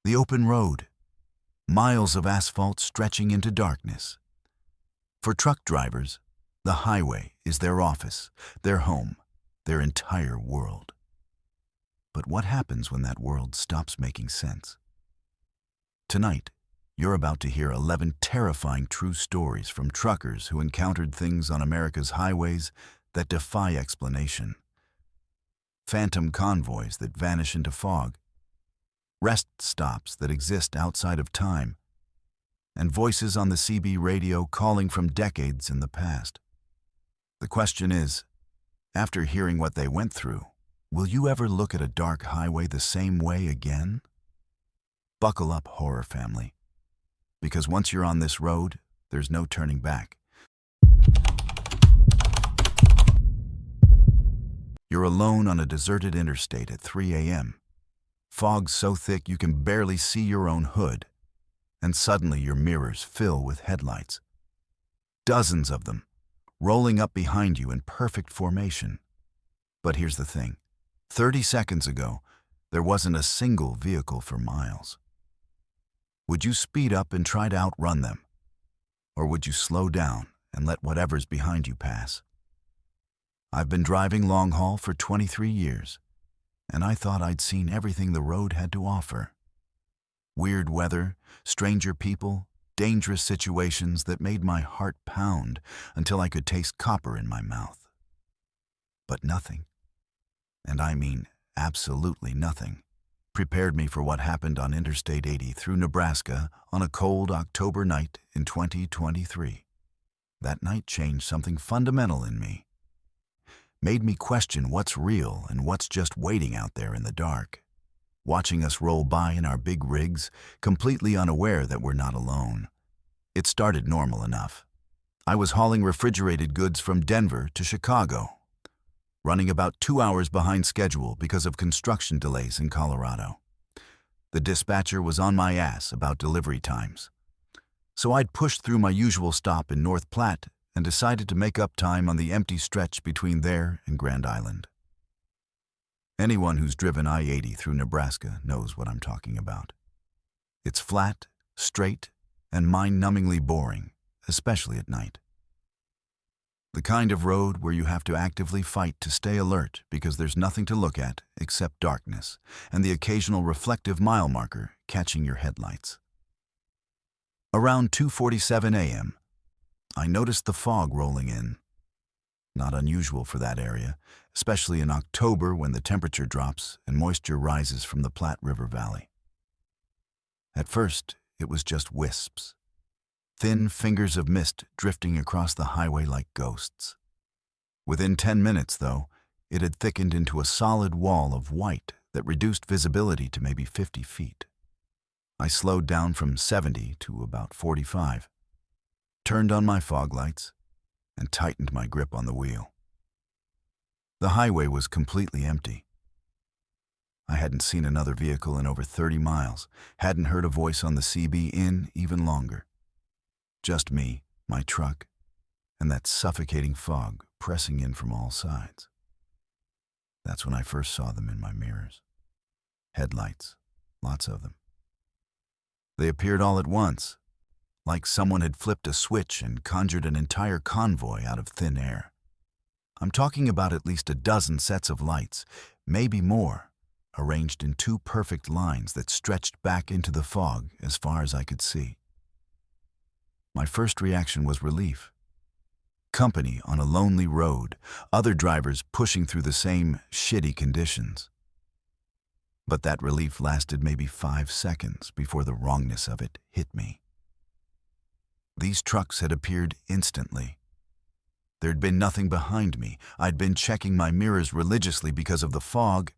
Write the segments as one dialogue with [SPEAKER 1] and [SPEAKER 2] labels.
[SPEAKER 1] The open road, miles of asphalt stretching into darkness. For truck drivers, the highway is their office, their home, their entire world. But what happens when that world stops making sense? Tonight, you're about to hear 11 terrifying true stories from truckers who encountered things on America's highways that defy explanation. Phantom convoys that vanish into fog, rest stops that exist outside of time, and voices on the CB radio calling from decades in the past. The question is, after hearing what they went through, will you ever look at a dark highway the same way again? Buckle up, horror family, because once you're on this road, there's no turning back. You're alone on a deserted interstate at 3 a.m. Fog so thick you can barely see your own hood, and suddenly your mirrors fill with headlights. Dozens of them, rolling up behind you in perfect formation. But here's the thing. 30 seconds ago, there wasn't a single vehicle for miles. Would you speed up and try to outrun them? Or would you slow down and let whatever's behind you pass? I've been driving long haul for 23 years, and I thought I'd seen everything the road had to offer. Weird weather, stranger people, dangerous situations that made my heart pound until I could taste copper in my mouth. But nothing, and I mean absolutely nothing, prepared me for what happened on Interstate 80 through Nebraska on a cold October night in 2023. That night changed something fundamental in me. Made me question what's real and what's just waiting out there in the dark. Watching us roll by in our big rigs, completely unaware that we're not alone. It started normal enough. I was hauling refrigerated goods from Denver to Chicago, running about 2 hours behind schedule because of construction delays in Colorado. The dispatcher was on my ass about delivery times. So I'd pushed through my usual stop in North Platte and decided to make up time on the empty stretch between there and Grand Island. Anyone who's driven I-80 through Nebraska knows what I'm talking about. It's flat, straight, and mind-numbingly boring, especially at night. The kind of road where you have to actively fight to stay alert because there's nothing to look at except darkness and the occasional reflective mile marker catching your headlights. Around 2:47 a.m., I noticed the fog rolling in. Not unusual for that area, especially in October when the temperature drops and moisture rises from the Platte River Valley. At first, it was just wisps. Thin fingers of mist drifting across the highway like ghosts. Within 10 minutes, though, it had thickened into a solid wall of white that reduced visibility to maybe 50 feet. I slowed down from 70 to about 45, turned on my fog lights, and tightened my grip on the wheel. The highway was completely empty. I hadn't seen another vehicle in over 30 miles, hadn't heard a voice on the CB in even longer. Just me, my truck, and that suffocating fog pressing in from all sides. That's when I first saw them in my mirrors. Headlights, lots of them. They appeared all at once, like someone had flipped a switch and conjured an entire convoy out of thin air. I'm talking about at least a dozen sets of lights, maybe more, arranged in 2 perfect lines that stretched back into the fog as far as I could see. My first reaction was relief. Company on a lonely road, other drivers pushing through the same shitty conditions. But that relief lasted maybe 5 seconds before the wrongness of it hit me. These trucks had appeared instantly. There'd been nothing behind me. I'd been checking my mirrors religiously because of the fog,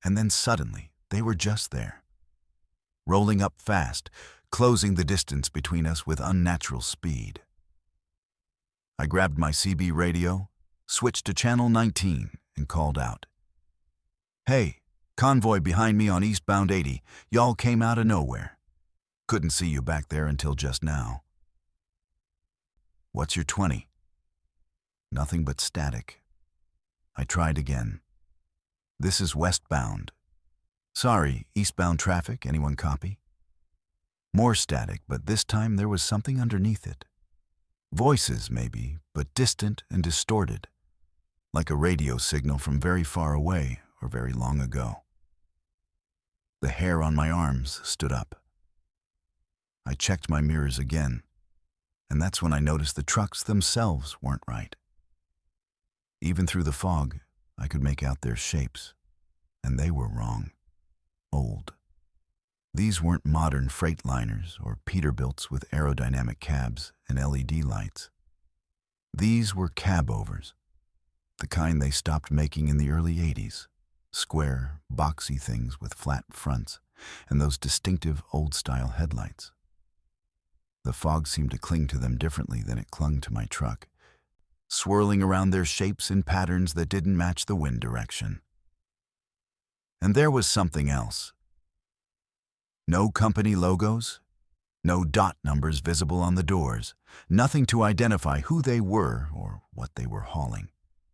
[SPEAKER 1] and then suddenly they were just there. Rolling up fast, closing the distance between us with unnatural speed. I grabbed my CB radio, switched to channel 19, and called out. "Hey, convoy behind me on eastbound 80, y'all came out of nowhere. Couldn't see you back there until just now." "What's your 20? Nothing but static. I tried again. "This is westbound. Sorry, eastbound traffic, anyone copy? More static, but this time there was something underneath it. Voices, maybe, but distant and distorted, like a radio signal from very far away or very long ago. The hair on my arms stood up. I checked my mirrors again, and that's when I noticed the trucks themselves weren't right. Even through the fog, I could make out their shapes, and they were wrong. Old. These weren't modern freight liners or Peterbilts with aerodynamic cabs and LED lights. These were cab-overs, the kind they stopped making in the early 80s. Square, boxy things with flat fronts and those distinctive old-style headlights. The fog seemed to cling to them differently than it clung to my truck, swirling around their shapes in patterns that didn't match the wind direction. And there was something else. No company logos, no dot numbers visible on the doors, nothing to identify who they were or what they were hauling.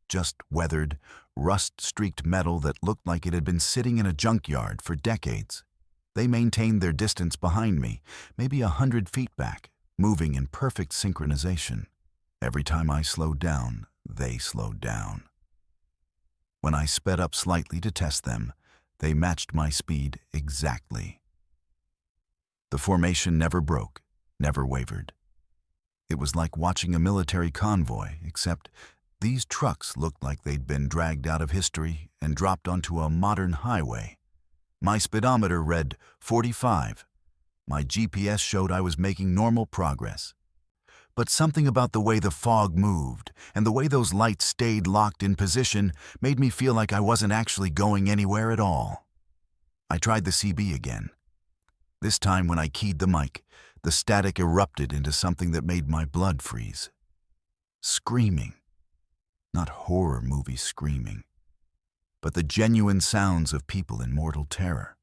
[SPEAKER 1] Just weathered, rust-streaked metal that looked like it had been sitting in a junkyard for decades. They maintained their distance behind me, maybe 100 feet back, moving in perfect synchronization. Every time I slowed down, they slowed down. When I sped up slightly to test them, they matched my speed exactly. The formation never broke, never wavered. It was like watching a military convoy, except these trucks looked like they'd been dragged out of history and dropped onto a modern highway. My speedometer read 45. My GPS showed I was making normal progress. But something about the way the fog moved and the way those lights stayed locked in position made me feel like I wasn't actually going anywhere at all. I tried the CB again. This time when I keyed the mic, the static erupted into something that made my blood freeze. Screaming. Not horror movie screaming, but the genuine sounds of people in mortal terror.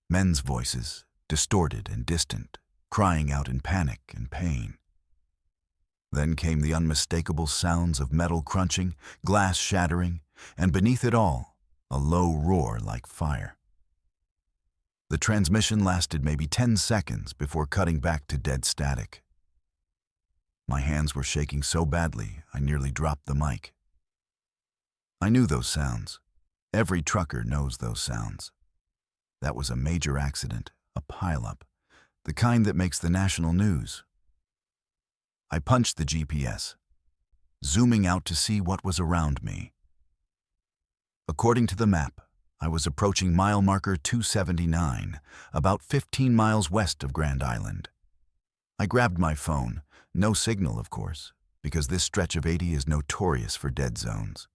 [SPEAKER 1] Men's voices, distorted and distant, crying out in panic and pain. Then came the unmistakable sounds of metal crunching, glass shattering, and beneath it all, a low roar like fire. The transmission lasted maybe 10 seconds before cutting back to dead static. My hands were shaking so badly, I nearly dropped the mic. I knew those sounds. Every trucker knows those sounds. That was a major accident, a pileup, the kind that makes the national news. I punched the GPS, zooming out to see what was around me. According to the map, I was approaching mile marker 279, about 15 miles west of Grand Island. I grabbed my phone. No signal, of course, because this stretch of 80 is notorious for dead zones.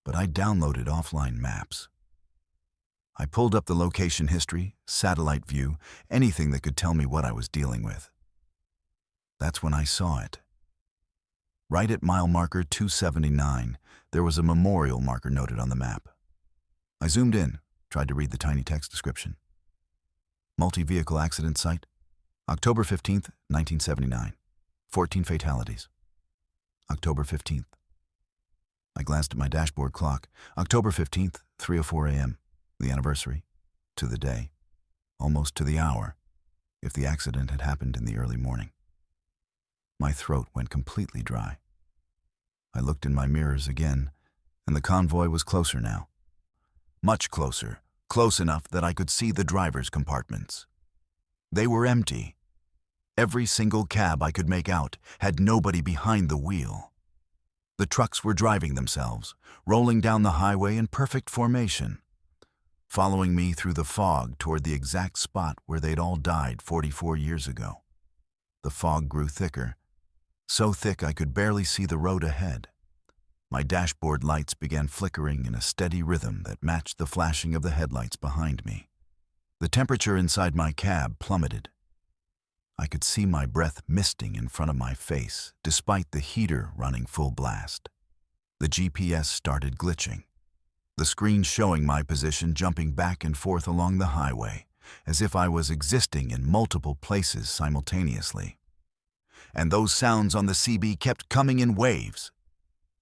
[SPEAKER 1] But I downloaded offline maps. I pulled up the location history, satellite view, anything that could tell me what I was dealing with. That's when I saw it. Right at mile marker 279, there was a memorial marker noted on the map. I zoomed in, tried to read the tiny text description. Multi-vehicle accident site, October 15th, 1979. 14 fatalities. October 15th. I glanced at my dashboard clock. October 15th, 3:04 a.m., the anniversary, to the day, almost to the hour, if the accident had happened in the early morning. My throat went completely dry. I looked in my mirrors again, and the convoy was closer now. Much closer, close enough that I could see the driver's compartments. They were empty. Every single cab I could make out had nobody behind the wheel. The trucks were driving themselves, rolling down the highway in perfect formation, following me through the fog toward the exact spot where they'd all died 44 years ago. The fog grew thicker, so thick I could barely see the road ahead. My dashboard lights began flickering in a steady rhythm that matched the flashing of the headlights behind me. The temperature inside my cab plummeted. I could see my breath misting in front of my face, despite the heater running full blast. The GPS started glitching, the screen showing my position jumping back and forth along the highway, as if I was existing in multiple places simultaneously. And those sounds on the CB kept coming in waves.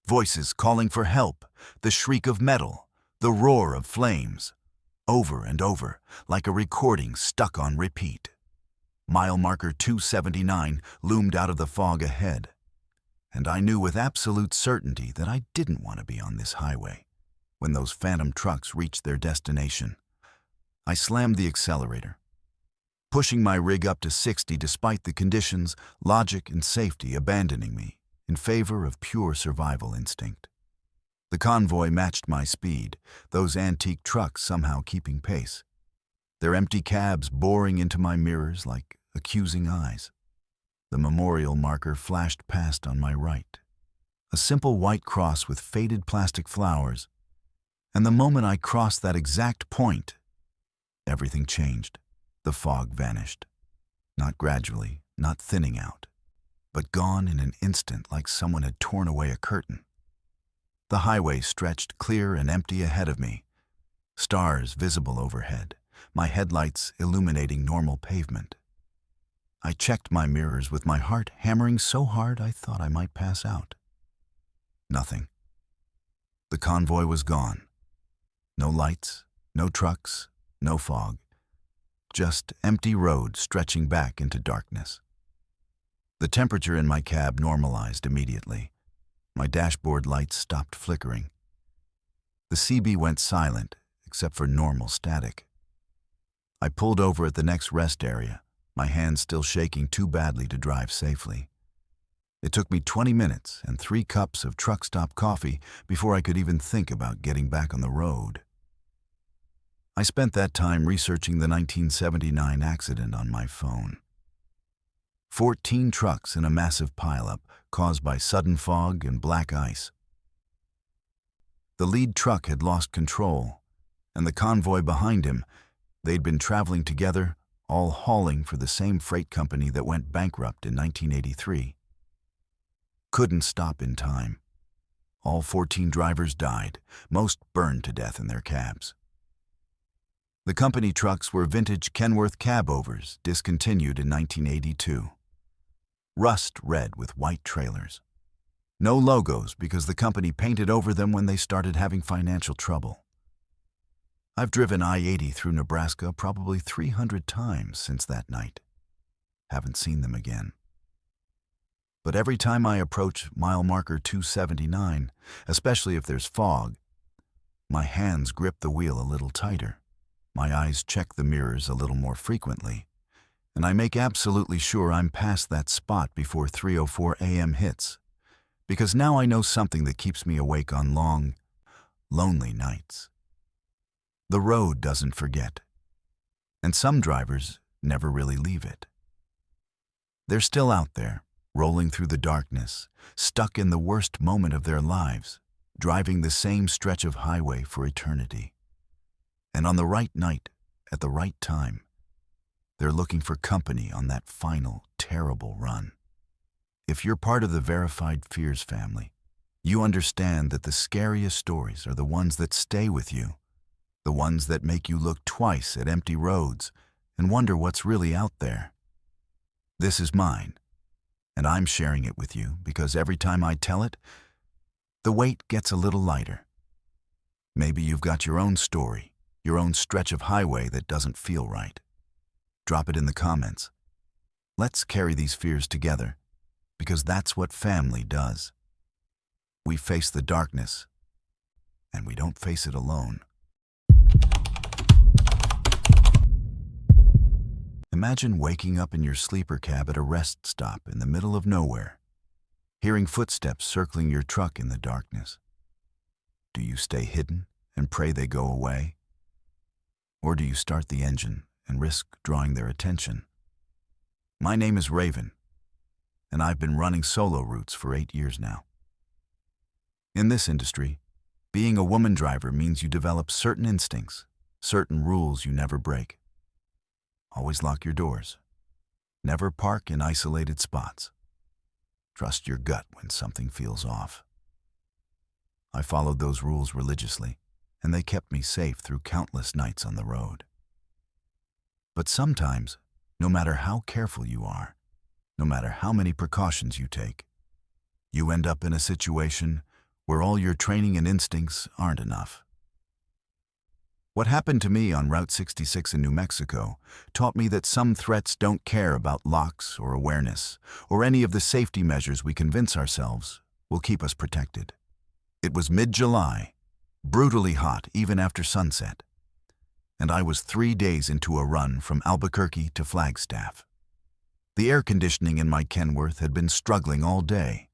[SPEAKER 1] Voices calling for help, the shriek of metal, the roar of flames. over and over, like a recording stuck on repeat. Mile marker 279 loomed out of the fog ahead, and I knew with absolute certainty that I didn't want to be on this highway. When those phantom trucks reached their destination, I slammed the accelerator, pushing my rig up to 60 despite the conditions, logic, and safety abandoning me in favor of pure survival instinct. The convoy matched my speed, those antique trucks somehow keeping pace, their empty cabs boring into my mirrors like accusing eyes. The memorial marker flashed past on my right, a simple white cross with faded plastic flowers, and the moment I crossed that exact point, everything changed. The fog vanished, not gradually, not thinning out, but gone in an instant like someone had torn away a curtain. The highway stretched clear and empty ahead of me, stars visible overhead, my headlights illuminating normal pavement. I checked my mirrors with my heart hammering so hard I thought I might pass out. Nothing. The convoy was gone. No lights, no trucks, no fog. Just empty road stretching back into darkness. The temperature in my cab normalized immediately. My dashboard lights stopped flickering. The CB went silent, except for normal static. I pulled over at the next rest area, my hands still shaking too badly to drive safely. It took me 20 minutes and 3 cups of truck stop coffee before I could even think about getting back on the road. I spent that time researching the 1979 accident on my phone. 14 trucks in a massive pileup caused by sudden fog and black ice. The lead truck had lost control, and the convoy behind him, they'd been traveling together, all hauling for the same freight company that went bankrupt in 1983. Couldn't stop in time. All 14 drivers died, most burned to death in their cabs. The company trucks were vintage Kenworth cabovers, discontinued in 1982. Rust red with white trailers. No logos because the company painted over them when they started having financial trouble. I've driven I-80 through Nebraska probably 300 times since that night. Haven't seen them again. But every time I approach mile marker 279, especially if there's fog, my hands grip the wheel a little tighter. My eyes check the mirrors a little more frequently, and I make absolutely sure I'm past that spot before 3:04 a.m. hits, because now I know something that keeps me awake on long, lonely nights. The road doesn't forget, and some drivers never really leave it. They're still out there, rolling through the darkness, stuck in the worst moment of their lives, driving the same stretch of highway for eternity. And on the right night, at the right time, they're looking for company on that final, terrible run. If you're part of the Verified Fears family, you understand that the scariest stories are the ones that stay with you, the ones that make you look twice at empty roads and wonder what's really out there. This is mine, and I'm sharing it with you because every time I tell it, the weight gets a little lighter. Maybe you've got your own story, your own stretch of highway that doesn't feel right. Drop it in the comments. Let's carry these fears together, because that's what family does. We face the darkness, and we don't face it alone. Imagine waking up in your sleeper cab at a rest stop in the middle of nowhere, hearing footsteps circling your truck in the darkness. Do you stay hidden and pray they go away? Or do you start the engine and risk drawing their attention? My name is Raven, and I've been running solo routes for 8 years now. In this industry, being a woman driver means you develop certain instincts, certain rules you never break. Always lock your doors. Never park in isolated spots. Trust your gut when something feels off. I followed those rules religiously, and they kept me safe through countless nights on the road. But sometimes, no matter how careful you are, no matter how many precautions you take, you end up in a situation where all your training and instincts aren't enough. What happened to me on Route 66 in New Mexico taught me that some threats don't care about locks or awareness, or any of the safety measures we convince ourselves will keep us protected. It was mid-July, brutally hot even after sunset, and I was 3 days into a run from Albuquerque to Flagstaff. The air conditioning in my Kenworth had been struggling all day,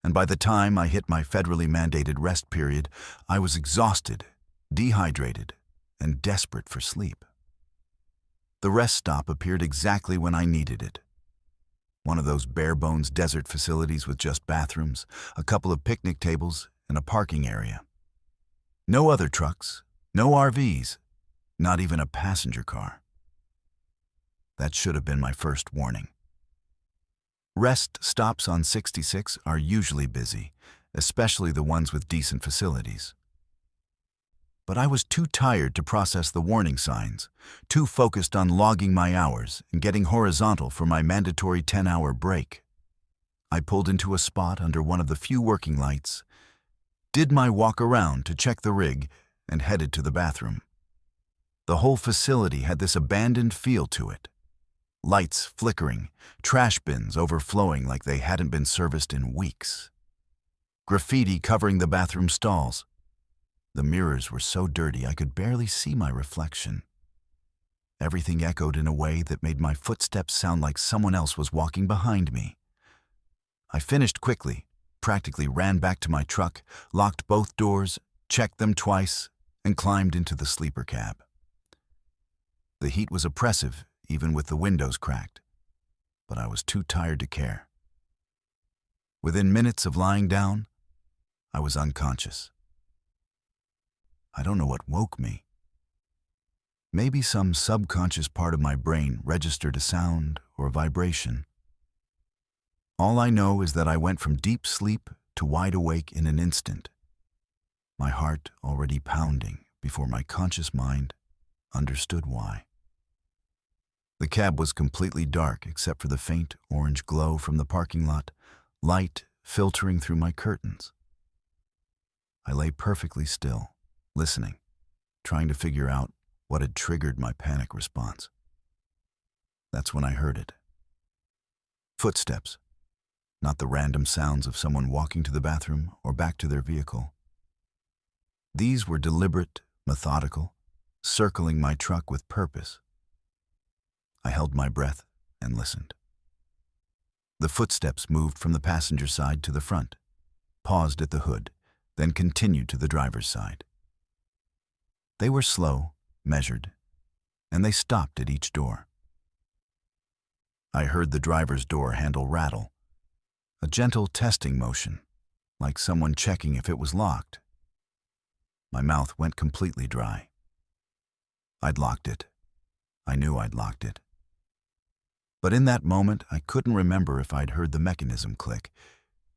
[SPEAKER 1] and by the time I hit my federally mandated rest period, I was exhausted, dehydrated, and desperate for sleep. The rest stop appeared exactly when I needed it. One of those bare-bones desert facilities with just bathrooms, a couple of picnic tables, and a parking area. No other trucks, no RVs, not even a passenger car. That should have been my first warning. Rest stops on 66 are usually busy, especially the ones with decent facilities. But I was too tired to process the warning signs, too focused on logging my hours and getting horizontal for my mandatory 10-hour break. I pulled into a spot under one of the few working lights, did my walk around to check the rig, and headed to the bathroom. The whole facility had this abandoned feel to it. Lights flickering, trash bins overflowing like they hadn't been serviced in weeks. Graffiti covering the bathroom stalls. The mirrors were so dirty I could barely see my reflection. Everything echoed in a way that made my footsteps sound like someone else was walking behind me. I finished quickly, practically ran back to my truck, locked both doors, checked them twice, and climbed into the sleeper cab. The heat was oppressive, even with the windows cracked, but I was too tired to care. Within minutes of lying down, I was unconscious. I don't know what woke me. Maybe some subconscious part of my brain registered a sound or a vibration. All I know is that I went from deep sleep to wide awake in an instant, my heart already pounding before my conscious mind understood why. The cab was completely dark except for the faint orange glow from the parking lot, light filtering through my curtains. I lay perfectly still, listening, trying to figure out what had triggered my panic response. That's when I heard it. Footsteps, not the random sounds of someone walking to the bathroom or back to their vehicle. These were deliberate, methodical, circling my truck with purpose. I held my breath and listened. The footsteps moved from the passenger side to the front, paused at the hood, then continued to the driver's side. They were slow, measured, and they stopped at each door. I heard the driver's door handle rattle, a gentle testing motion, like someone checking if it was locked. My mouth went completely dry. I'd locked it. I knew I'd locked it. But in that moment, I couldn't remember if I'd heard the mechanism click,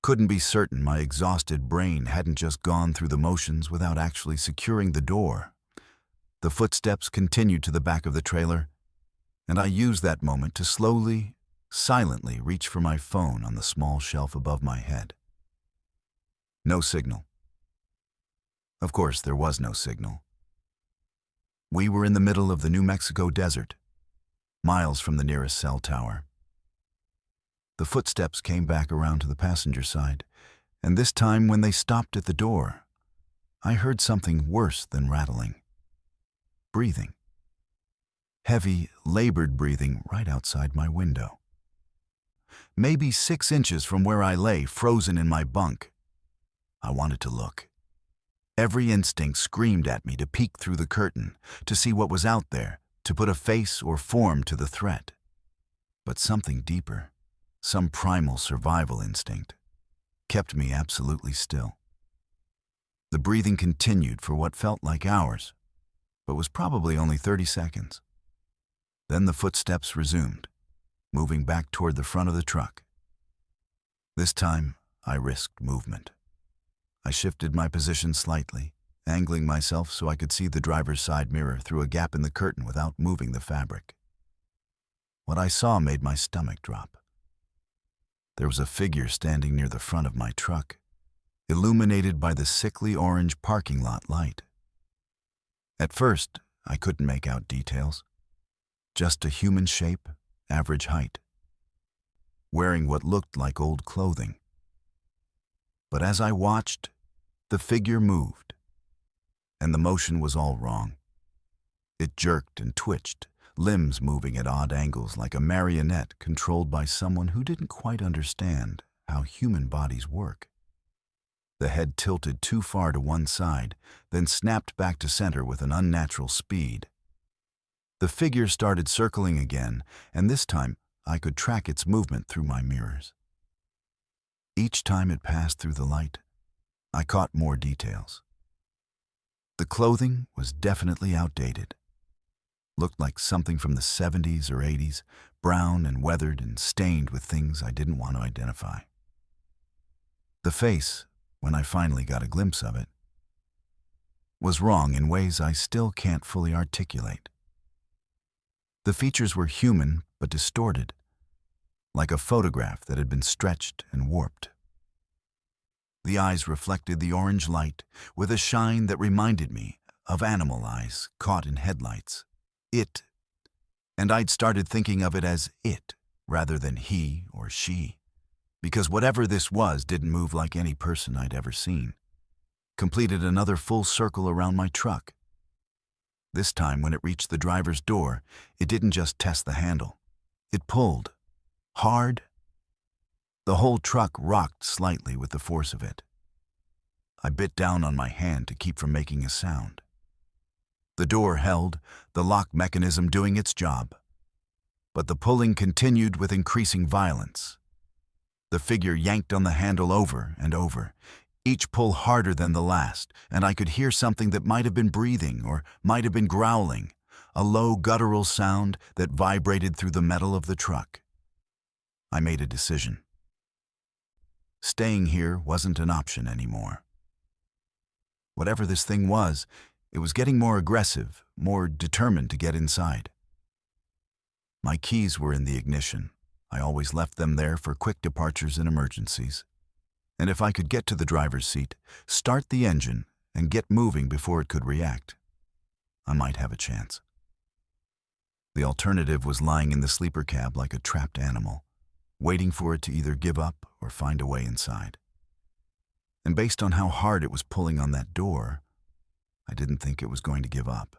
[SPEAKER 1] couldn't be certain my exhausted brain hadn't just gone through the motions without actually securing the door. The footsteps continued to the back of the trailer, and I used that moment to slowly, silently reach for my phone on the small shelf above my head. No signal. Of course, there was no signal. We were in the middle of the New Mexico desert, miles from the nearest cell tower. The footsteps came back around to the passenger side, and this time when they stopped at the door, I heard something worse than rattling. Breathing. Heavy, labored breathing right outside my window. Maybe 6 inches from where I lay, frozen in my bunk. I wanted to look. Every instinct screamed at me to peek through the curtain, to see what was out there, to put a face or form to the threat. But something deeper, some primal survival instinct, kept me absolutely still. The breathing continued for what felt like hours, but was probably only 30 seconds. Then the footsteps resumed, moving back toward the front of the truck. This time, I risked movement. I shifted my position slightly, angling myself so I could see the driver's side mirror through a gap in the curtain without moving the fabric. What I saw made my stomach drop. There was a figure standing near the front of my truck, illuminated by the sickly orange parking lot light. At first, I couldn't make out details. Just a human shape, average height, wearing what looked like old clothing. But as I watched, the figure moved, and the motion was all wrong. It jerked and twitched, limbs moving at odd angles like a marionette controlled by someone who didn't quite understand how human bodies work. The head tilted too far to one side, then snapped back to center with an unnatural speed. The figure started circling again, and this time I could track its movement through my mirrors. Each time it passed through the light, I caught more details. The clothing was definitely outdated. Looked like something from the 70s or 80s, brown and weathered and stained with things I didn't want to identify. The face, when I finally got a glimpse of it, was wrong in ways I still can't fully articulate. The features were human but distorted, like a photograph that had been stretched and warped. The eyes reflected the orange light with a shine that reminded me of animal eyes caught in headlights. It, and I'd started thinking of it as it rather than he or she, because whatever this was didn't move like any person I'd ever seen. Completed another full circle around my truck. This time, when it reached the driver's door, it didn't just test the handle. It pulled. Hard. The whole truck rocked slightly with the force of it. I bit down on my hand to keep from making a sound. The door held, the lock mechanism doing its job. But the pulling continued with increasing violence. The figure yanked on the handle over and over, each pull harder than the last, and I could hear something that might have been breathing or might have been growling, a low guttural sound that vibrated through the metal of the truck. I made a decision. Staying here wasn't an option anymore. Whatever this thing was, it was getting more aggressive, more determined to get inside. My keys were in the ignition. I always left them there for quick departures and emergencies. And if I could get to the driver's seat, start the engine, and get moving before it could react, I might have a chance. The alternative was lying in the sleeper cab like a trapped animal, waiting for it to either give up or find a way inside. And based on how hard it was pulling on that door, I didn't think it was going to give up.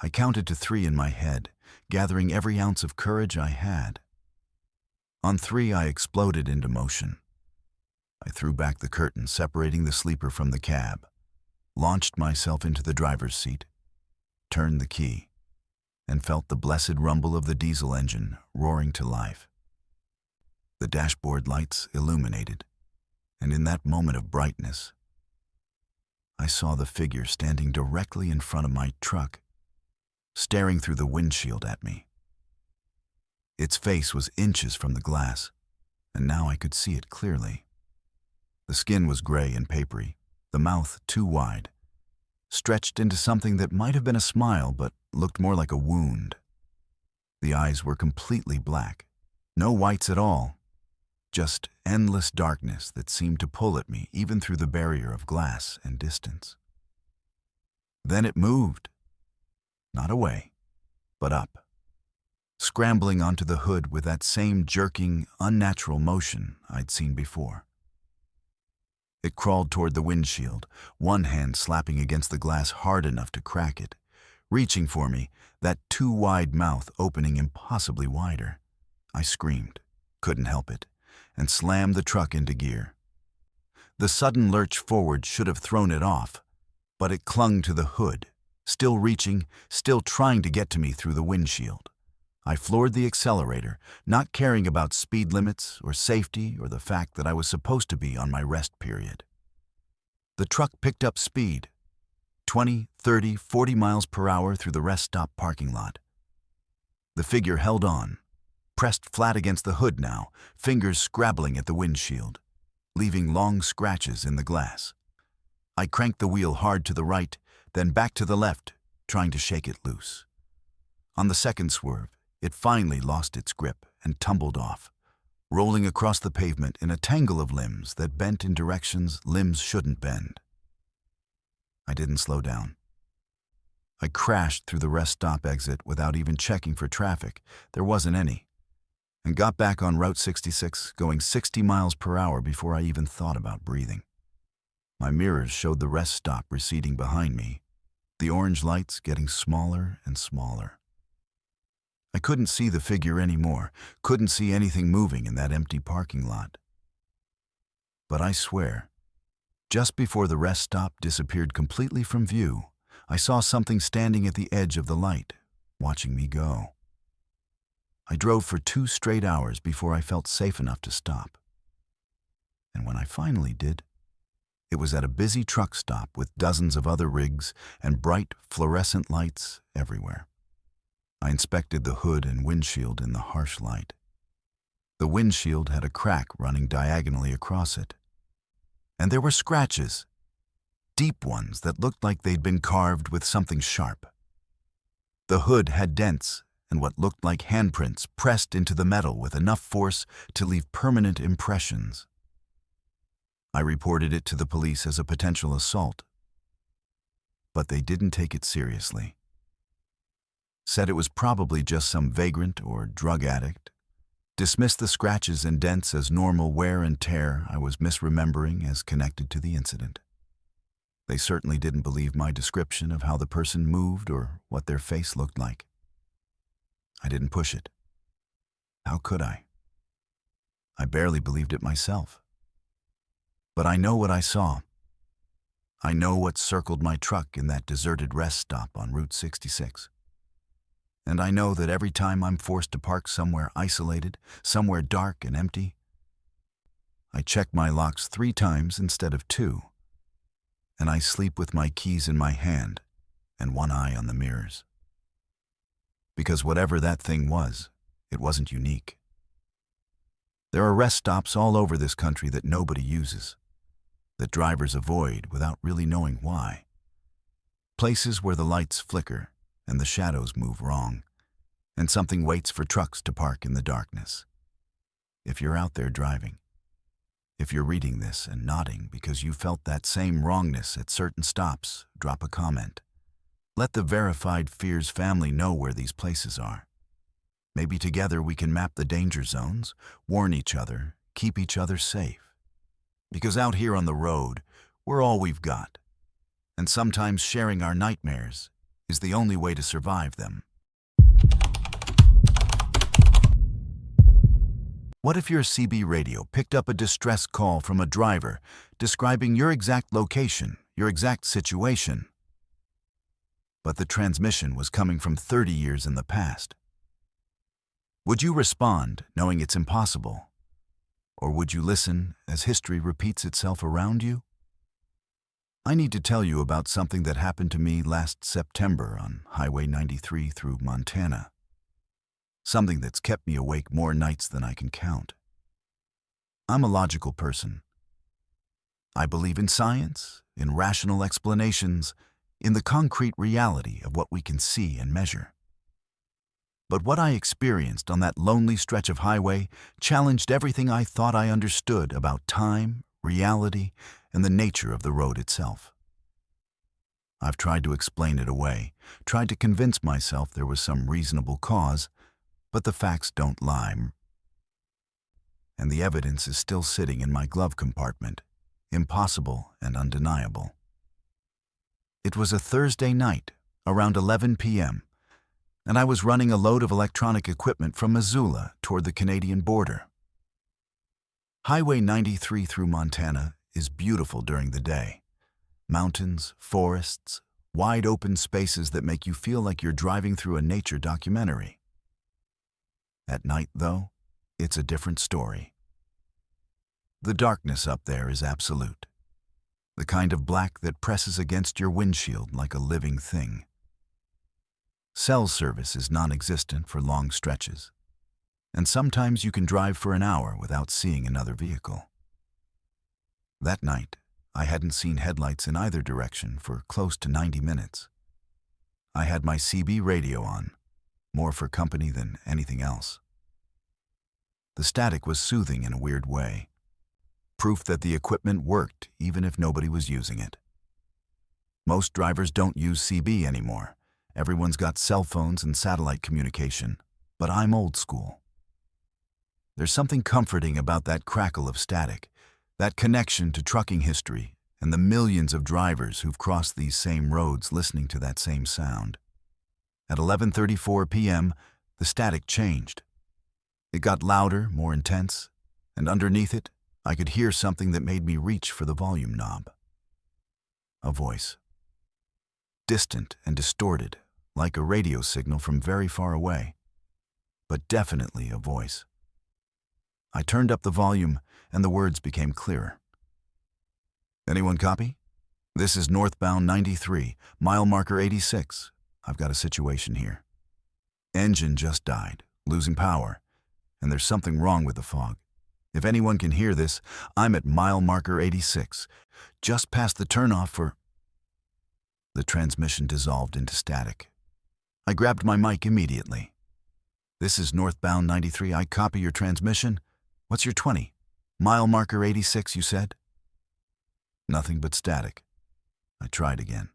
[SPEAKER 1] I counted to 3 in my head, gathering every ounce of courage I had. On 3, I exploded into motion. I threw back the curtain separating the sleeper from the cab, launched myself into the driver's seat, turned the key, and felt the blessed rumble of the diesel engine roaring to life. The dashboard lights illuminated, and in that moment of brightness, I saw the figure standing directly in front of my truck, staring through the windshield at me. Its face was inches from the glass, and now I could see it clearly. The skin was gray and papery, the mouth too wide, stretched into something that might have been a smile but looked more like a wound. The eyes were completely black, no whites at all, just endless darkness that seemed to pull at me even through the barrier of glass and distance. Then it moved, not away, but up, scrambling onto the hood with that same jerking, unnatural motion I'd seen before. It crawled toward the windshield, one hand slapping against the glass hard enough to crack it, reaching for me, that too wide mouth opening impossibly wider. I screamed, couldn't help it, and slammed the truck into gear. The sudden lurch forward should have thrown it off, but it clung to the hood, still reaching, still trying to get to me through the windshield. I floored the accelerator, not caring about speed limits or safety or the fact that I was supposed to be on my rest period. The truck picked up speed, 20, 30, 40 miles per hour through the rest stop parking lot. The figure held on, pressed flat against the hood now, fingers scrabbling at the windshield, leaving long scratches in the glass. I cranked the wheel hard to the right, then back to the left, trying to shake it loose. On the second swerve, it finally lost its grip and tumbled off, rolling across the pavement in a tangle of limbs that bent in directions limbs shouldn't bend. I didn't slow down. I crashed through the rest stop exit without even checking for traffic. There wasn't any. And got back on Route 66, going 60 miles per hour before I even thought about breathing. My mirrors showed the rest stop receding behind me, the orange lights getting smaller and smaller. I couldn't see the figure anymore, couldn't see anything moving in that empty parking lot. But I swear, just before the rest stop disappeared completely from view, I saw something standing at the edge of the light, watching me go. I drove for 2 straight hours before I felt safe enough to stop. And when I finally did, it was at a busy truck stop with dozens of other rigs and bright fluorescent lights everywhere. I inspected the hood and windshield in the harsh light. The windshield had a crack running diagonally across it. And there were scratches, deep ones that looked like they'd been carved with something sharp. The hood had dents and what looked like handprints pressed into the metal with enough force to leave permanent impressions. I reported it to the police as a potential assault, but they didn't take it seriously. Said it was probably just some vagrant or drug addict, dismissed the scratches and dents as normal wear and tear I was misremembering as connected to the incident. They certainly didn't believe my description of how the person moved or what their face looked like. I didn't push it. How could I? I barely believed it myself. But I know what I saw. I know what circled my truck in that deserted rest stop on Route 66. And I know that every time I'm forced to park somewhere isolated, somewhere dark and empty, I check my locks 3 times instead of 2, and I sleep with my keys in my hand and one eye on the mirrors. Because whatever that thing was, it wasn't unique. There are rest stops all over this country that nobody uses, that drivers avoid without really knowing why. Places where the lights flicker and the shadows move wrong, and something waits for trucks to park in the darkness. If you're out there driving, if you're reading this and nodding because you felt that same wrongness at certain stops, drop a comment. Let the Verified Fears family know where these places are. Maybe together we can map the danger zones, warn each other, keep each other safe. Because out here on the road, we're all we've got. And sometimes sharing our nightmares is the only way to survive them. What if your CB radio picked up a distress call from a driver describing your exact location, your exact situation? But the transmission was coming from 30 years in the past. Would you respond knowing it's impossible? Or would you listen as history repeats itself around you? I need to tell you about something that happened to me last September on Highway 93 through Montana. Something that's kept me awake more nights than I can count. I'm a logical person. I believe in science, in rational explanations, in the concrete reality of what we can see and measure. But what I experienced on that lonely stretch of highway challenged everything I thought I understood about time, reality, and the nature of the road itself. I've tried to explain it away, tried to convince myself there was some reasonable cause, but the facts don't lie. And the evidence is still sitting in my glove compartment, impossible and undeniable. It was a Thursday night, around 11 p.m., and I was running a load of electronic equipment from Missoula toward the Canadian border. Highway 93 through Montana is beautiful during the day. Mountains, forests, wide open spaces that make you feel like you're driving through a nature documentary. At night, though, it's a different story. The darkness up there is absolute. The kind of black that presses against your windshield like a living thing. Cell service is non-existent for long stretches, and sometimes you can drive for an hour without seeing another vehicle. That night, I hadn't seen headlights in either direction for close to 90 minutes. I had my CB radio on, more for company than anything else. The static was soothing in a weird way. Proof that the equipment worked even if nobody was using it. Most drivers don't use CB anymore, Everyone's got cell phones and satellite communication, but I'm old school. There's something comforting about that crackle of static, that connection to trucking history, and the millions of drivers who've crossed these same roads listening to that same sound. At 11:34 p.m., the static changed. It got louder, more intense, and underneath it, I could hear something that made me reach for the volume knob. A voice. Distant and distorted, like a radio signal from very far away, but definitely a voice. I turned up the volume, and the words became clearer. Anyone copy? This is northbound 93, mile marker 86. I've got a situation here. Engine just died, losing power, and there's something wrong with the fog. If anyone can hear this, I'm at mile marker 86, just past the turnoff for... The transmission dissolved into static. I grabbed my mic immediately. This is northbound 93, I copy your transmission. What's your 20? Mile marker 86, you said? Nothing but static. I tried again.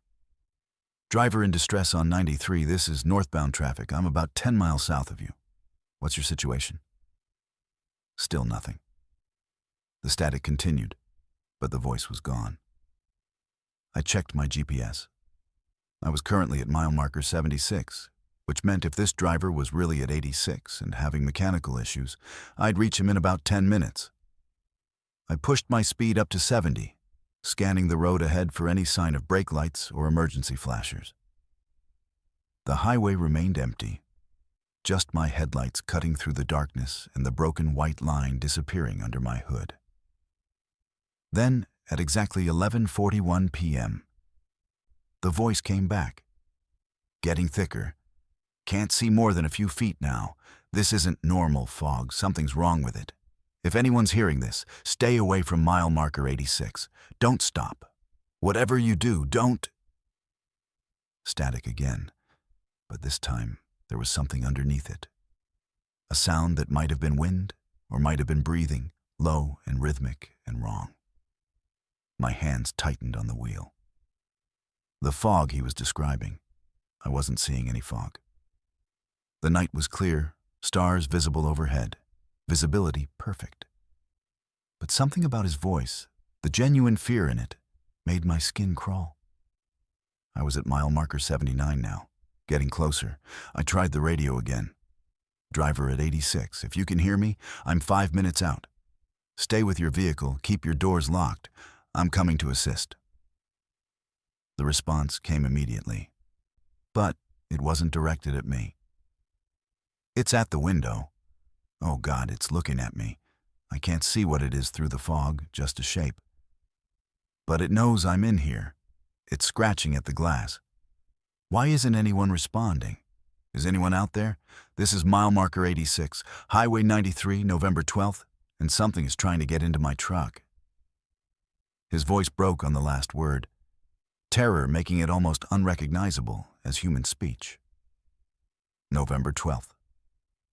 [SPEAKER 1] Driver in distress on 93, this is northbound traffic. I'm about 10 miles south of you. What's your situation? Still nothing. The static continued, but the voice was gone. I checked my GPS. I was currently at mile marker 76, which meant if this driver was really at 86 and having mechanical issues, I'd reach him in about 10 minutes. I pushed my speed up to 70, scanning the road ahead for any sign of brake lights or emergency flashers. The highway remained empty, just my headlights cutting through the darkness and the broken white line disappearing under my hood. Then, at exactly 11:41 p.m., the voice came back, getting thicker. Can't see more than a few feet now. This isn't normal fog. Something's wrong with it. If anyone's hearing this, stay away from mile marker 86. Don't stop. Whatever you do, don't... Static again, but this time there was something underneath it. A sound that might have been wind or might have been breathing, low and rhythmic and wrong. My hands tightened on the wheel. The fog he was describing. I wasn't seeing any fog. The night was clear, stars visible overhead, visibility perfect. But something about his voice, the genuine fear in it, made my skin crawl. I was at mile marker 79 now, getting closer. I tried the radio again. Driver at 86, if you can hear me, I'm 5 minutes out. Stay with your vehicle, keep your doors locked. I'm coming to assist. The response came immediately, but it wasn't directed at me. It's at the window. Oh God, it's looking at me. I can't see what it is through the fog, just a shape. But it knows I'm in here. It's scratching at the glass. Why isn't anyone responding? Is anyone out there? This is mile marker 86, Highway 93, November 12th, and something is trying to get into my truck. His voice broke on the last word, terror making it almost unrecognizable as human speech. November 12th.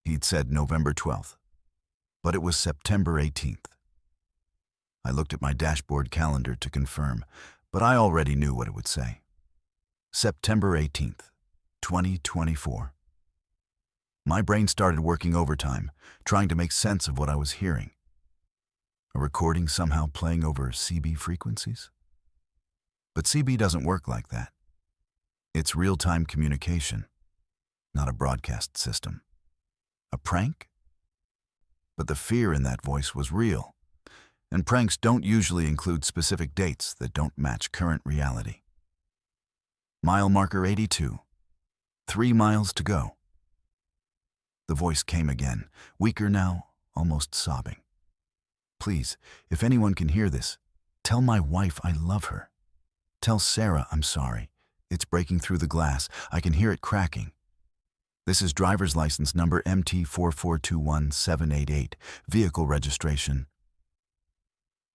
[SPEAKER 1] He'd said November 12th, but it was September 18th. I looked at my dashboard calendar to confirm, but I already knew what it would say. September 18th, 2024. My brain started working overtime, trying to make sense of what I was hearing. A recording somehow playing over CB frequencies? But CB doesn't work like that. It's real-time communication, not a broadcast system. A prank? But the fear in that voice was real, and pranks don't usually include specific dates that don't match current reality. Mile marker 82. 3 miles to go. The voice came again, weaker now, almost sobbing. Please, if anyone can hear this, tell my wife I love her. Tell Sarah I'm sorry. It's breaking through the glass. I can hear it cracking. This is driver's license number MT4421788, vehicle registration.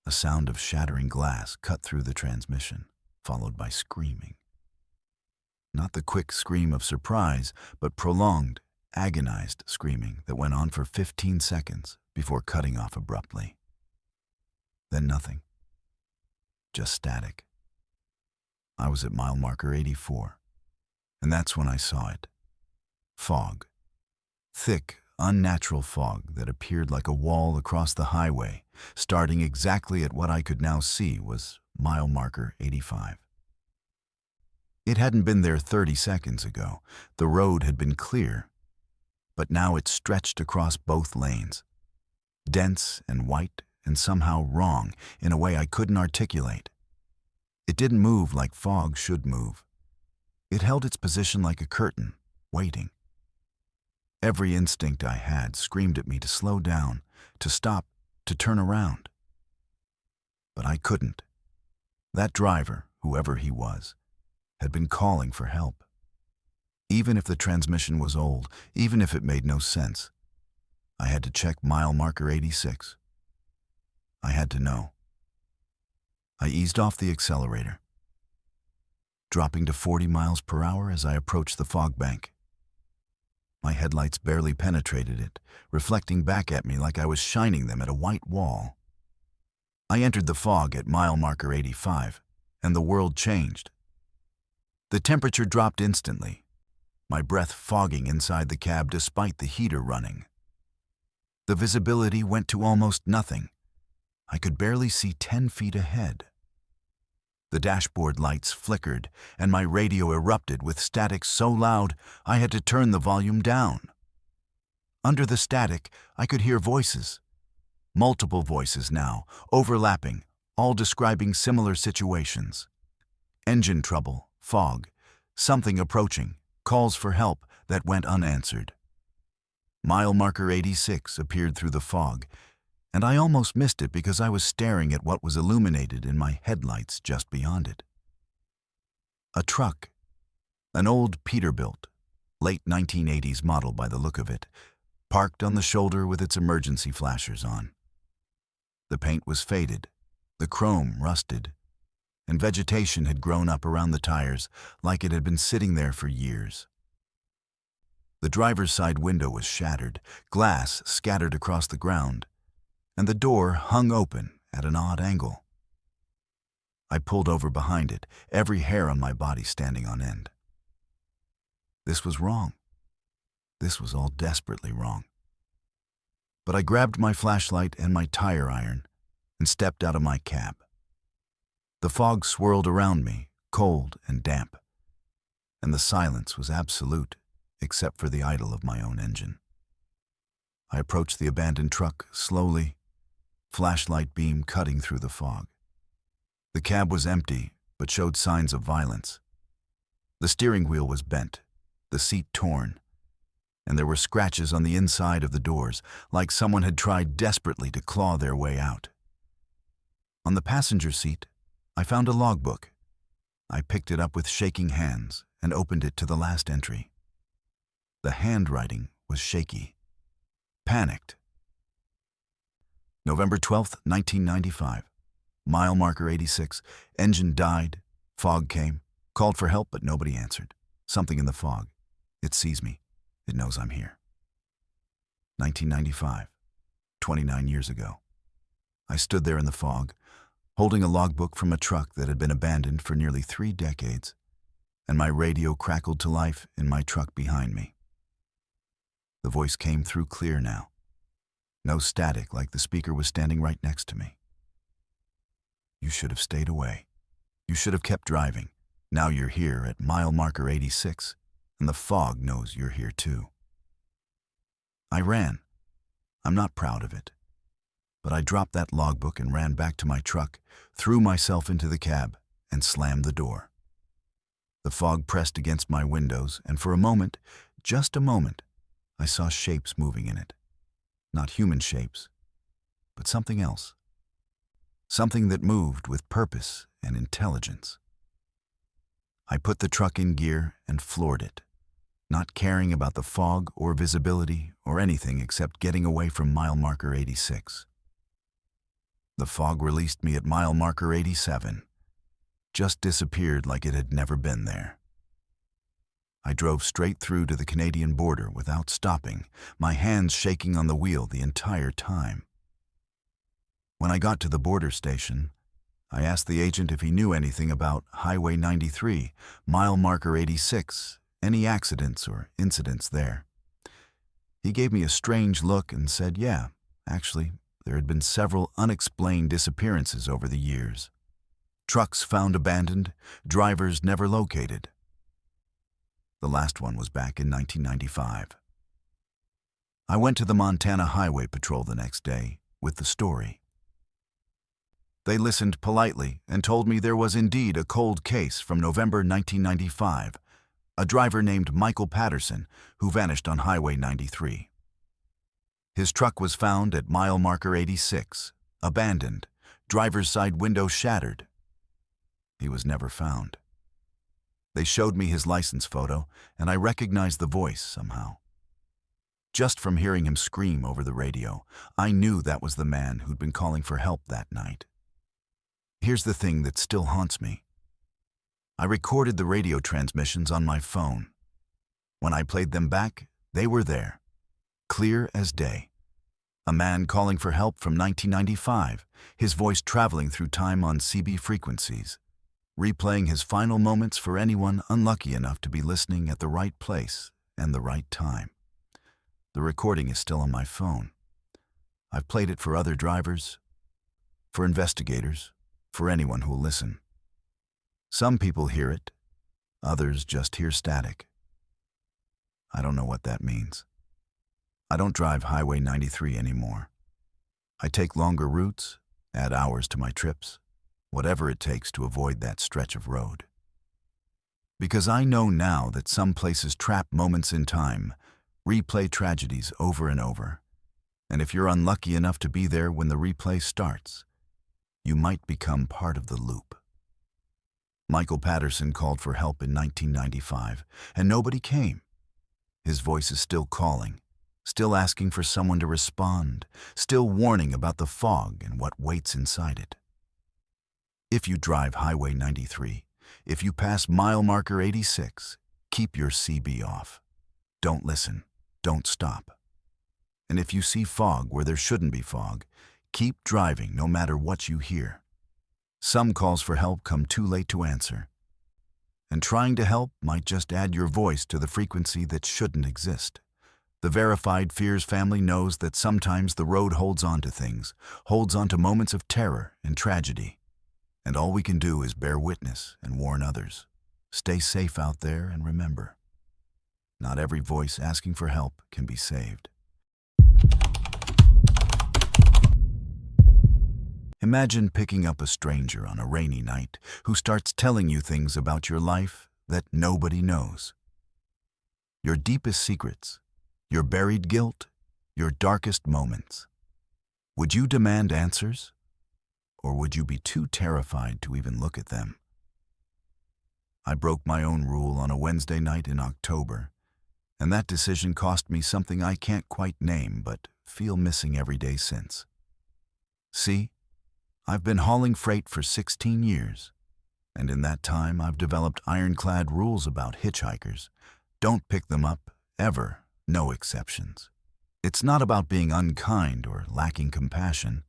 [SPEAKER 1] A sound of shattering glass cut through the transmission, followed by screaming. Not the quick scream of surprise, but prolonged, agonized screaming that went on for 15 seconds before cutting off abruptly. Then nothing. Just static. I was at mile marker 84, And that's when I saw it. Fog. Thick, unnatural fog that appeared like a wall across the highway, starting exactly at what I could now see was mile marker 85. It hadn't been there 30 seconds ago. The road had been clear, but now it stretched across both lanes. Dense and white and somehow wrong in a way I couldn't articulate. It didn't move like fog should move. It held its position like a curtain, waiting. Every instinct I had screamed at me to slow down, to stop, to turn around. But I couldn't. That driver, whoever he was, had been calling for help. Even if the transmission was old, even if it made no sense, I had to check mile marker 86. I had to know. I eased off the accelerator, dropping to 40 miles per hour as I approached the fog bank. My headlights barely penetrated it, reflecting back at me like I was shining them at a white wall. I entered the fog at mile marker 85, and the world changed. The temperature dropped instantly, my breath fogging inside the cab despite the heater running. The visibility went to almost nothing. I could barely see 10 feet ahead. The dashboard lights flickered, and my radio erupted with static so loud I had to turn the volume down. Under the static, I could hear voices. Multiple voices now, overlapping, all describing similar situations. Engine trouble, fog, something approaching, calls for help that went unanswered. Mile marker 86 appeared through the fog, and I almost missed it because I was staring at what was illuminated in my headlights just beyond it. A truck, an old Peterbilt, late 1980s model by the look of it, parked on the shoulder with its emergency flashers on. The paint was faded, the chrome rusted, and vegetation had grown up around the tires like it had been sitting there for years. The driver's side window was shattered, glass scattered across the ground, and the door hung open at an odd angle. I pulled over behind it, every hair on my body standing on end. This was wrong. This was all desperately wrong. But I grabbed my flashlight and my tire iron and stepped out of my cab. The fog swirled around me, cold and damp, and the silence was absolute except for the idle of my own engine. I approached the abandoned truck slowly, flashlight beam cutting through the fog. The cab was empty, but showed signs of violence. The steering wheel was bent, the seat torn, and there were scratches on the inside of the doors, like someone had tried desperately to claw their way out. On the passenger seat, I found a logbook. I picked it up with shaking hands and opened it to the last entry. The handwriting was shaky. Panicked. November 12th, 1995. Mile marker 86. Engine died. Fog came. Called for help, but nobody answered. Something in the fog. It sees me. It knows I'm here. 1995. 29 years ago. I stood there in the fog, holding a logbook from a truck that had been abandoned for nearly 3 decades, and my radio crackled to life in my truck behind me. The voice came through clear now. No static, like the speaker was standing right next to me. You should have stayed away. You should have kept driving. Now you're here at mile marker 86, and the fog knows you're here too. I ran. I'm not proud of it. But I dropped that logbook and ran back to my truck, threw myself into the cab, and slammed the door. The fog pressed against my windows, and for a moment, just a moment, I saw shapes moving in it. Not human shapes, but something else. Something that moved with purpose and intelligence. I put the truck in gear and floored it, not caring about the fog or visibility or anything except getting away from mile marker 86. The fog released me at mile marker 87, just disappeared like it had never been there. I drove straight through to the Canadian border without stopping, my hands shaking on the wheel the entire time. When I got to the border station, I asked the agent if he knew anything about Highway 93, mile marker 86, Any accidents or incidents there? He gave me a strange look and said, yeah, actually, there had been several unexplained disappearances over the years. Trucks found abandoned, drivers never located. The last one was back in 1995. I went to the Montana Highway Patrol the next day with the story. They listened politely and told me there was indeed a cold case from November 1995, a driver named Michael Patterson who vanished on Highway 93. His truck was found at mile marker 86, abandoned, driver's side window shattered. He was never found. They showed me his license photo, and I recognized the voice somehow. Just from hearing him scream over the radio, I knew that was the man who'd been calling for help that night. Here's the thing that still haunts me. I recorded the radio transmissions on my phone. When I played them back, they were there, clear as day. A man calling for help from 1995, his voice traveling through time on CB frequencies, replaying his final moments for anyone unlucky enough to be listening at the right place and the right time. The recording is still on my phone. I've played it for other drivers, for investigators, for anyone who'll listen. Some people hear it, others just hear static. I don't know what that means. I don't drive Highway 93 anymore. I take longer routes, add hours to my trips, whatever it takes to avoid that stretch of road. Because I know now that some places trap moments in time, replay tragedies over and over. And if you're unlucky enough to be there when the replay starts, you might become part of the loop. Michael Patterson called for help in 1995, and nobody came. His voice is still calling, still asking for someone to respond, still warning about the fog and what waits inside it. If you drive Highway 93, if you pass mile marker 86, keep your CB off. Don't listen. Don't stop. And if you see fog where there shouldn't be fog, keep driving no matter what you hear. Some calls for help come too late to answer. And trying to help might just add your voice to the frequency that shouldn't exist. The Verified Fears family knows that sometimes the road holds on to things, holds on to moments of terror and tragedy. And all we can do is bear witness and warn others. Stay safe out there and remember, not every voice asking for help can be saved. Imagine picking up a stranger on a rainy night who starts telling you things about your life that nobody knows. Your deepest secrets, your buried guilt, your darkest moments. Would you demand answers? Or would you be too terrified to even look at them? I broke my own rule on a Wednesday night in October, and that decision cost me something I can't quite name but feel missing every day since. See, I've been hauling freight for 16 years, and in that time I've developed ironclad rules about hitchhikers. Don't pick them up, ever, no exceptions. It's not about being unkind or lacking compassion.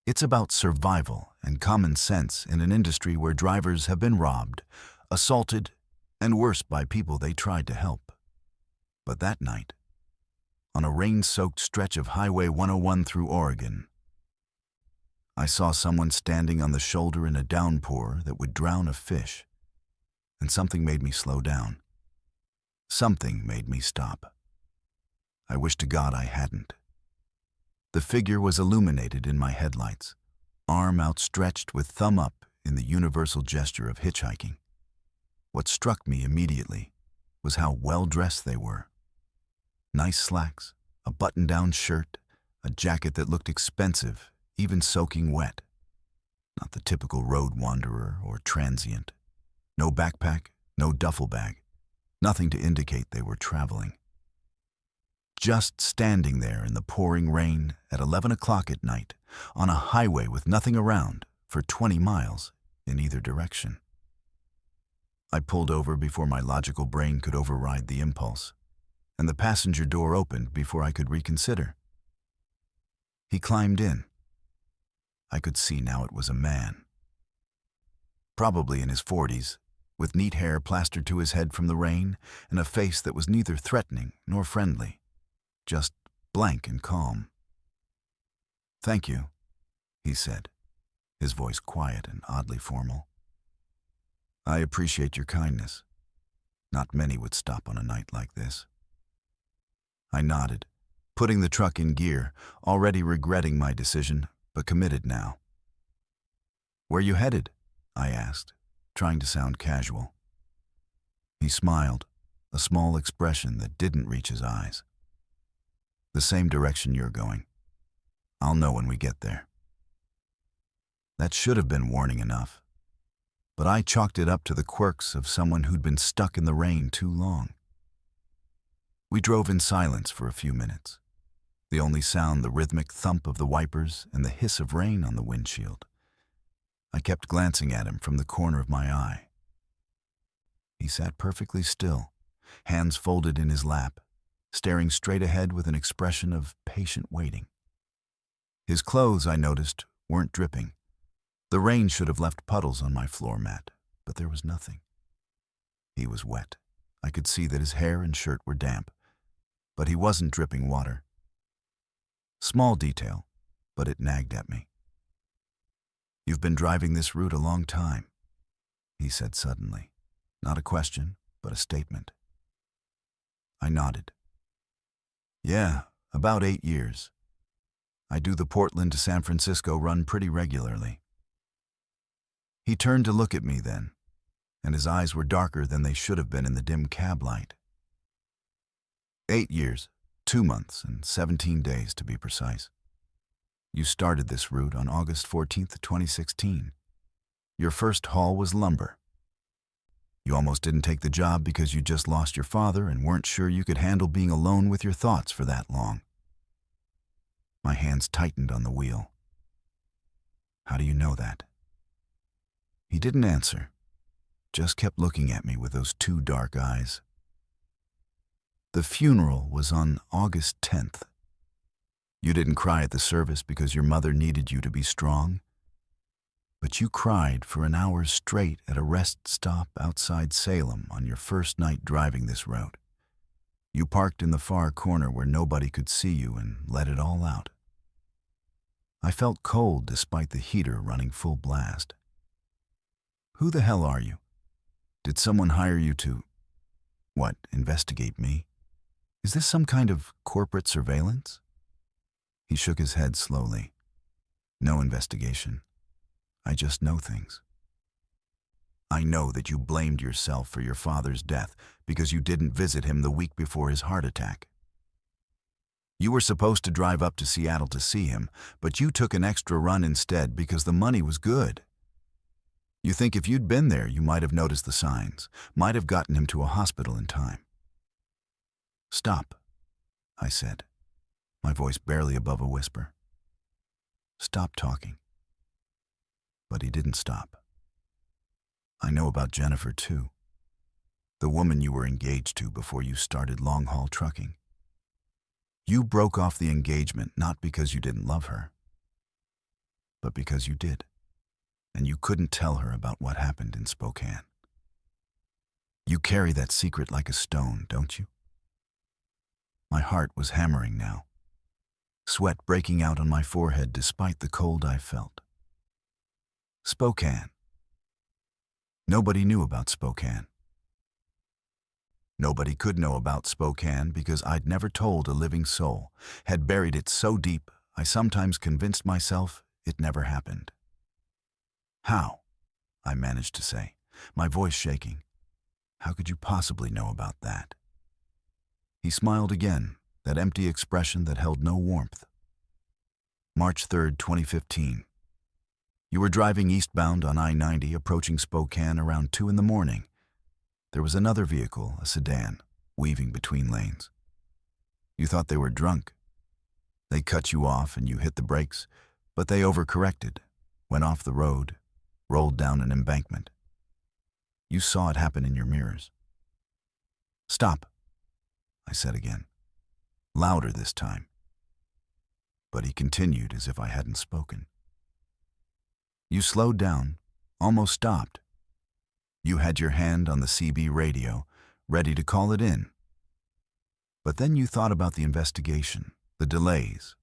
[SPEAKER 1] It's about survival and common sense in an industry where drivers have been robbed, assaulted, and worse by people they tried to help. But that night, on a rain-soaked stretch of Highway 101 through Oregon, I saw someone standing on the shoulder in a downpour that would drown a fish, and something made me slow down. Something made me stop. I wish to God I hadn't. The figure was illuminated in my headlights, arm outstretched with thumb up in the universal gesture of hitchhiking. What struck me immediately was how well-dressed they were. Nice slacks, a button-down shirt, a jacket that looked expensive, even soaking wet. Not the typical road wanderer or transient. No backpack, no duffel bag, nothing to indicate they were traveling. Just standing there in the pouring rain at 11 o'clock at night on a highway with nothing around for 20 miles in either direction. I pulled over before my logical brain could override the impulse, and the passenger door opened before I could reconsider. He climbed in. I could see now it was a man. Probably in his 40s, with neat hair plastered to his head from the rain and a face that was neither threatening nor friendly, just blank and calm. "Thank you," he said, his voice quiet and oddly formal. "I appreciate your kindness. Not many would stop on a night like this." I nodded, putting the truck in gear, already regretting my decision, but committed now. "Where you headed?" I asked, trying to sound casual. He smiled, a small expression that didn't reach his eyes. "The same direction you're going. I'll know when we get there." That should have been warning enough, but I chalked it up to the quirks of someone who'd been stuck in the rain too long. We drove in silence for a few minutes, the only sound the rhythmic thump of the wipers and the hiss of rain on the windshield. I kept glancing at him from the corner of my eye. He sat perfectly still, hands folded in his lap, staring straight ahead with an expression of patient waiting. His clothes, I noticed, weren't dripping. The rain should have left puddles on my floor mat, but there was nothing. He was wet. I could see that his hair and shirt were damp, but he wasn't dripping water. Small detail, but it nagged at me. "You've been driving this route a long time," he said suddenly. Not a question, but a statement. I nodded. "Yeah, about 8 years. I do the Portland to San Francisco run pretty regularly." He turned to look at me then, and his eyes were darker than they should have been in the dim cab light. 8 years, 2 months, and 17 days to be precise. You started this route on August 14th, 2016. Your first haul was lumber. You almost didn't take the job because you just lost your father and weren't sure you could handle being alone with your thoughts for that long. My hands tightened on the wheel. "How do you know that?" He didn't answer, just kept looking at me with those two dark eyes. "The funeral was on August 10th. You didn't cry at the service because your mother needed you to be strong, but you cried for an hour straight at a rest stop outside Salem on your first night driving this route. You parked in the far corner where nobody could see you and let it all out. I felt cold despite the heater running full blast. Who the hell are you? Did someone hire you to, investigate me? Is this some kind of corporate surveillance?" He shook his head slowly. "No investigation. I just know things. I know that you blamed yourself for your father's death because you didn't visit him the week before his heart attack. You were supposed to drive up to Seattle to see him, but you took an extra run instead because the money was good. You think if you'd been there, you might have noticed the signs, might have gotten him to a hospital in time." "Stop," I said, my voice barely above a whisper. "Stop talking." But he didn't stop. "I know about Jennifer, too. The woman you were engaged to before you started long-haul trucking. You broke off the engagement not because you didn't love her, but because you did, and you couldn't tell her about what happened in Spokane. You carry that secret like a stone, don't you?" My heart was hammering now, sweat breaking out on my forehead despite the cold I felt. Spokane. Nobody knew about Spokane. Nobody could know about Spokane because I'd never told a living soul, had buried it so deep I sometimes convinced myself it never happened. "How?" I managed to say, my voice shaking. "How could you possibly know about that?" He smiled again, that empty expression that held no warmth. March 3rd, 2015. You were driving eastbound on I-90 approaching Spokane around 2 in the morning. There was another vehicle, a sedan, weaving between lanes. You thought they were drunk. They cut you off and you hit the brakes, but they overcorrected, went off the road, rolled down an embankment. You saw it happen in your mirrors. "Stop," I said again, louder this time. But he continued as if I hadn't spoken. You slowed down, almost stopped. You had your hand on the CB radio, ready to call it in. But then you thought about the investigation, the delays,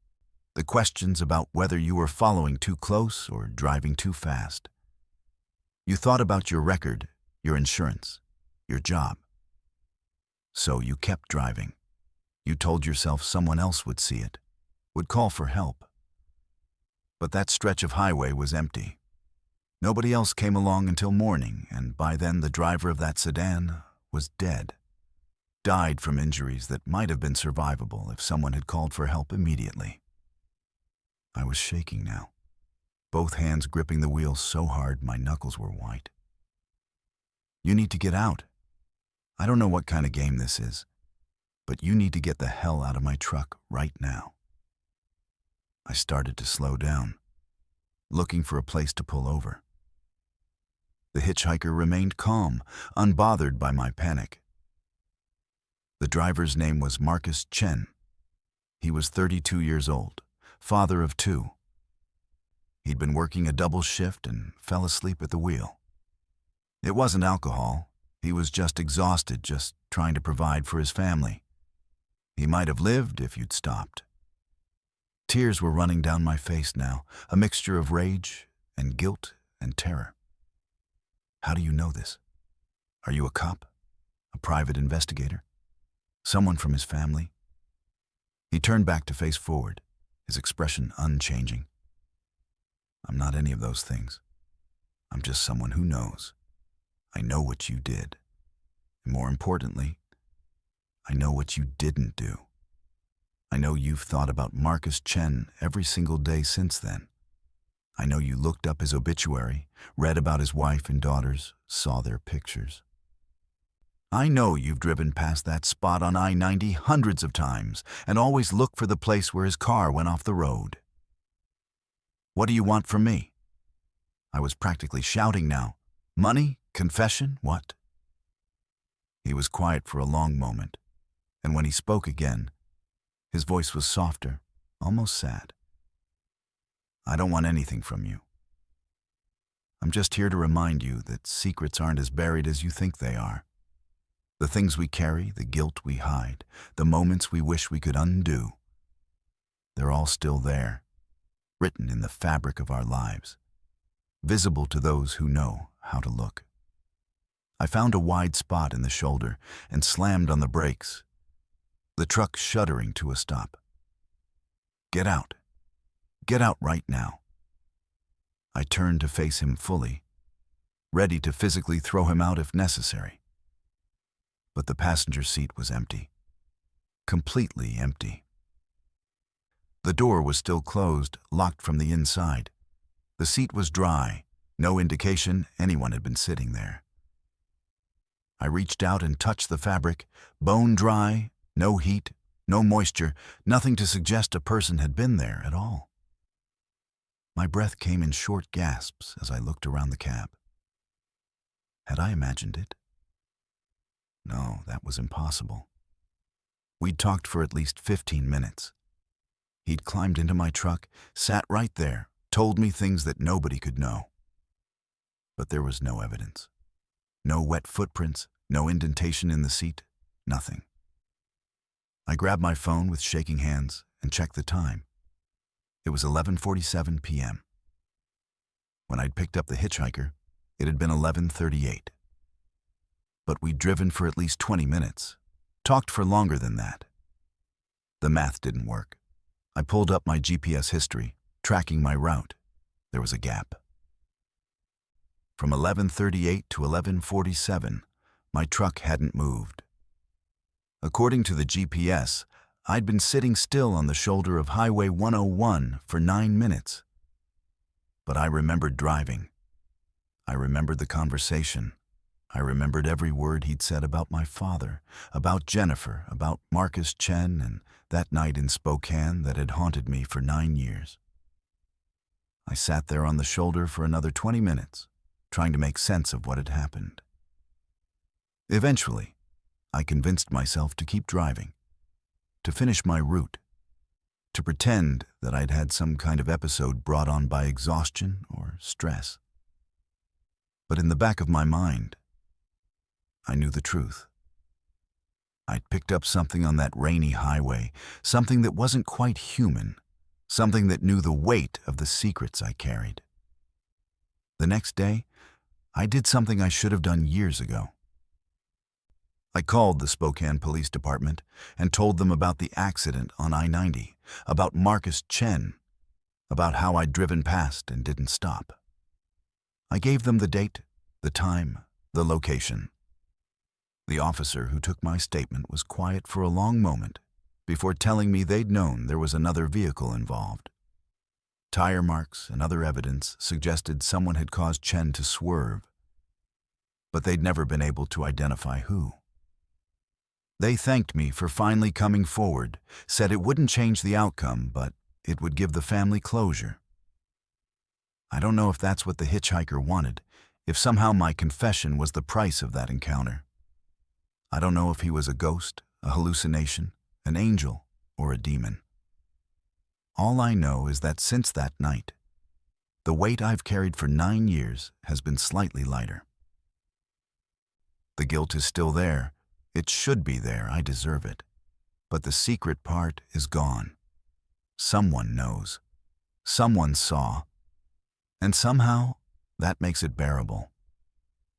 [SPEAKER 1] the questions about whether you were following too close or driving too fast. You thought about your record, your insurance, your job. So you kept driving. You told yourself someone else would see it, would call for help. But that stretch of highway was empty. Nobody else came along until morning, and by then the driver of that sedan was dead. Died from injuries that might have been survivable if someone had called for help immediately. I was shaking now, both hands gripping the wheel so hard my knuckles were white. You need to get out. I don't know what kind of game this is, but you need to get the hell out of my truck right now. I started to slow down, looking for a place to pull over. The hitchhiker remained calm, unbothered by my panic. The driver's name was Marcus Chen. He was 32 years old, father of 2. He'd been working a double shift and fell asleep at the wheel. It wasn't alcohol. He was just exhausted, just trying to provide for his family. He might have lived if you'd stopped. Tears were running down my face now, a mixture of rage and guilt and terror. How do you know this? Are you a cop? A private investigator? Someone from his family? He turned back to face forward, his expression unchanging. I'm not any of those things. I'm just someone who knows. I know what you did. And more importantly, I know what you didn't do. I know you've thought about Marcus Chen every single day since then. I know you looked up his obituary, read about his wife and daughters, saw their pictures. I know you've driven past that spot on I-90 hundreds of times and always looked for the place where his car went off the road. What do you want from me? I was practically shouting now. Money? Confession? What? He was quiet for a long moment, and when he spoke again, his voice was softer, almost sad. I don't want anything from you. I'm just here to remind you that secrets aren't as buried as you think they are. The things we carry, the guilt we hide, the moments we wish we could undo, they're all still there, written in the fabric of our lives, visible to those who know how to look. I found a wide spot in the shoulder and slammed on the brakes, the truck shuddering to a stop. Get out. Get out right now. I turned to face him fully, ready to physically throw him out if necessary. But the passenger seat was empty, completely empty. The door was still closed, locked from the inside. The seat was dry, no indication anyone had been sitting there. I reached out and touched the fabric, bone dry, no heat, no moisture, nothing to suggest a person had been there at all. My breath came in short gasps as I looked around the cab. Had I imagined it? No, that was impossible. We'd talked for at least 15 minutes. He'd climbed into my truck, sat right there, told me things that nobody could know. But there was no evidence. No wet footprints, no indentation in the seat, nothing. I grabbed my phone with shaking hands and checked the time. It was 11:47 p.m. When I'd picked up the hitchhiker, it had been 11:38. But we'd driven for at least 20 minutes, talked for longer than that. The math didn't work. I pulled up my GPS history, tracking my route. There was a gap. From 11:38 to 11:47, my truck hadn't moved. According to the GPS, I'd been sitting still on the shoulder of Highway 101 for 9 minutes. But I remembered driving. I remembered the conversation. I remembered every word he'd said about my father, about Jennifer, about Marcus Chen, and that night in Spokane that had haunted me for 9 years. I sat there on the shoulder for another 20 minutes, trying to make sense of what had happened. Eventually, I convinced myself to keep driving, to finish my route, to pretend that I'd had some kind of episode brought on by exhaustion or stress. But in the back of my mind, I knew the truth. I'd picked up something on that rainy highway, something that wasn't quite human, something that knew the weight of the secrets I carried. The next day, I did something I should have done years ago. I called the Spokane Police Department and told them about the accident on I-90, about Marcus Chen, about how I'd driven past and didn't stop. I gave them the date, the time, the location. The officer who took my statement was quiet for a long moment before telling me they'd known there was another vehicle involved. Tire marks and other evidence suggested someone had caused Chen to swerve, but they'd never been able to identify who. They thanked me for finally coming forward, said it wouldn't change the outcome, but it would give the family closure. I don't know if that's what the hitchhiker wanted, if somehow my confession was the price of that encounter. I don't know if he was a ghost, a hallucination, an angel, or a demon. All I know is that since that night, the weight I've carried for 9 years has been slightly lighter. The guilt is still there. It should be there. I deserve it. But the secret part is gone. Someone knows. Someone saw. And somehow, that makes it bearable.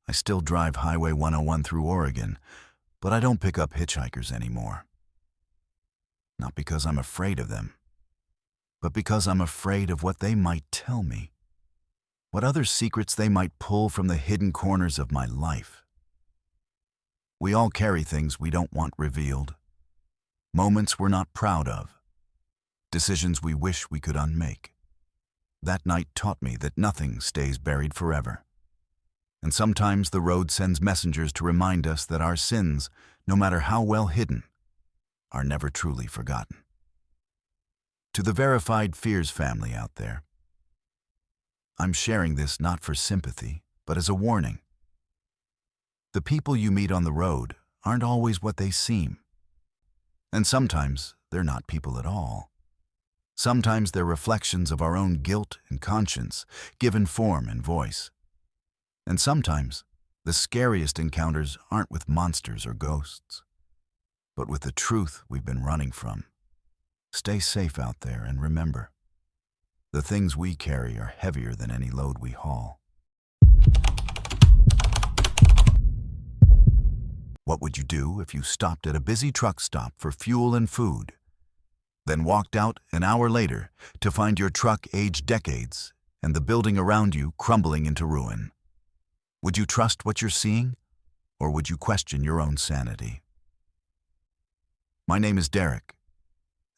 [SPEAKER 1] I still drive Highway 101 through Oregon, but I don't pick up hitchhikers anymore. Not because I'm afraid of them, but because I'm afraid of what they might tell me, what other secrets they might pull from the hidden corners of my life. We all carry things we don't want revealed, moments we're not proud of, decisions we wish we could unmake. That night taught me that nothing stays buried forever. And sometimes the road sends messengers to remind us that our sins, no matter how well hidden, are never truly forgotten. To the Verified Fears family out there, I'm sharing this not for sympathy, but as a warning. The people you meet on the road aren't always what they seem. And sometimes they're not people at all. Sometimes they're reflections of our own guilt and conscience, given form and voice. And sometimes the scariest encounters aren't with monsters or ghosts, but with the truth we've been running from. Stay safe out there and remember, the things we carry are heavier than any load we haul. What would you do if you stopped at a busy truck stop for fuel and food, then walked out an hour later to find your truck aged decades and the building around you crumbling into ruin? Would you trust what you're seeing, or would you question your own sanity? My name is Derek,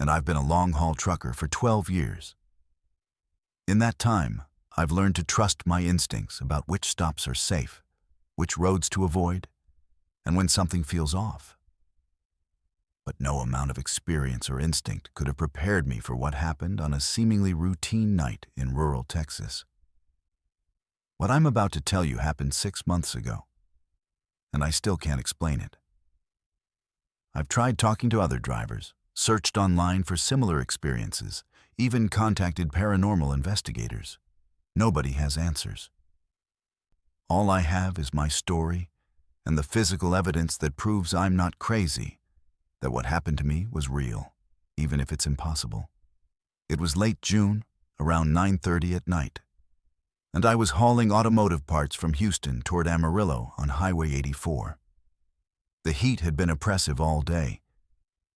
[SPEAKER 1] and I've been a long-haul trucker for 12 years. In that time, I've learned to trust my instincts about which stops are safe, which roads to avoid, and when something feels off. But no amount of experience or instinct could have prepared me for what happened on a seemingly routine night in rural Texas. What I'm about to tell you happened 6 months ago, and I still can't explain it. I've tried talking to other drivers, searched online for similar experiences, even contacted paranormal investigators. Nobody has answers. All I have is my story and the physical evidence that proves I'm not crazy, that what happened to me was real, even if it's impossible. It was late June, around 9:30 at night, and I was hauling automotive parts from Houston toward Amarillo on Highway 84. The heat had been oppressive all day,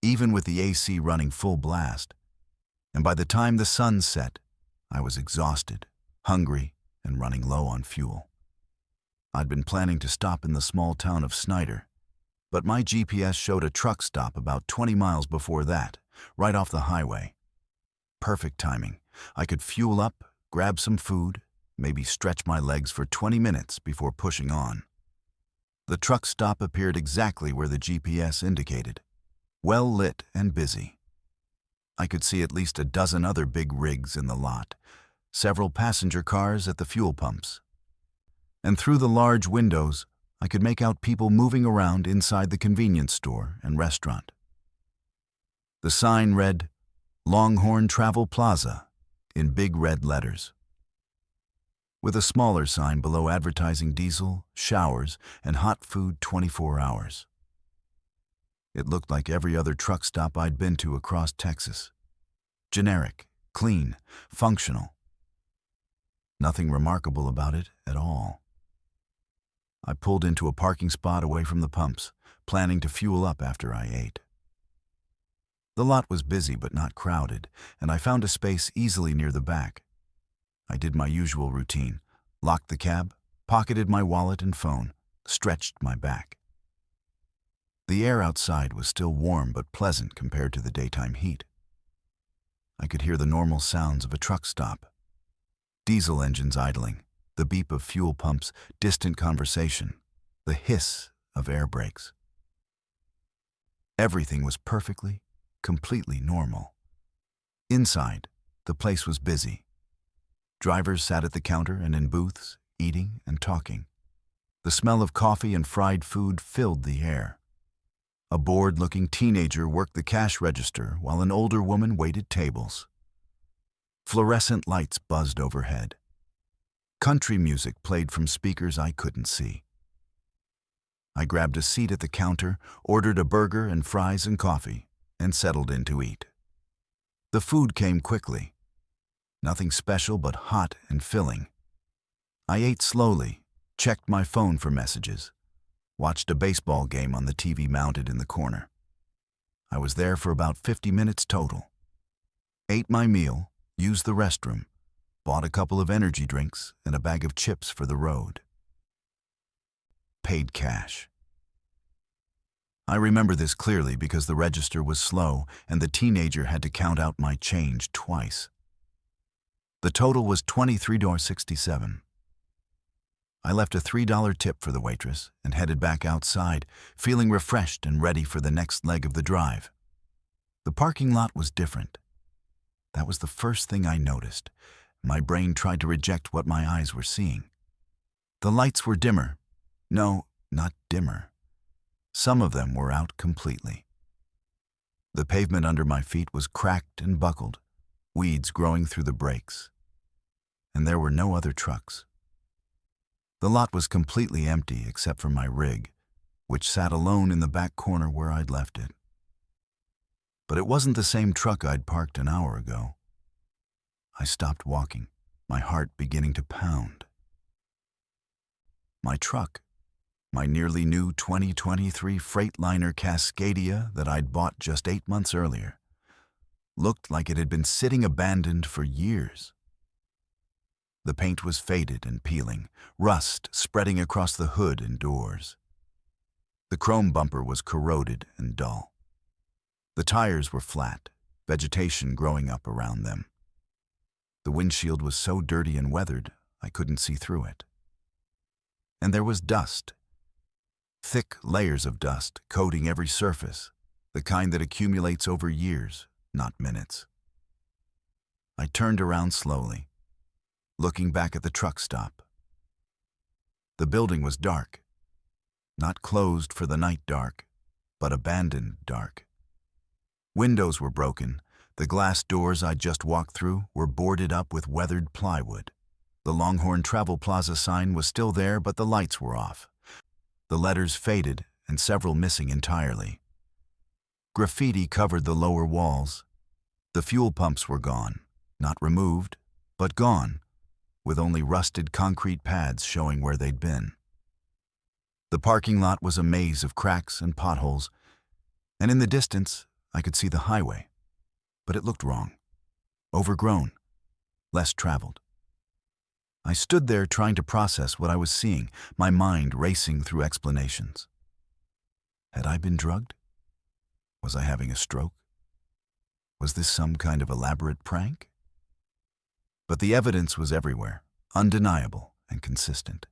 [SPEAKER 1] even with the AC running full blast, and by the time the sun set, I was exhausted, hungry, and running low on fuel. I'd been planning to stop in the small town of Snyder, but my GPS showed a truck stop about 20 miles before that, right off the highway. Perfect timing. I could fuel up, grab some food, maybe stretch my legs for 20 minutes before pushing on. The truck stop appeared exactly where the GPS indicated, well lit and busy. I could see at least a dozen other big rigs in the lot, several passenger cars at the fuel pumps. And through the large windows, I could make out people moving around inside the convenience store and restaurant. The sign read, Longhorn Travel Plaza, in big red letters. with a smaller sign below advertising diesel, showers, and hot food 24 hours. It looked like every other truck stop I'd been to across Texas. Generic, clean, functional. Nothing remarkable about it at all. I pulled into a parking spot away from the pumps, planning to fuel up after I ate. The lot was busy but not crowded, and I found a space easily near the back. I did my usual routine, locked the cab, pocketed my wallet and phone, stretched my back. The air outside was still warm but pleasant compared to the daytime heat. I could hear the normal sounds of a truck stop. Diesel engines idling, the beep of fuel pumps, distant conversation, the hiss of air brakes. Everything was perfectly, completely normal. Inside, the place was busy. Drivers sat at the counter and in booths, eating and talking. The smell of coffee and fried food filled the air. A bored-looking teenager worked the cash register while an older woman waited tables. Fluorescent lights buzzed overhead. Country music played from speakers I couldn't see. I grabbed a seat at the counter, ordered a burger and fries and coffee, and settled in to eat. The food came quickly. Nothing special but hot and filling. I ate slowly, checked my phone for messages, watched a baseball game on the TV mounted in the corner. I was there for about 50 minutes total. Ate my meal, used the restroom, bought a couple of energy drinks and a bag of chips for the road. Paid cash. I remember this clearly because the register was slow and the teenager had to count out my change twice. The total was $23.67. I left a $3 tip for the waitress and headed back outside, feeling refreshed and ready for the next leg of the drive. The parking lot was different. That was the first thing I noticed. My brain tried to reject what my eyes were seeing. The lights were dimmer. No, not dimmer. Some of them were out completely. The pavement under my feet was cracked and buckled, weeds growing through the brakes. And there were no other trucks. The lot was completely empty except for my rig, which sat alone in the back corner where I'd left it. But it wasn't the same truck I'd parked an hour ago. I stopped walking, my heart beginning to pound. My truck, my nearly new 2023 Freightliner Cascadia that I'd bought just 8 months earlier, looked like it had been sitting abandoned for years. The paint was faded and peeling, rust spreading across the hood and doors. The chrome bumper was corroded and dull. The tires were flat, vegetation growing up around them. The windshield was so dirty and weathered, I couldn't see through it. And there was dust. Thick layers of dust coating every surface, the kind that accumulates over years, not minutes. I turned around slowly, looking back at the truck stop. The building was dark, not closed for the night dark, but abandoned dark. Windows were broken. The glass doors I'd just walked through were boarded up with weathered plywood. The Longhorn Travel Plaza sign was still there, but the lights were off. The letters faded and several missing entirely. Graffiti covered the lower walls. The fuel pumps were gone, not removed, but gone, with only rusted concrete pads showing where they'd been. The parking lot was a maze of cracks and potholes, and in the distance, I could see the highway, but it looked wrong, overgrown, less traveled. I stood there trying to process what I was seeing, my mind racing through explanations. Had I been drugged? Was I having a stroke? Was this some kind of elaborate prank? But the evidence was everywhere, undeniable and consistent.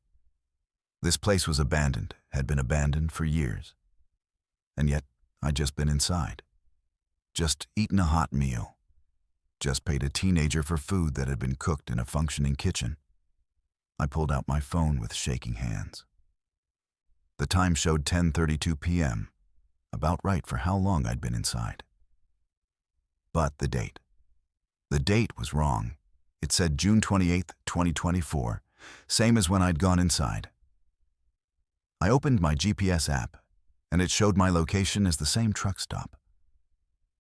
[SPEAKER 1] This place was abandoned, had been abandoned for years. And yet, I'd just been inside. Just eaten a hot meal. Just paid a teenager for food that had been cooked in a functioning kitchen. I pulled out my phone with shaking hands. The time showed 10:32 p.m., about right for how long I'd been inside. But the date. The date was wrong. It said June 28, 2024, same as when I'd gone inside. I opened my GPS app, and it showed my location as the same truck stop.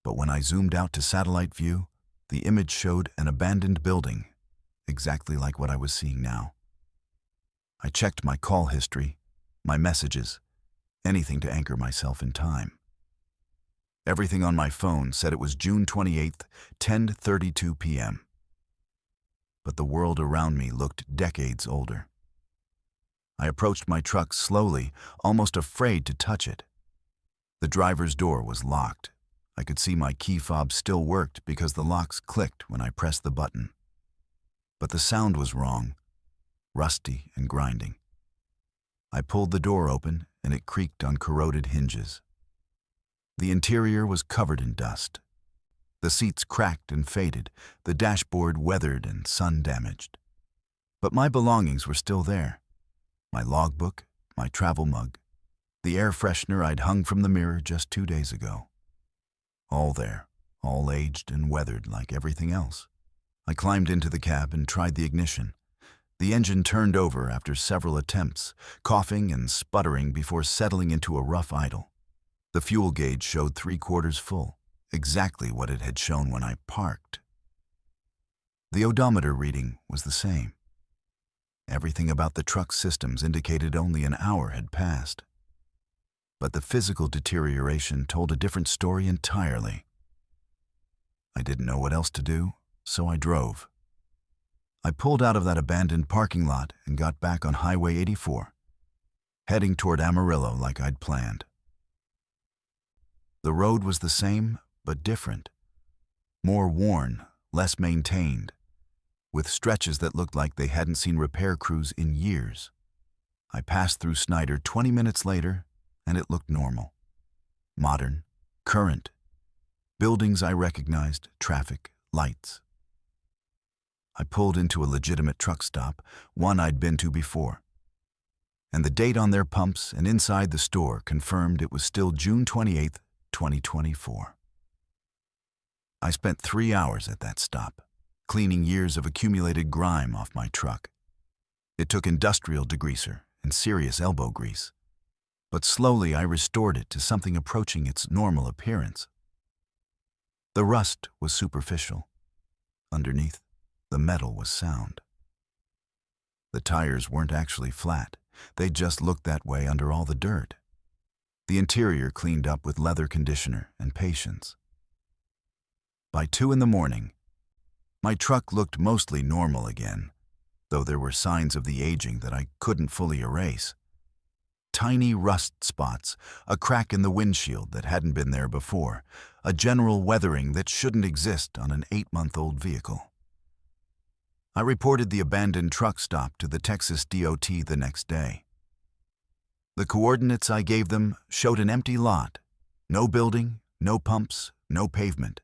[SPEAKER 1] But when I zoomed out to satellite view, the image showed an abandoned building, exactly like what I was seeing now. I checked my call history, my messages, anything to anchor myself in time. Everything on my phone said it was June 28th, 10:32 p.m. But the world around me looked decades older. I approached my truck slowly, almost afraid to touch it. The driver's door was locked. I could see my key fob still worked because the locks clicked when I pressed the button. But the sound was wrong, rusty and grinding. I pulled the door open and it creaked on corroded hinges. The interior was covered in dust. The seats cracked and faded, the dashboard weathered and sun-damaged. But my belongings were still there. My logbook, my travel mug, the air freshener I'd hung from the mirror just 2 days ago. All there, all aged and weathered like everything else. I climbed into the cab and tried the ignition. The engine turned over after several attempts, coughing and sputtering before settling into a rough idle. The fuel gauge showed 3/4 full, exactly what it had shown when I parked. The odometer reading was the same. Everything about the truck's systems indicated only an hour had passed. But the physical deterioration told a different story entirely. I didn't know what else to do, so I drove. I pulled out of that abandoned parking lot and got back on Highway 84, heading toward Amarillo like I'd planned. The road was the same, but different. More worn, less maintained, with stretches that looked like they hadn't seen repair crews in years. I passed through Snyder 20 minutes later, and it looked normal. Modern, current. Buildings I recognized, traffic, lights. I pulled into a legitimate truck stop, one I'd been to before. And the date on their pumps and inside the store confirmed it was still June 28th, 2024. I spent 3 hours at that stop, cleaning years of accumulated grime off my truck. It took industrial degreaser and serious elbow grease, but slowly I restored it to something approaching its normal appearance. The rust was superficial. Underneath, the metal was sound. The tires weren't actually flat. They just looked that way under all the dirt. The interior cleaned up with leather conditioner and patience. By 2 in the morning, my truck looked mostly normal again, though there were signs of the aging that I couldn't fully erase. Tiny rust spots, a crack in the windshield that hadn't been there before, a general weathering that shouldn't exist on an 8-month-old vehicle. I reported the abandoned truck stop to the Texas DOT the next day. The coordinates I gave them showed an empty lot. No building, no pumps, no pavement,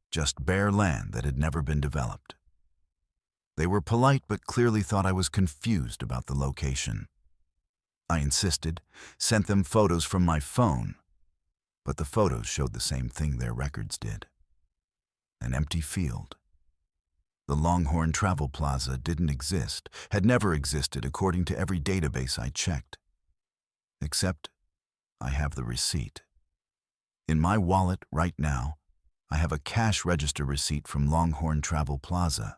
[SPEAKER 1] just bare land that had never been developed. They were polite but clearly thought I was confused about the location. I insisted, sent them photos from my phone, but the photos showed the same thing their records did. An empty field. The Longhorn Travel Plaza didn't exist, had never existed according to every database I checked. Except, I have the receipt. In my wallet right now, I have a cash register receipt from Longhorn Travel Plaza,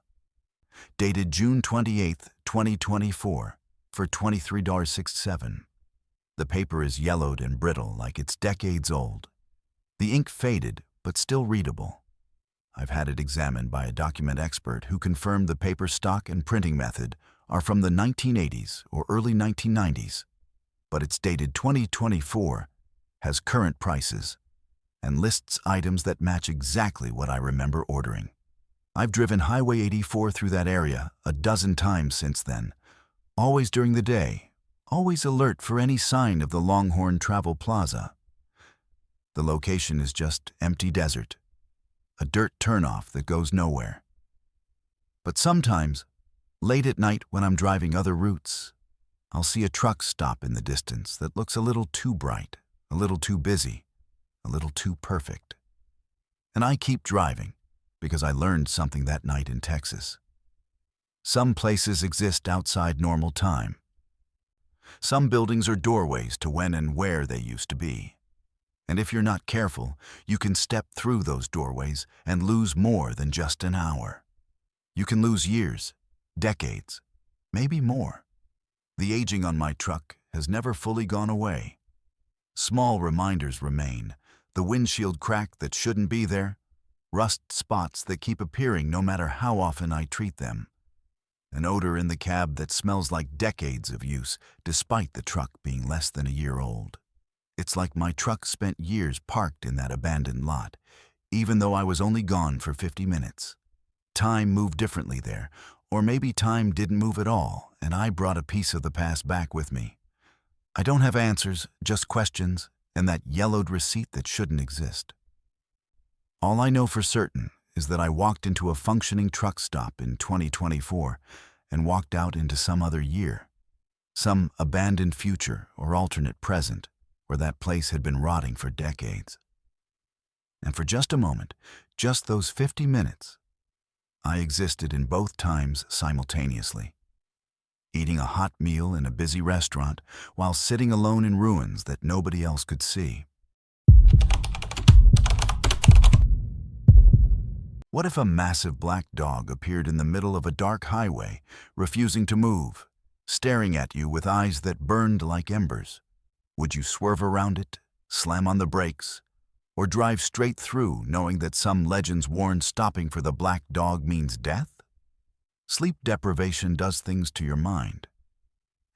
[SPEAKER 1] dated June 28th, 2024, for $23.67. The paper is yellowed and brittle like it's decades old. The ink faded, but still readable. I've had it examined by a document expert who confirmed the paper stock and printing method are from the 1980s or early 1990s. But it's dated 2024, has current prices, and lists items that match exactly what I remember ordering. I've driven Highway 84 through that area a dozen times since then, always during the day, always alert for any sign of the Longhorn Travel Plaza. The location is just empty desert, a dirt turnoff that goes nowhere. But sometimes, late at night when I'm driving other routes, I'll see a truck stop in the distance that looks a little too bright, a little too busy, a little too perfect. And I keep driving because I learned something that night in Texas. Some places exist outside normal time. Some buildings are doorways to when and where they used to be. And if you're not careful, you can step through those doorways and lose more than just an hour. You can lose years, decades, maybe more. The aging on my truck has never fully gone away. Small reminders remain, the windshield crack that shouldn't be there, rust spots that keep appearing no matter how often I treat them, an odor in the cab that smells like decades of use despite the truck being less than a year old. It's like my truck spent years parked in that abandoned lot, even though I was only gone for 50 minutes. Time moved differently there, or maybe time didn't move at all, and I brought a piece of the past back with me. I don't have answers, just questions, and that yellowed receipt that shouldn't exist. All I know for certain is that I walked into a functioning truck stop in 2024 and walked out into some other year, some abandoned future or alternate present where that place had been rotting for decades. And for just a moment, just those 50 minutes, I existed in both times simultaneously, eating a hot meal in a busy restaurant while sitting alone in ruins that nobody else could see. What if a massive black dog appeared in the middle of a dark highway, refusing to move, staring at you with eyes that burned like embers? Would you swerve around it, slam on the brakes, or drive straight through knowing that some legends warn stopping for the black dog means death? Sleep deprivation does things to your mind.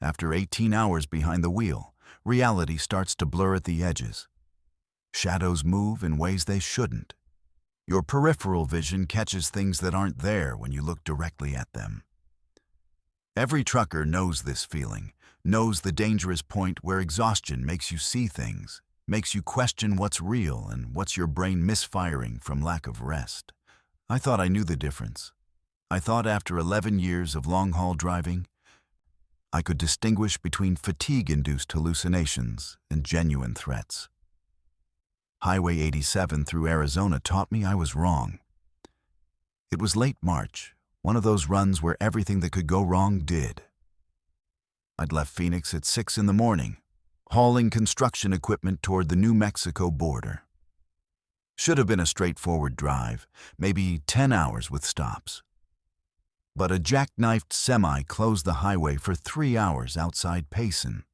[SPEAKER 1] After 18 hours behind the wheel, reality starts to blur at the edges. Shadows move in ways they shouldn't. Your peripheral vision catches things that aren't there when you look directly at them. Every trucker knows this feeling, knows the dangerous point where exhaustion makes you see things, makes you question what's real and what's your brain misfiring from lack of rest. I thought I knew the difference. I thought after 11 years of long-haul driving, I could distinguish between fatigue-induced hallucinations and genuine threats. Highway 87 through Arizona taught me I was wrong. It was late March, one of those runs where everything that could go wrong did. I'd left Phoenix at 6 in the morning, hauling construction equipment toward the New Mexico border. Should have been a straightforward drive, maybe 10 hours with stops. But a jackknifed semi closed the highway for 3 hours outside Payson.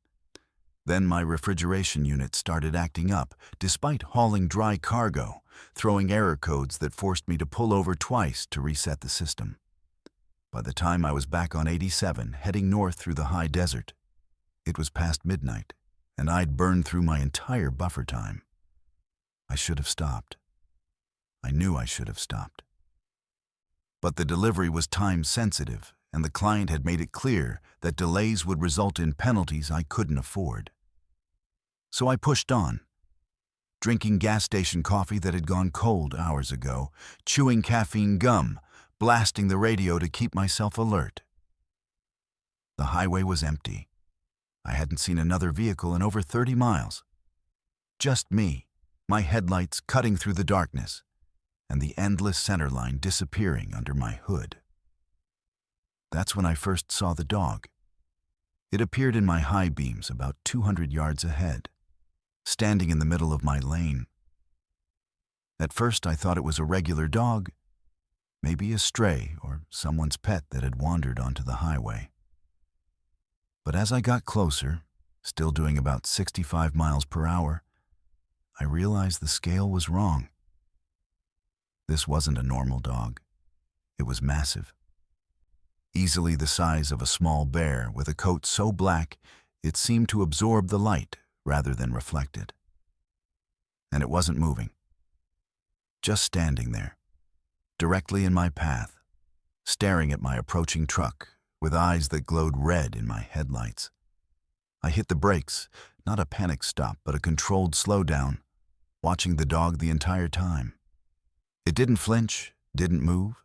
[SPEAKER 1] Then my refrigeration unit started acting up, despite hauling dry cargo, throwing error codes that forced me to pull over twice to reset the system. By the time I was back on 87, heading north through the high desert, it was past midnight, and I'd burned through my entire buffer time. I should have stopped. I knew I should have stopped. But the delivery was time-sensitive, and the client had made it clear that delays would result in penalties I couldn't afford. So I pushed on, drinking gas station coffee that had gone cold hours ago, chewing caffeine gum, blasting the radio to keep myself alert. The highway was empty. I hadn't seen another vehicle in over 30 miles. Just me, my headlights cutting through the darkness, and the endless center line disappearing under my hood. That's when I first saw the dog. It appeared in my high beams about 200 yards ahead, standing in the middle of my lane. At first I thought it was a regular dog, maybe a stray or someone's pet that had wandered onto the highway. But as I got closer, still doing about 65 miles per hour, I realized the scale was wrong. This wasn't a normal dog. It was massive. Easily the size of a small bear with a coat so black it seemed to absorb the light rather than reflect it. And it wasn't moving. Just standing there, directly in my path, staring at my approaching truck with eyes that glowed red in my headlights. I hit the brakes, not a panic stop, but a controlled slowdown, watching the dog the entire time. It didn't flinch, didn't move,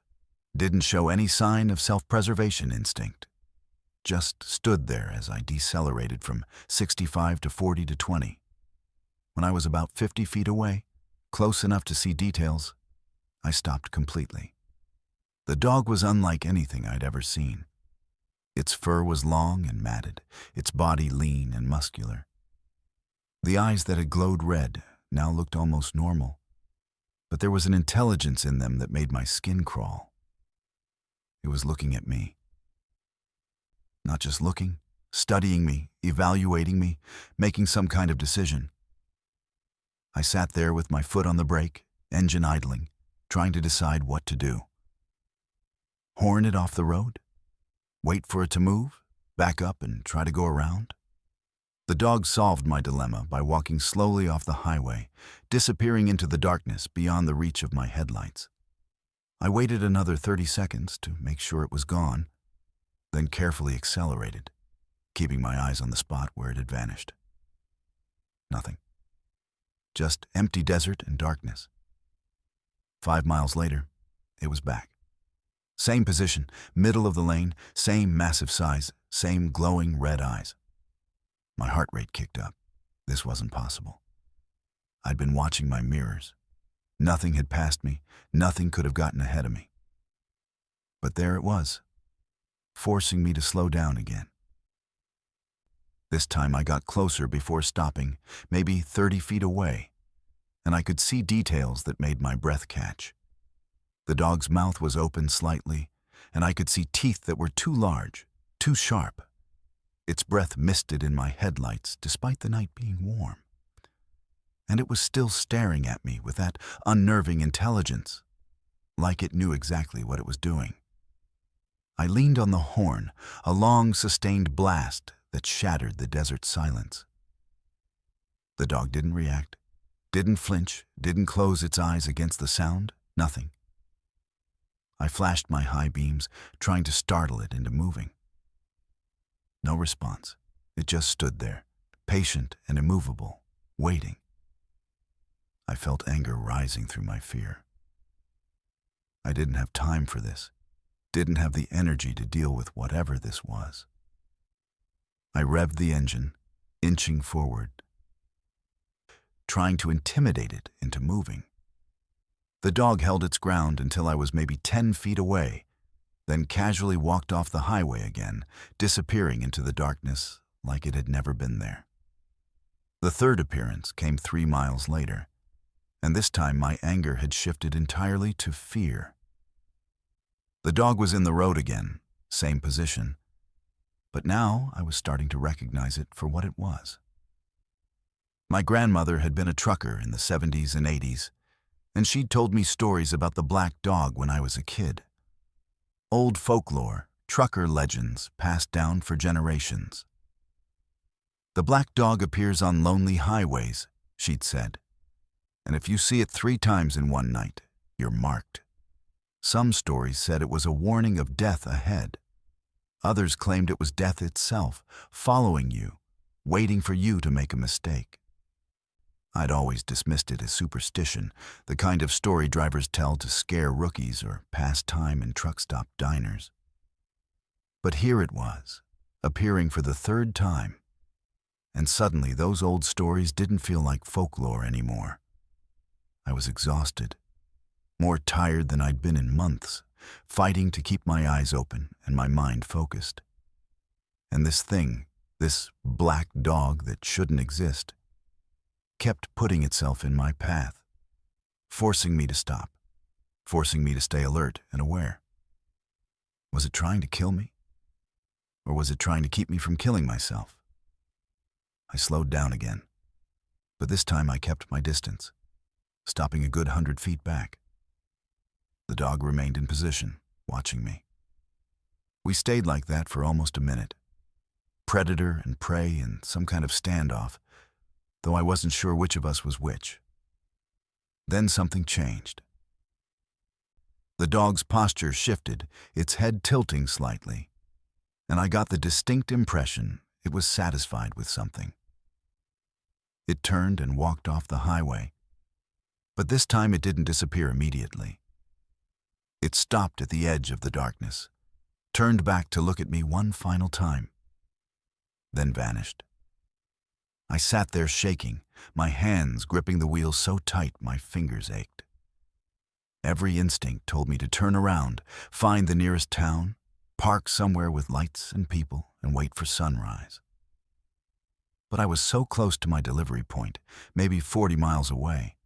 [SPEAKER 1] didn't show any sign of self-preservation instinct. Just stood there as I decelerated from 65 to 40 to 20. When I was about 50 feet away, close enough to see details, I stopped completely. The dog was unlike anything I'd ever seen. Its fur was long and matted, its body lean and muscular. The eyes that had glowed red now looked almost normal, but there was an intelligence in them that made my skin crawl. It was looking at me. Not just looking, studying me, evaluating me, making some kind of decision. I sat there with my foot on the brake, engine idling, trying to decide what to do. Horn it off the road? Wait for it to move? Back up and try to go around? The dog solved my dilemma by walking slowly off the highway, disappearing into the darkness beyond the reach of my headlights. I waited another 30 seconds to make sure it was gone, then carefully accelerated, keeping my eyes on the spot where it had vanished. Nothing. Just empty desert and darkness. 5 miles later, it was back. Same position, middle of the lane, same massive size, same glowing red eyes. My heart rate kicked up. This wasn't possible. I'd been watching my mirrors. Nothing had passed me, nothing could have gotten ahead of me. But there it was, forcing me to slow down again. This time I got closer before stopping, maybe 30 feet away, and I could see details that made my breath catch. The dog's mouth was open slightly, and I could see teeth that were too large, too sharp. Its breath misted in my headlights despite the night being warm. And it was still staring at me with that unnerving intelligence, like it knew exactly what it was doing. I leaned on the horn, a long, sustained blast that shattered the desert silence. The dog didn't react, didn't flinch, didn't close its eyes against the sound, nothing. I flashed my high beams, trying to startle it into moving. No response. It just stood there, patient and immovable, waiting. I felt anger rising through my fear. I didn't have time for this, didn't have the energy to deal with whatever this was. I revved the engine, inching forward, trying to intimidate it into moving. The dog held its ground until I was maybe 10 feet away, then casually walked off the highway again, disappearing into the darkness like it had never been there. The third appearance came 3 miles later, and this time my anger had shifted entirely to fear. The dog was in the road again, same position, but now I was starting to recognize it for what it was. My grandmother had been a trucker in the 70s and 80s, and she'd told me stories about the black dog when I was a kid. Old folklore, trucker legends passed down for generations. The black dog appears on lonely highways, she'd said, and if you see it 3 times in one night, you're marked. Some stories said it was a warning of death ahead. Others claimed it was death itself, following you, waiting for you to make a mistake. I'd always dismissed it as superstition, the kind of story drivers tell to scare rookies or pass time in truck stop diners. But here it was, appearing for the 3rd time, and suddenly those old stories didn't feel like folklore anymore. I was exhausted, more tired than I'd been in months, fighting to keep my eyes open and my mind focused. And this thing, this black dog that shouldn't exist, kept putting itself in my path, forcing me to stop, forcing me to stay alert and aware. Was it trying to kill me? Or was it trying to keep me from killing myself? I slowed down again, but this time I kept my distance, stopping a good 100 feet back. The dog remained in position, watching me. We stayed like that for almost a minute, predator and prey in some kind of standoff, though I wasn't sure which of us was which. Then something changed. The dog's posture shifted, its head tilting slightly, and I got the distinct impression it was satisfied with something. It turned and walked off the highway, but this time it didn't disappear immediately. It stopped at the edge of the darkness, turned back to look at me one final time, then vanished. I sat there shaking, my hands gripping the wheel so tight my fingers ached. Every instinct told me to turn around, find the nearest town, park somewhere with lights and people, and wait for sunrise. But I was so close to my delivery point, maybe 40 miles away,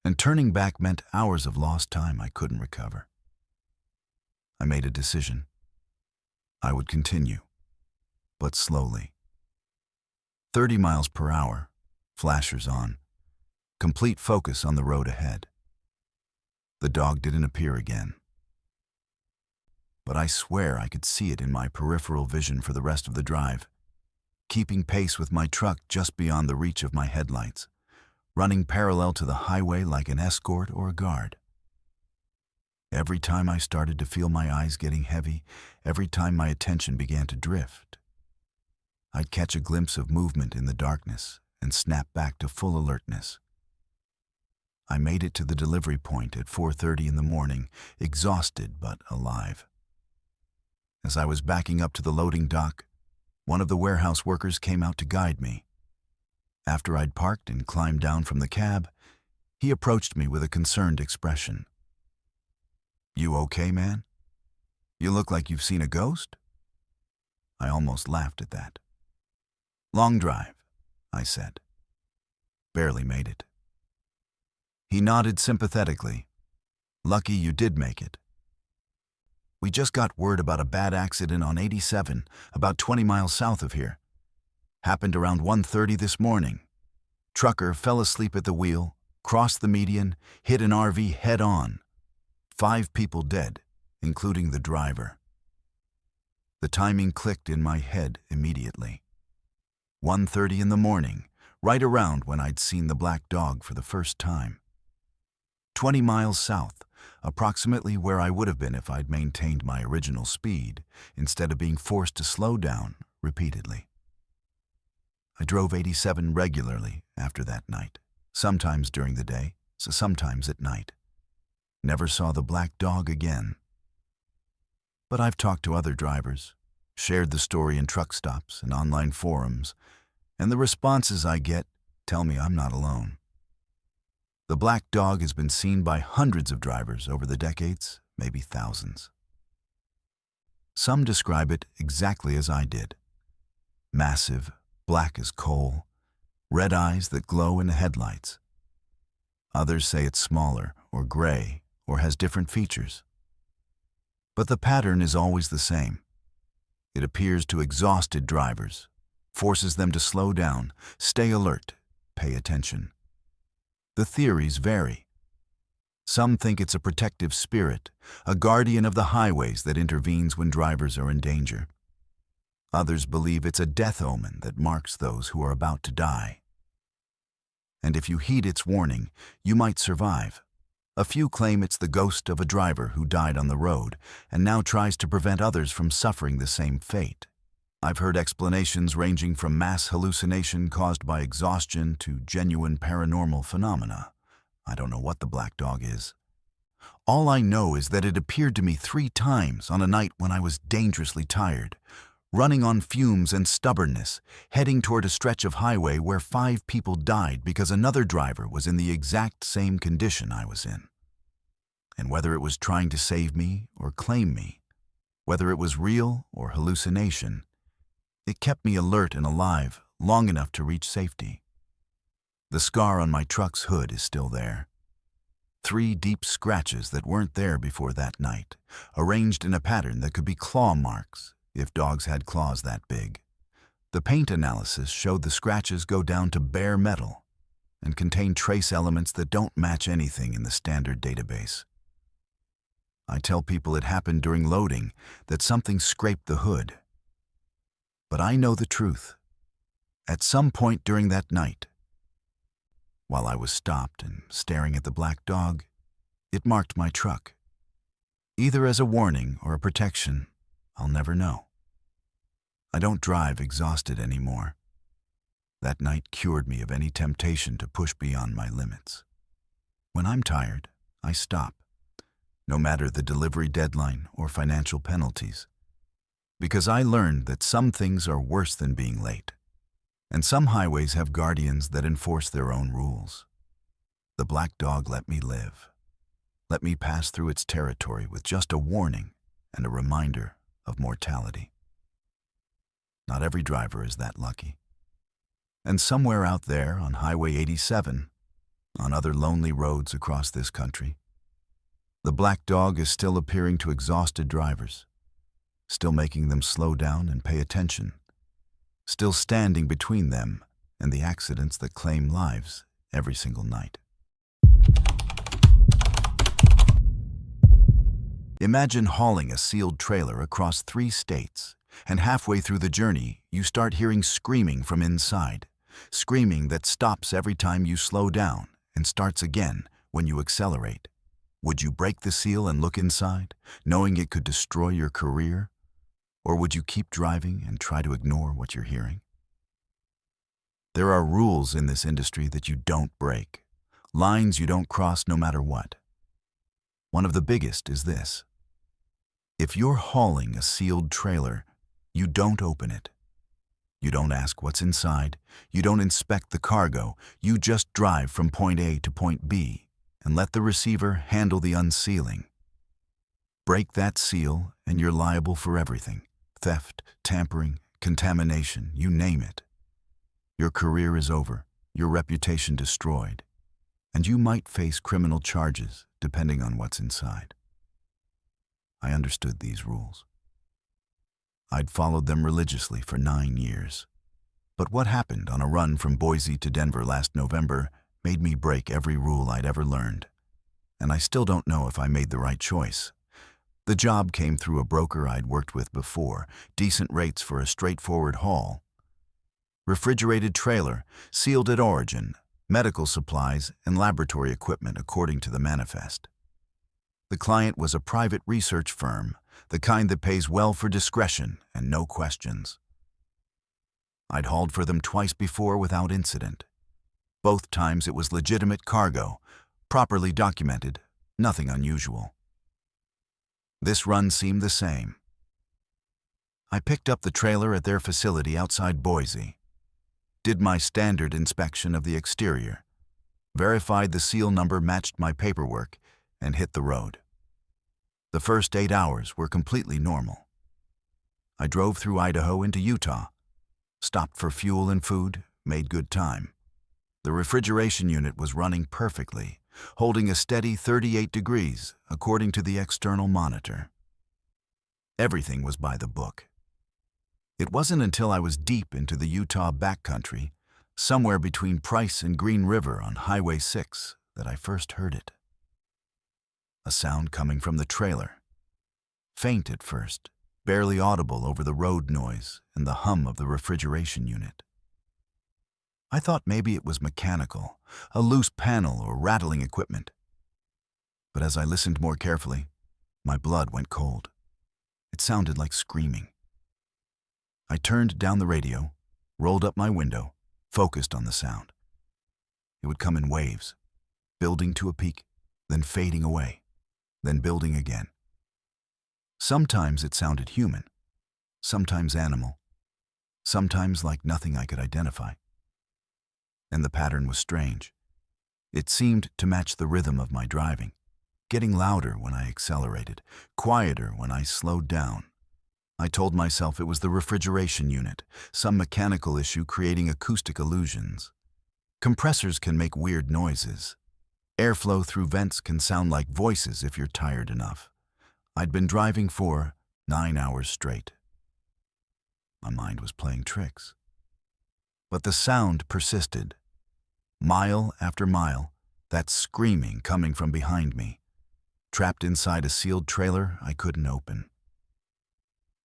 [SPEAKER 1] and turning back meant hours of lost time I couldn't recover. I made a decision. I would continue, but slowly. 30 miles per hour, flashers on, complete focus on the road ahead. The dog didn't appear again. But I swear I could see it in my peripheral vision for the rest of the drive, keeping pace with my truck just beyond the reach of my headlights, running parallel to the highway like an escort or a guard. Every time I started to feel my eyes getting heavy, every time my attention began to drift, I'd catch a glimpse of movement in the darkness and snap back to full alertness. I made it to the delivery point at 4:30 in the morning, exhausted but alive. As I was backing up to the loading dock, one of the warehouse workers came out to guide me. After I'd parked and climbed down from the cab, he approached me with a concerned expression. "You okay, man? You look like you've seen a ghost?" I almost laughed at that. "Long drive," I said. "Barely made it." He nodded sympathetically. "Lucky you did make it. We just got word about a bad accident on 87, about 20 miles south of here. Happened around 1:30 this morning. Trucker fell asleep at the wheel, crossed the median, hit an RV head-on. 5 people dead, including the driver." The timing clicked in my head immediately. 1:30 in the morning, right around when I'd seen the black dog for the first time. 20 miles south, approximately where I would have been if I'd maintained my original speed, instead of being forced to slow down repeatedly. I drove 87 regularly after that night, sometimes during the day, sometimes at night. Never saw the black dog again. But I've talked to other drivers, shared the story in truck stops and online forums, and the responses I get tell me I'm not alone. The black dog has been seen by hundreds of drivers over the decades, maybe thousands. Some describe it exactly as I did. Massive, black as coal, red eyes that glow in the headlights. Others say it's smaller or gray or has different features. But the pattern is always the same. It appears to exhausted drivers, forces them to slow down, stay alert, pay attention. The theories vary. Some think it's a protective spirit, a guardian of the highways that intervenes when drivers are in danger. Others believe it's a death omen that marks those who are about to die. And if you heed its warning, you might survive. A few claim it's the ghost of a driver who died on the road and now tries to prevent others from suffering the same fate. I've heard explanations ranging from mass hallucination caused by exhaustion to genuine paranormal phenomena. I don't know what the black dog is. All I know is that it appeared to me 3 times on a night when I was dangerously tired, running on fumes and stubbornness, heading toward a stretch of highway where 5 people died because another driver was in the exact same condition I was in. And whether it was trying to save me or claim me, whether it was real or hallucination, it kept me alert and alive long enough to reach safety. The scar on my truck's hood is still there. 3 deep scratches that weren't there before that night, arranged in a pattern that could be claw marks if dogs had claws that big. The paint analysis showed the scratches go down to bare metal and contain trace elements that don't match anything in the standard database. I tell people it happened during loading, that something scraped the hood. But I know the truth. At some point during that night, while I was stopped and staring at the black dog, it marked my truck. Either as a warning or a protection, I'll never know. I don't drive exhausted anymore. That night cured me of any temptation to push beyond my limits. When I'm tired, I stop, no matter the delivery deadline or financial penalties. Because I learned that some things are worse than being late, and some highways have guardians that enforce their own rules. The black dog let me live. Let me pass through its territory with just a warning and a reminder of mortality. Not every driver is that lucky. And somewhere out there on Highway 87, on other lonely roads across this country, the black dog is still appearing to exhausted drivers, still making them slow down and pay attention, still standing between them and the accidents that claim lives every single night. Imagine hauling a sealed trailer across 3 states, and halfway through the journey, you start hearing screaming from inside, screaming that stops every time you slow down and starts again when you accelerate. Would you break the seal and look inside, knowing it could destroy your career? Or would you keep driving and try to ignore what you're hearing? There are rules in this industry that you don't break, lines you don't cross no matter what. One of the biggest is this: if you're hauling a sealed trailer, you don't open it. You don't ask what's inside, you don't inspect the cargo, you just drive from point A to point B and let the receiver handle the unsealing. Break that seal and you're liable for everything: theft, tampering, contamination, you name it. Your career is over, your reputation destroyed, and you might face criminal charges depending on what's inside. I understood these rules. I'd followed them religiously for 9 years. But what happened on a run from Boise to Denver last November made me break every rule I'd ever learned. And I still don't know if I made the right choice. The job came through a broker I'd worked with before, decent rates for a straightforward haul. Refrigerated trailer, sealed at origin, medical supplies, and laboratory equipment according to the manifest. The client was a private research firm, the kind that pays well for discretion and no questions. I'd hauled for them twice before without incident. Both times it was legitimate cargo, properly documented, nothing unusual. This run seemed the same. I picked up the trailer at their facility outside Boise, did my standard inspection of the exterior, verified the seal number matched my paperwork, and hit the road. The first 8 hours were completely normal. I drove through Idaho into Utah, stopped for fuel and food, made good time. The refrigeration unit was running perfectly, holding a steady 38 degrees according to the external monitor. Everything was by the book. It wasn't until I was deep into the Utah backcountry, somewhere between Price and Green River on Highway 6, that I first heard it. A sound coming from the trailer. Faint at first, barely audible over the road noise and the hum of the refrigeration unit. I thought maybe it was mechanical, a loose panel or rattling equipment. But as I listened more carefully, my blood went cold. It sounded like screaming. I turned down the radio, rolled up my window, focused on the sound. It would come in waves, building to a peak, then fading away, then building again. Sometimes it sounded human, sometimes animal, sometimes like nothing I could identify. And the pattern was strange. It seemed to match the rhythm of my driving, getting louder when I accelerated, quieter when I slowed down. I told myself it was the refrigeration unit, some mechanical issue creating acoustic illusions. Compressors can make weird noises. Airflow through vents can sound like voices if you're tired enough. I'd been driving for 9 hours straight. My mind was playing tricks. But the sound persisted. Mile after mile, that screaming coming from behind me, trapped inside a sealed trailer I couldn't open.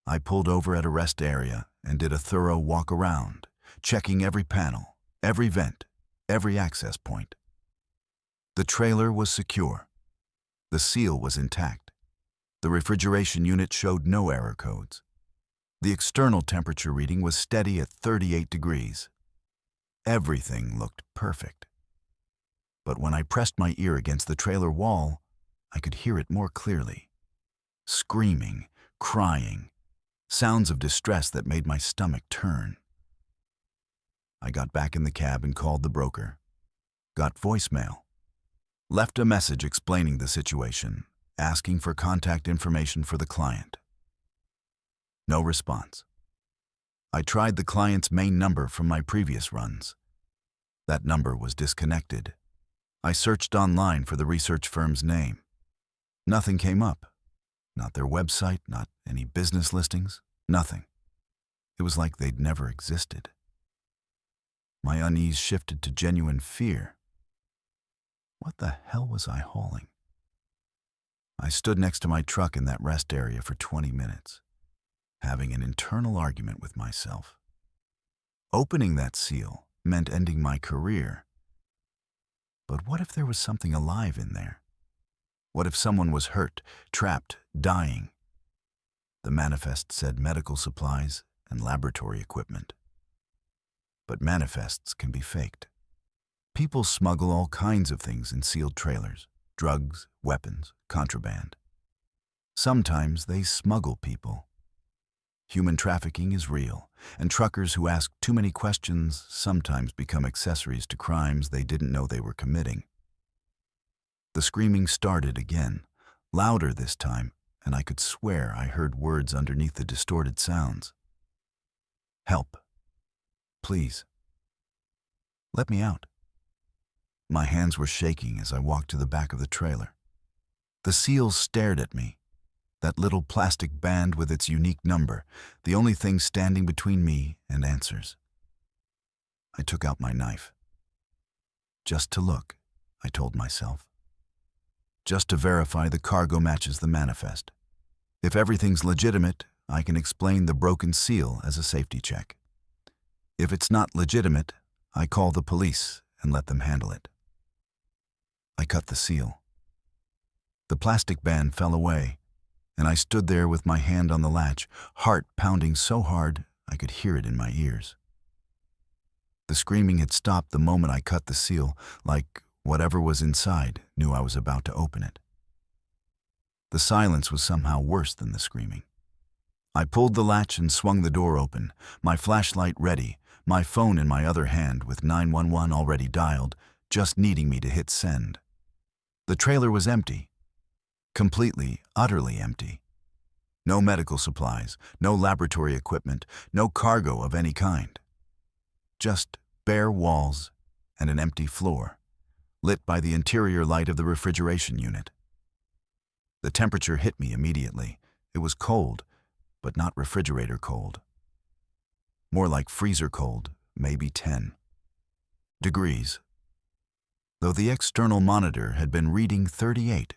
[SPEAKER 1] I pulled over at a rest area and did a thorough walk around, checking every panel, every vent, every access point. The trailer was secure. The seal was intact. The refrigeration unit showed no error codes. The external temperature reading was steady at 38 degrees. Everything looked perfect. But when I pressed my ear against the trailer wall, I could hear it more clearly. Screaming, crying, sounds of distress that made my stomach turn. I got back in the cab and called the broker. Got voicemail. Left a message explaining the situation, asking for contact information for the client. No response. I tried the client's main number from my previous runs. That number was disconnected. I searched online for the research firm's name. Nothing came up. Not their website, not any business listings, nothing. It was like they'd never existed. My unease shifted to genuine fear. What the hell was I hauling? I stood next to my truck in that rest area for 20 minutes, having an internal argument with myself. Opening that seal meant ending my career. But what if there was something alive in there? What if someone was hurt, trapped, dying? The manifest said medical supplies and laboratory equipment. But manifests can be faked. People smuggle all kinds of things in sealed trailers: drugs, weapons, contraband. Sometimes they smuggle people. Human trafficking is real, and truckers who ask too many questions sometimes become accessories to crimes they didn't know they were committing. The screaming started again, louder this time, and I could swear I heard words underneath the distorted sounds. Help. Please. Let me out. My hands were shaking as I walked to the back of the trailer. The seals stared at me. That little plastic band with its unique number, the only thing standing between me and answers. I took out my knife. Just to look, I told myself. Just to verify the cargo matches the manifest. If everything's legitimate, I can explain the broken seal as a safety check. If it's not legitimate, I call the police and let them handle it. I cut the seal. The plastic band fell away, and I stood there with my hand on the latch, heart pounding so hard I could hear it in my ears. The screaming had stopped the moment I cut the seal, like whatever was inside knew I was about to open it. The silence was somehow worse than the screaming. I pulled the latch and swung the door open, my flashlight ready, my phone in my other hand with 911 already dialed, just needing me to hit send. The trailer was empty. Completely, utterly empty. No medical supplies, no laboratory equipment, no cargo of any kind. Just bare walls and an empty floor, lit by the interior light of the refrigeration unit. The temperature hit me immediately. It was cold, but not refrigerator cold. More like freezer cold, maybe 10 degrees. Though the external monitor had been reading 38.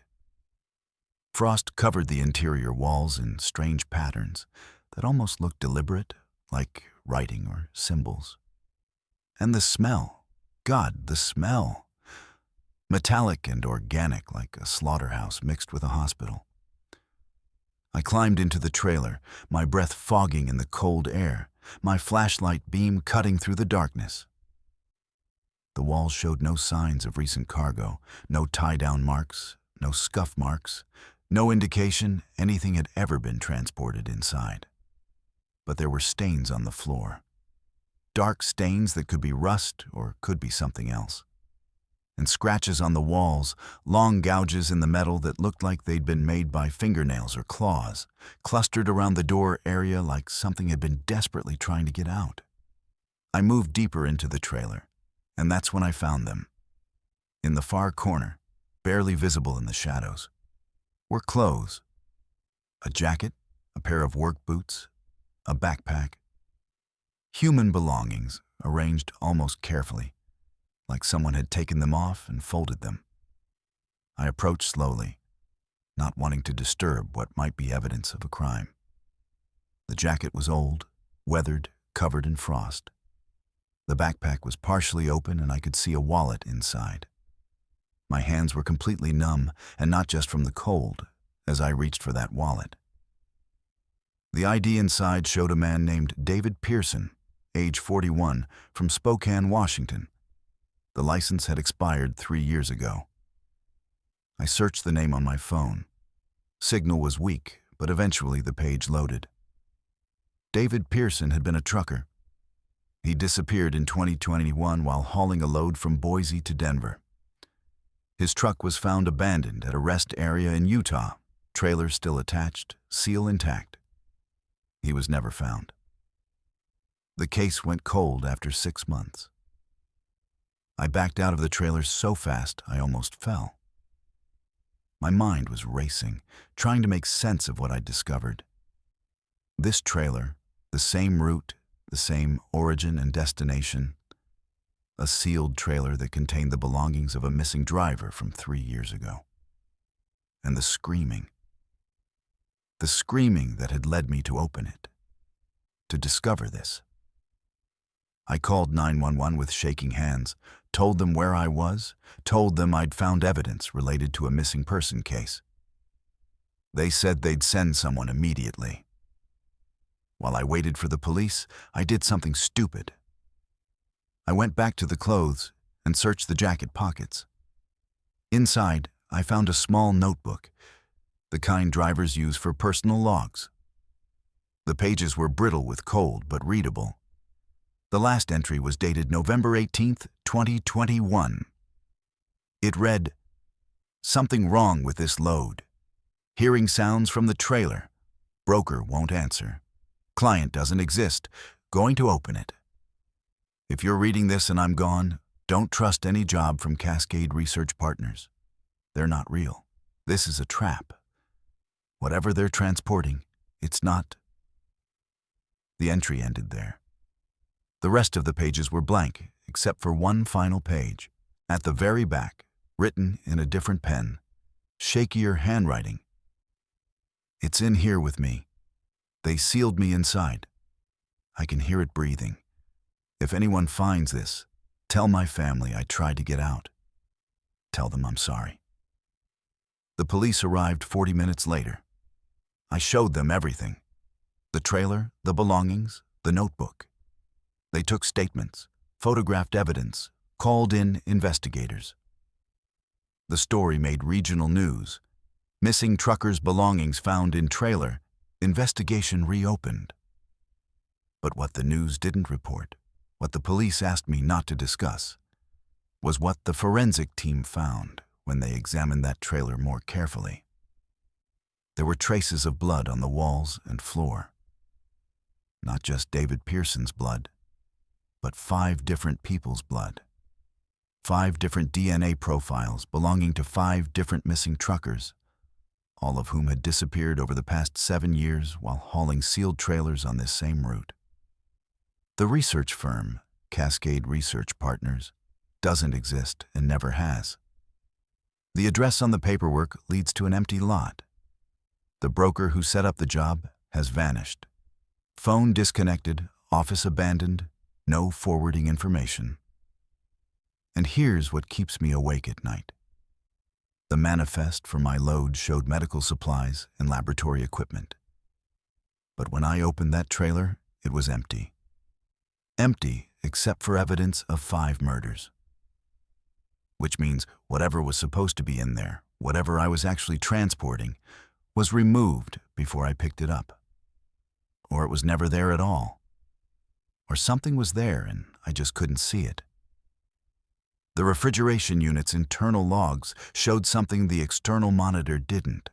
[SPEAKER 1] Frost covered the interior walls in strange patterns that almost looked deliberate, like writing or symbols. And the smell. God, the smell. Metallic and organic, like a slaughterhouse mixed with a hospital. I climbed into the trailer, my breath fogging in the cold air, my flashlight beam cutting through the darkness. The walls showed no signs of recent cargo, no tie-down marks, no scuff marks, no indication anything had ever been transported inside. But there were stains on the floor. Dark stains that could be rust or could be something else. And scratches on the walls, long gouges in the metal that looked like they'd been made by fingernails or claws, clustered around the door area like something had been desperately trying to get out. I moved deeper into the trailer, and that's when I found them. In the far corner, barely visible in the shadows, were clothes. A jacket, a pair of work boots, a backpack. Human belongings, arranged almost carefully, like someone had taken them off and folded them. I approached slowly, not wanting to disturb what might be evidence of a crime. The jacket was old, weathered, covered in frost. The backpack was partially open and I could see a wallet inside. My hands were completely numb, and not just from the cold, as I reached for that wallet. The ID inside showed a man named David Pearson, age 41, from Spokane, Washington. The license had expired 3 years ago. I searched the name on my phone. Signal was weak, but eventually the page loaded. David Pearson had been a trucker. He disappeared in 2021 while hauling a load from Boise to Denver. His truck was found abandoned at a rest area in Utah, trailer still attached, seal intact. He was never found. The case went cold after 6 months. I backed out of the trailer so fast I almost fell. My mind was racing, trying to make sense of what I'd discovered. This trailer, the same route, the same origin and destination, a sealed trailer that contained the belongings of a missing driver from 3 years ago. And the screaming that had led me to open it, to discover this. I called 911 with shaking hands, told them where I was, told them I'd found evidence related to a missing person case. They said they'd send someone immediately. While I waited for the police, I did something stupid. I went back to the clothes and searched the jacket pockets. Inside, I found a small notebook, the kind drivers use for personal logs. The pages were brittle with cold but readable. The last entry was dated November 18th, 2021. It read, "Something wrong with this load. Hearing sounds from the trailer. Broker won't answer. Client doesn't exist. Going to open it. If you're reading this and I'm gone, don't trust any job from Cascade Research Partners. They're not real. This is a trap. Whatever they're transporting, it's not." The entry ended there. The rest of the pages were blank, except for one final page. At the very back, written in a different pen, shakier handwriting. "It's in here with me. They sealed me inside. I can hear it breathing. If anyone finds this, tell my family I tried to get out. Tell them I'm sorry." The police arrived 40 minutes later. I showed them everything. The trailer, the belongings, the notebook. They took statements, photographed evidence, called in investigators. The story made regional news. Missing trucker's belongings found in trailer. Investigation reopened. But what the news didn't report, what the police asked me not to discuss, was what the forensic team found when they examined that trailer more carefully. There were traces of blood on the walls and floor. Not just David Pearson's blood, but 5 different people's blood. 5 different DNA profiles belonging to 5 different missing truckers, all of whom had disappeared over the past 7 years while hauling sealed trailers on this same route. The research firm, Cascade Research Partners, doesn't exist and never has. The address on the paperwork leads to an empty lot. The broker who set up the job has vanished. Phone disconnected, office abandoned, no forwarding information. And here's what keeps me awake at night. The manifest for my load showed medical supplies and laboratory equipment. But when I opened that trailer, it was empty. Empty except for evidence of 5 murders. Which means whatever was supposed to be in there, whatever I was actually transporting, was removed before I picked it up. Or it was never there at all. Or something was there and I just couldn't see it. The refrigeration unit's internal logs showed something the external monitor didn't.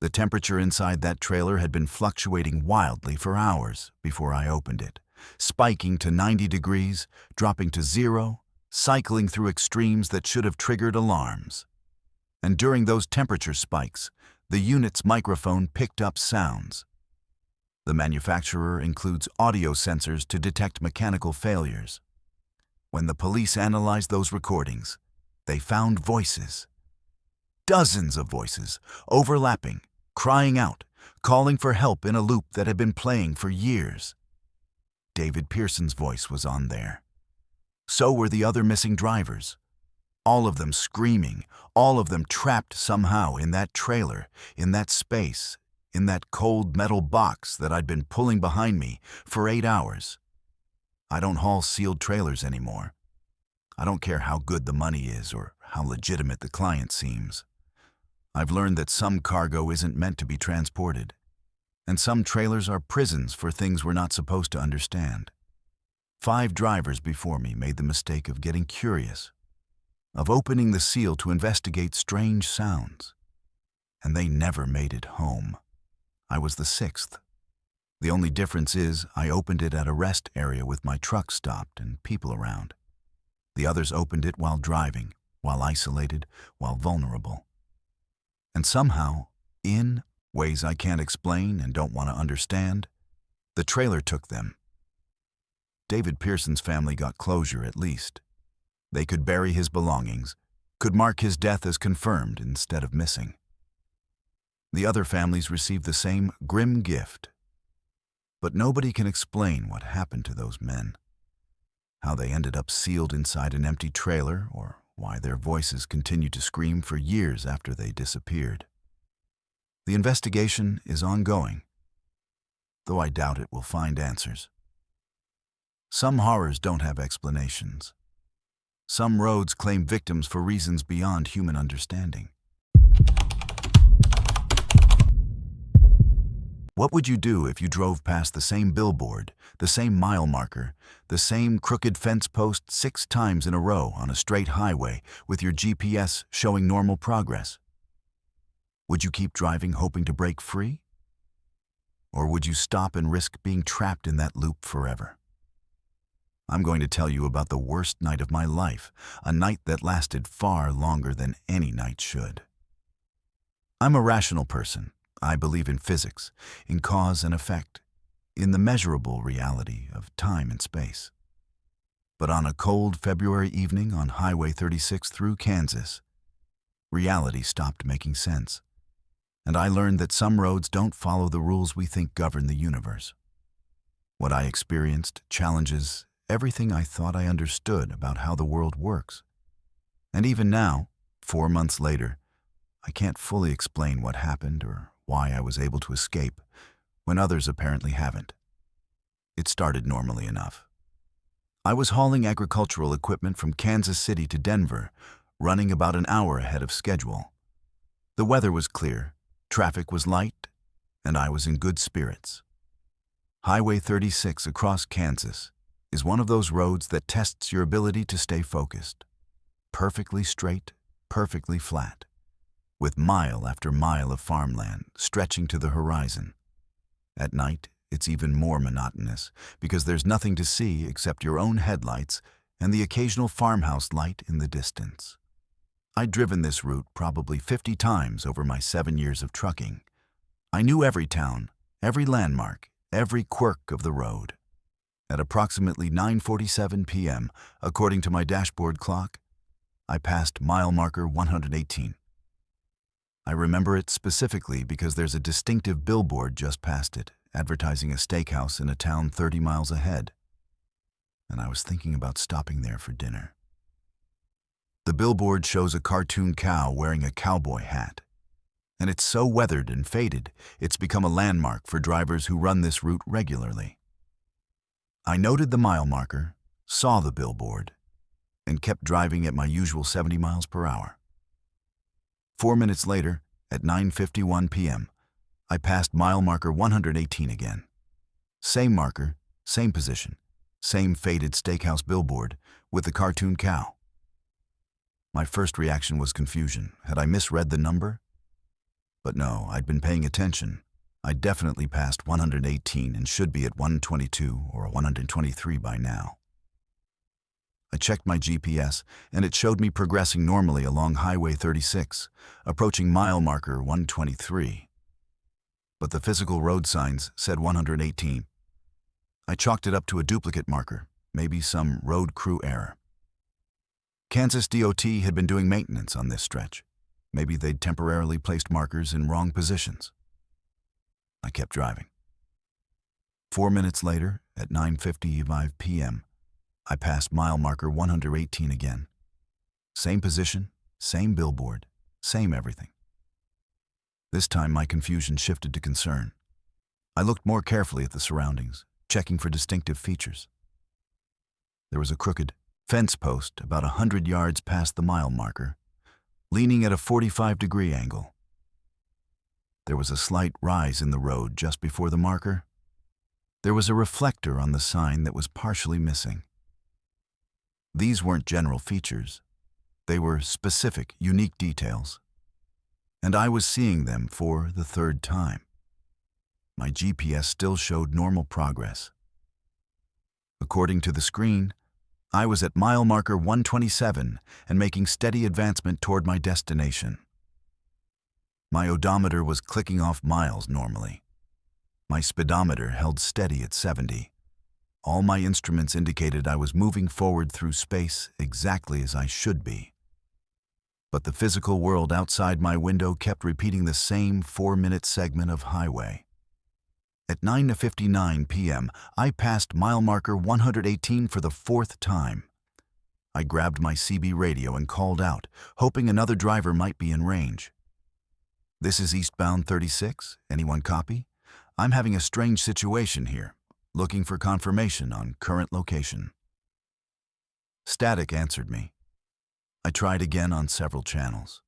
[SPEAKER 1] The temperature inside that trailer had been fluctuating wildly for hours before I opened it, spiking to 90 degrees, dropping to 0, cycling through extremes that should have triggered alarms. And during those temperature spikes, the unit's microphone picked up sounds. The manufacturer includes audio sensors to detect mechanical failures. When the police analyzed those recordings, they found voices. Dozens of voices, overlapping, crying out, calling for help in a loop that had been playing for years. David Pearson's voice was on there. So were the other missing drivers. All of them screaming, all of them trapped somehow in that trailer, in that space, in that cold metal box that I'd been pulling behind me for 8 hours. I don't haul sealed trailers anymore. I don't care how good the money is or how legitimate the client seems. I've learned that some cargo isn't meant to be transported, and some trailers are prisons for things we're not supposed to understand. 5 drivers before me made the mistake of getting curious. of opening the seal to investigate strange sounds. And they never made it home. I was the sixth. The only difference is I opened it at a rest area with my truck stopped and people around. The others opened it while driving, while isolated, while vulnerable. And somehow, in ways I can't explain and don't want to understand, the trailer took them. David Pearson's family got closure at least. They could bury his belongings, could mark his death as confirmed instead of missing. The other families received the same grim gift. But nobody can explain what happened to those men, how they ended up sealed inside an empty trailer, or why their voices continued to scream for years after they disappeared. The investigation is ongoing, though I doubt it will find answers. Some horrors don't have explanations. Some roads claim victims for reasons beyond human understanding. What would you do if you drove past the same billboard, the same mile marker, the same crooked fence post 6 times in a row on a straight highway with your GPS showing normal progress? Would you keep driving hoping to break free? Or would you stop and risk being trapped in that loop forever? I'm going to tell you about the worst night of my life, a night that lasted far longer than any night should. I'm a rational person. I believe in physics, in cause and effect, in the measurable reality of time and space. But on a cold February evening on Highway 36 through Kansas, reality stopped making sense, and I learned that some roads don't follow the rules we think govern the universe. What I experienced challenges everything I thought I understood about how the world works. And even now, 4 months later, I can't fully explain what happened or why I was able to escape when others apparently haven't. It started normally enough. I was hauling agricultural equipment from Kansas City to Denver, running about an hour ahead of schedule. The weather was clear, traffic was light, and I was in good spirits. Highway 36 across Kansas is one of those roads that tests your ability to stay focused. Perfectly straight, perfectly flat, with mile after mile of farmland stretching to the horizon. At night, it's even more monotonous because there's nothing to see except your own headlights and the occasional farmhouse light in the distance. I'd driven this route probably 50 times over my 7 years of trucking. I knew every town, every landmark, every quirk of the road. At approximately 9:47 p.m., according to my dashboard clock, I passed mile marker 118. I remember it specifically because there's a distinctive billboard just past it, advertising a steakhouse in a town 30 miles ahead. And I was thinking about stopping there for dinner. The billboard shows a cartoon cow wearing a cowboy hat. And it's so weathered and faded, it's become a landmark for drivers who run this route regularly. I noted the mile marker, saw the billboard, and kept driving at my usual 70 miles per hour. 4 minutes later, at 9:51 p.m., I passed mile marker 118 again. Same marker, same position, same faded steakhouse billboard with the cartoon cow. My first reaction was confusion. Had I misread the number? But no, I'd been paying attention. I'd definitely passed 118 and should be at 122 or 123 by now. I checked my GPS, and it showed me progressing normally along Highway 36, approaching mile marker 123. But the physical road signs said 118. I chalked it up to a duplicate marker, maybe some road crew error. Kansas DOT had been doing maintenance on this stretch. Maybe they'd temporarily placed markers in wrong positions. I kept driving. 4 minutes later, at 9:55 p.m., I passed mile marker 118 again. Same position, same billboard, same everything. This time my confusion shifted to concern. I looked more carefully at the surroundings, checking for distinctive features. There was a crooked fence post about 100 yards past the mile marker, leaning at a 45-degree angle. There was a slight rise in the road just before the marker. There was a reflector on the sign that was partially missing. These weren't general features. They were specific, unique details. And I was seeing them for the third time. My GPS still showed normal progress. According to the screen, I was at mile marker 127 and making steady advancement toward my destination. My odometer was clicking off miles normally. My speedometer held steady at 70. All my instruments indicated I was moving forward through space exactly as I should be. But the physical world outside my window kept repeating the same 4-minute segment of highway. At 9:59 p.m., I passed mile marker 118 for the fourth time. I grabbed my CB radio and called out, hoping another driver might be in range. "This is eastbound 36. Anyone copy? I'm having a strange situation here. Looking for confirmation on current location." Static answered me. I tried again on several channels.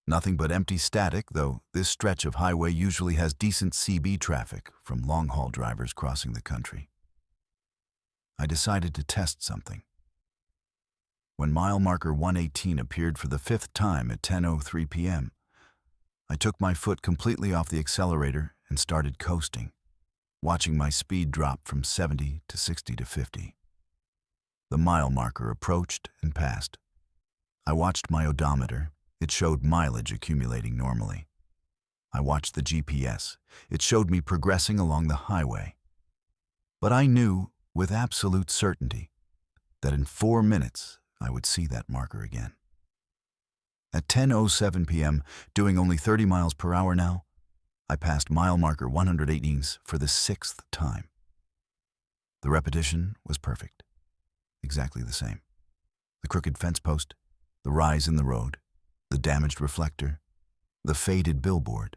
[SPEAKER 1] Nothing but empty static, though this stretch of highway usually has decent CB traffic from long-haul drivers crossing the country. I decided to test something. When mile marker 118 appeared for the fifth time at 10:03 p.m., I took my foot completely off the accelerator and started coasting, watching my speed drop from 70 to 60 to 50. The mile marker approached and passed. I watched my odometer. It showed mileage accumulating normally. I watched the GPS. It showed me progressing along the highway. But I knew with absolute certainty that in 4 minutes I would see that marker again. At 10:07 p.m., doing only 30 miles per hour now, I passed mile marker 118 for the sixth time. The repetition was perfect. Exactly the same. The crooked fence post, the rise in the road, the damaged reflector, the faded billboard.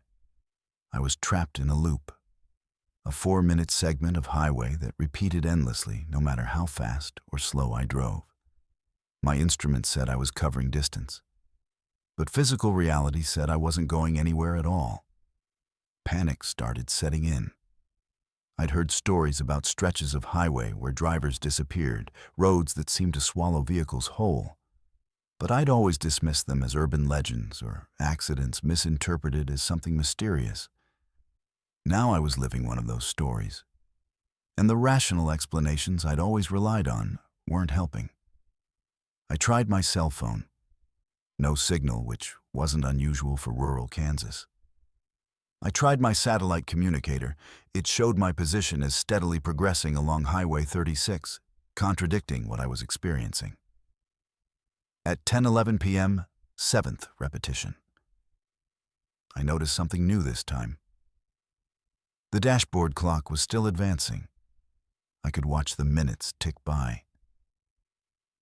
[SPEAKER 1] I was trapped in a loop, a 4-minute segment of highway that repeated endlessly no matter how fast or slow I drove. My instrument said I was covering distance, but physical reality said I wasn't going anywhere at all. Panic started setting in. I'd heard stories about stretches of highway where drivers disappeared, roads that seemed to swallow vehicles whole. But I'd always dismissed them as urban legends or accidents misinterpreted as something mysterious. Now I was living one of those stories, and the rational explanations I'd always relied on weren't helping. I tried my cell phone. No signal, which wasn't unusual for rural Kansas. I tried my satellite communicator. It showed my position as steadily progressing along Highway 36, contradicting what I was experiencing. At 10:11 p.m., 7th repetition. I noticed something new this time. The dashboard clock was still advancing. I could watch the minutes tick by.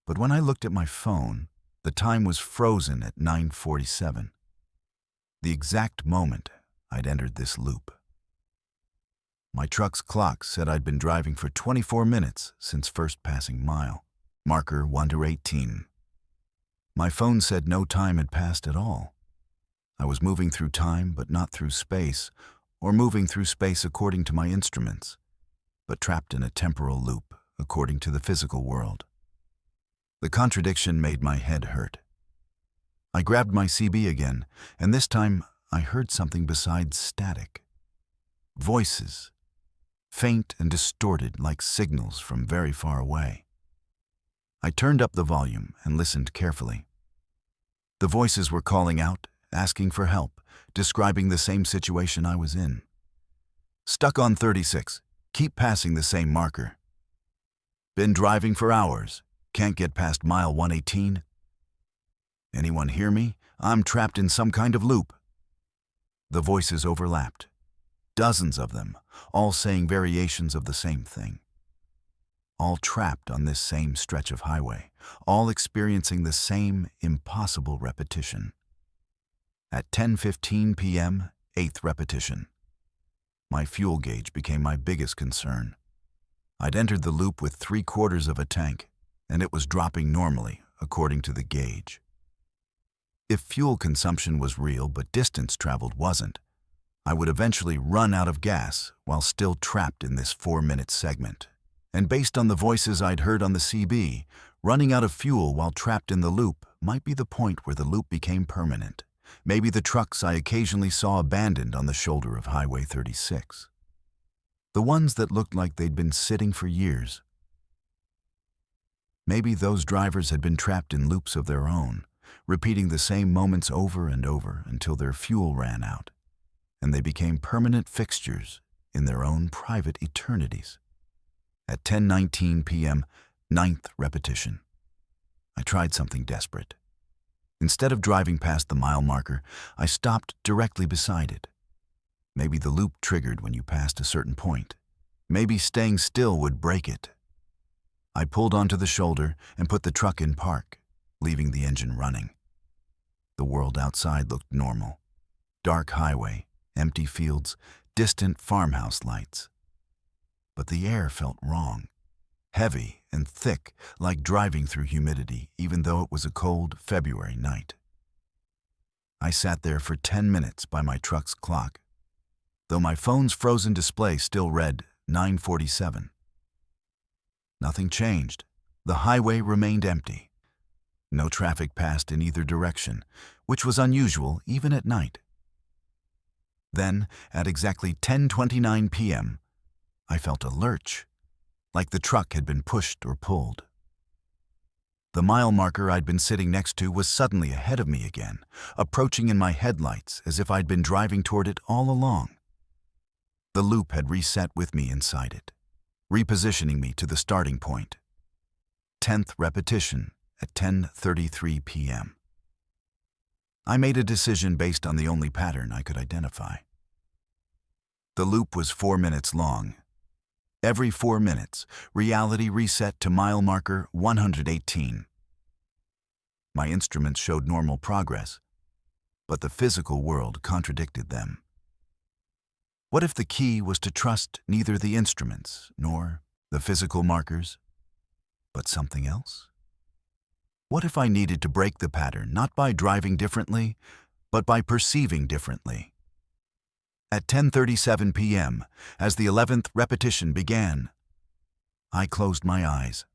[SPEAKER 1] But when I looked at my phone, the time was frozen at 9:47, the exact moment I'd entered this loop. My truck's clock said I'd been driving for 24 minutes since first passing mile, marker 1:18. My phone said no time had passed at all. I was moving through time but not through space, or moving through space according to my instruments, but trapped in a temporal loop according to the physical world. The contradiction made my head hurt. I grabbed my CB again, and this time I heard something besides static. Voices, faint and distorted like signals from very far away. I turned up the volume and listened carefully. The voices were calling out, asking for help, describing the same situation I was in. "Stuck on 36. Keep passing the same marker. Been driving for hours. Can't get past mile 118. Anyone hear me? I'm trapped in some kind of loop." The voices overlapped. Dozens of them, all saying variations of the same thing. All trapped on this same stretch of highway, all experiencing the same impossible repetition. At 10:15 p.m., 8th repetition. My fuel gauge became my biggest concern. I'd entered the loop with 3/4 of a tank, and it was dropping normally, according to the gauge. If fuel consumption was real but distance traveled wasn't, I would eventually run out of gas while still trapped in this 4-minute segment. And based on the voices I'd heard on the CB, running out of fuel while trapped in the loop might be the point where the loop became permanent. Maybe the trucks I occasionally saw abandoned on the shoulder of Highway 36. The ones that looked like they'd been sitting for years. Maybe those drivers had been trapped in loops of their own, repeating the same moments over and over until their fuel ran out, and they became permanent fixtures in their own private eternities. At 10:19 p.m., 9th repetition. I tried something desperate. Instead of driving past the mile marker, I stopped directly beside it. Maybe the loop triggered when you passed a certain point. Maybe staying still would break it. I pulled onto the shoulder and put the truck in park, leaving the engine running. The world outside looked normal. Dark highway, empty fields, distant farmhouse lights. But the air felt wrong. Heavy and thick, like driving through humidity, even though it was a cold February night. I sat there for 10 minutes by my truck's clock, though my phone's frozen display still read 9:47. Nothing changed. The highway remained empty. No traffic passed in either direction, which was unusual even at night. Then, at exactly 10:29 p.m., I felt a lurch, like the truck had been pushed or pulled. The mile marker I'd been sitting next to was suddenly ahead of me again, approaching in my headlights as if I'd been driving toward it all along. The loop had reset with me inside it, repositioning me to the starting point. 10th repetition at 10:33 p.m. I made a decision based on the only pattern I could identify. The loop was 4 minutes long. Every 4 minutes, reality reset to mile marker 118. My instruments showed normal progress, but the physical world contradicted them. What if the key was to trust neither the instruments nor the physical markers, but something else? What if I needed to break the pattern not by driving differently, but by perceiving differently? At 10:37 p.m., as the 11th repetition began, I closed my eyes,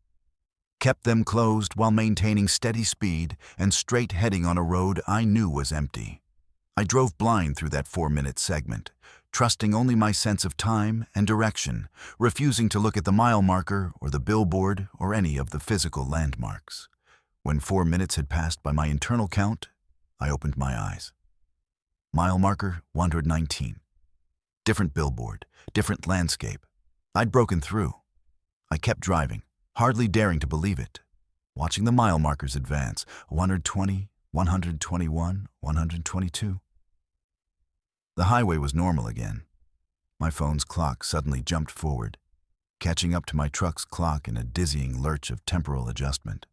[SPEAKER 1] kept them closed while maintaining steady speed and straight heading on a road I knew was empty. I drove blind through that 4-minute segment, trusting only my sense of time and direction, refusing to look at the mile marker or the billboard or any of the physical landmarks. When 4 minutes had passed by my internal count, I opened my eyes. Mile marker 119. Different billboard, different landscape. I'd broken through. I kept driving, hardly daring to believe it, watching the mile markers advance, 120, 121, 122. The highway was normal again. My phone's clock suddenly jumped forward, catching up to my truck's clock in a dizzying lurch of temporal adjustment.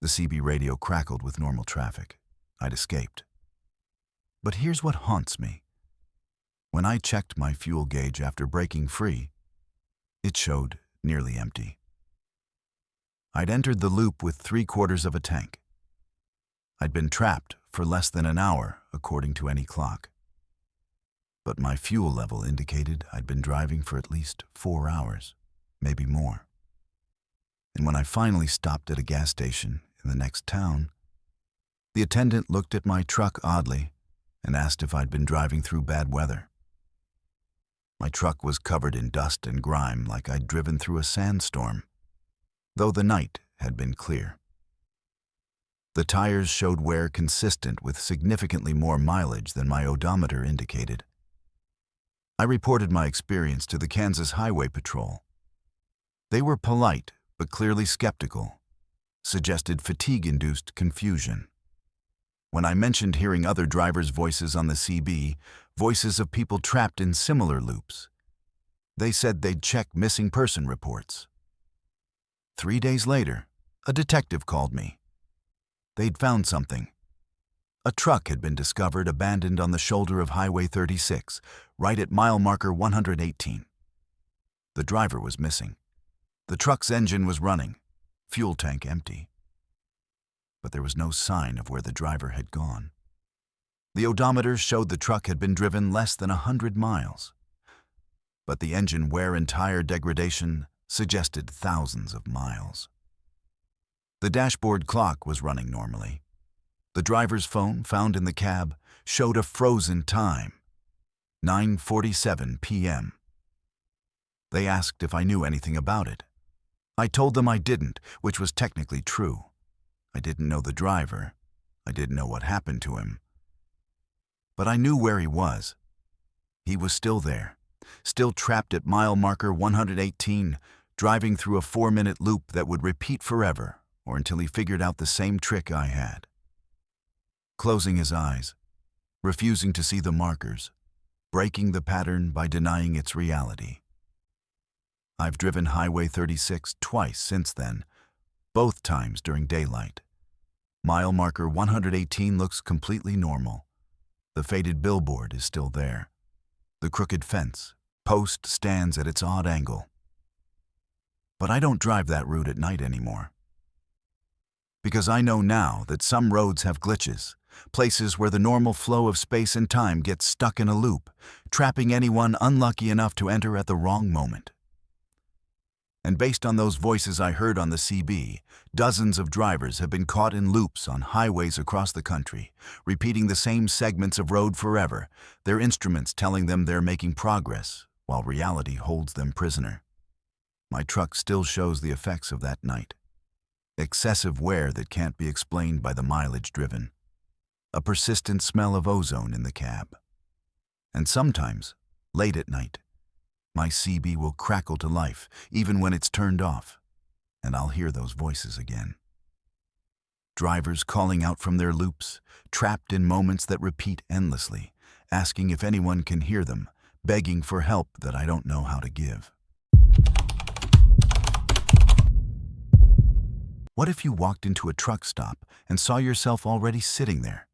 [SPEAKER 1] The CB radio crackled with normal traffic. I'd escaped. But here's what haunts me. When I checked my fuel gauge after breaking free, it showed nearly empty. I'd entered the loop with 3/4 of a tank. I'd been trapped for less than an hour, according to any clock. But my fuel level indicated I'd been driving for at least 4 hours, maybe more. And when I finally stopped at a gas station in the next town, the attendant looked at my truck oddly and asked if I'd been driving through bad weather. My truck was covered in dust and grime like I'd driven through a sandstorm, though the night had been clear. The tires showed wear consistent with significantly more mileage than my odometer indicated. I reported my experience to the Kansas Highway Patrol. They were polite but clearly skeptical, suggested fatigue-induced confusion. When I mentioned hearing other drivers' voices on the CB, voices of people trapped in similar loops, they said they'd check missing person reports. 3 days later, a detective called me. They'd found something. A truck had been discovered abandoned on the shoulder of Highway 36, right at mile marker 118. The driver was missing. The truck's engine was running, fuel tank empty. But there was no sign of where the driver had gone. The odometer showed the truck had been driven less than 100 miles. But the engine wear and tire degradation suggested thousands of miles. The dashboard clock was running normally. The driver's phone, found in the cab, showed a frozen time, 9:47 p.m. They asked if I knew anything about it. I told them I didn't, which was technically true. I didn't know the driver. I didn't know what happened to him. But I knew where he was. He was still there, still trapped at mile marker 118, driving through a 4-minute loop that would repeat forever, or until he figured out the same trick I had. Closing his eyes, refusing to see the markers, breaking the pattern by denying its reality. I've driven Highway 36 twice since then, both times during daylight. Mile marker 118 looks completely normal. The faded billboard is still there. The crooked fence post stands at its odd angle. But I don't drive that route at night anymore. Because I know now that some roads have glitches, places where the normal flow of space and time gets stuck in a loop, trapping anyone unlucky enough to enter at the wrong moment. And based on those voices I heard on the CB, dozens of drivers have been caught in loops on highways across the country, repeating the same segments of road forever, their instruments telling them they're making progress, while reality holds them prisoner. My truck still shows the effects of that night. Excessive wear that can't be explained by the mileage driven. A persistent smell of ozone in the cab. And sometimes, late at night, my CB will crackle to life, even when it's turned off, and I'll hear those voices again. Drivers calling out from their loops, trapped in moments that repeat endlessly, asking if anyone can hear them, begging for help that I don't know how to give. What if you walked into a truck stop and saw yourself already sitting there,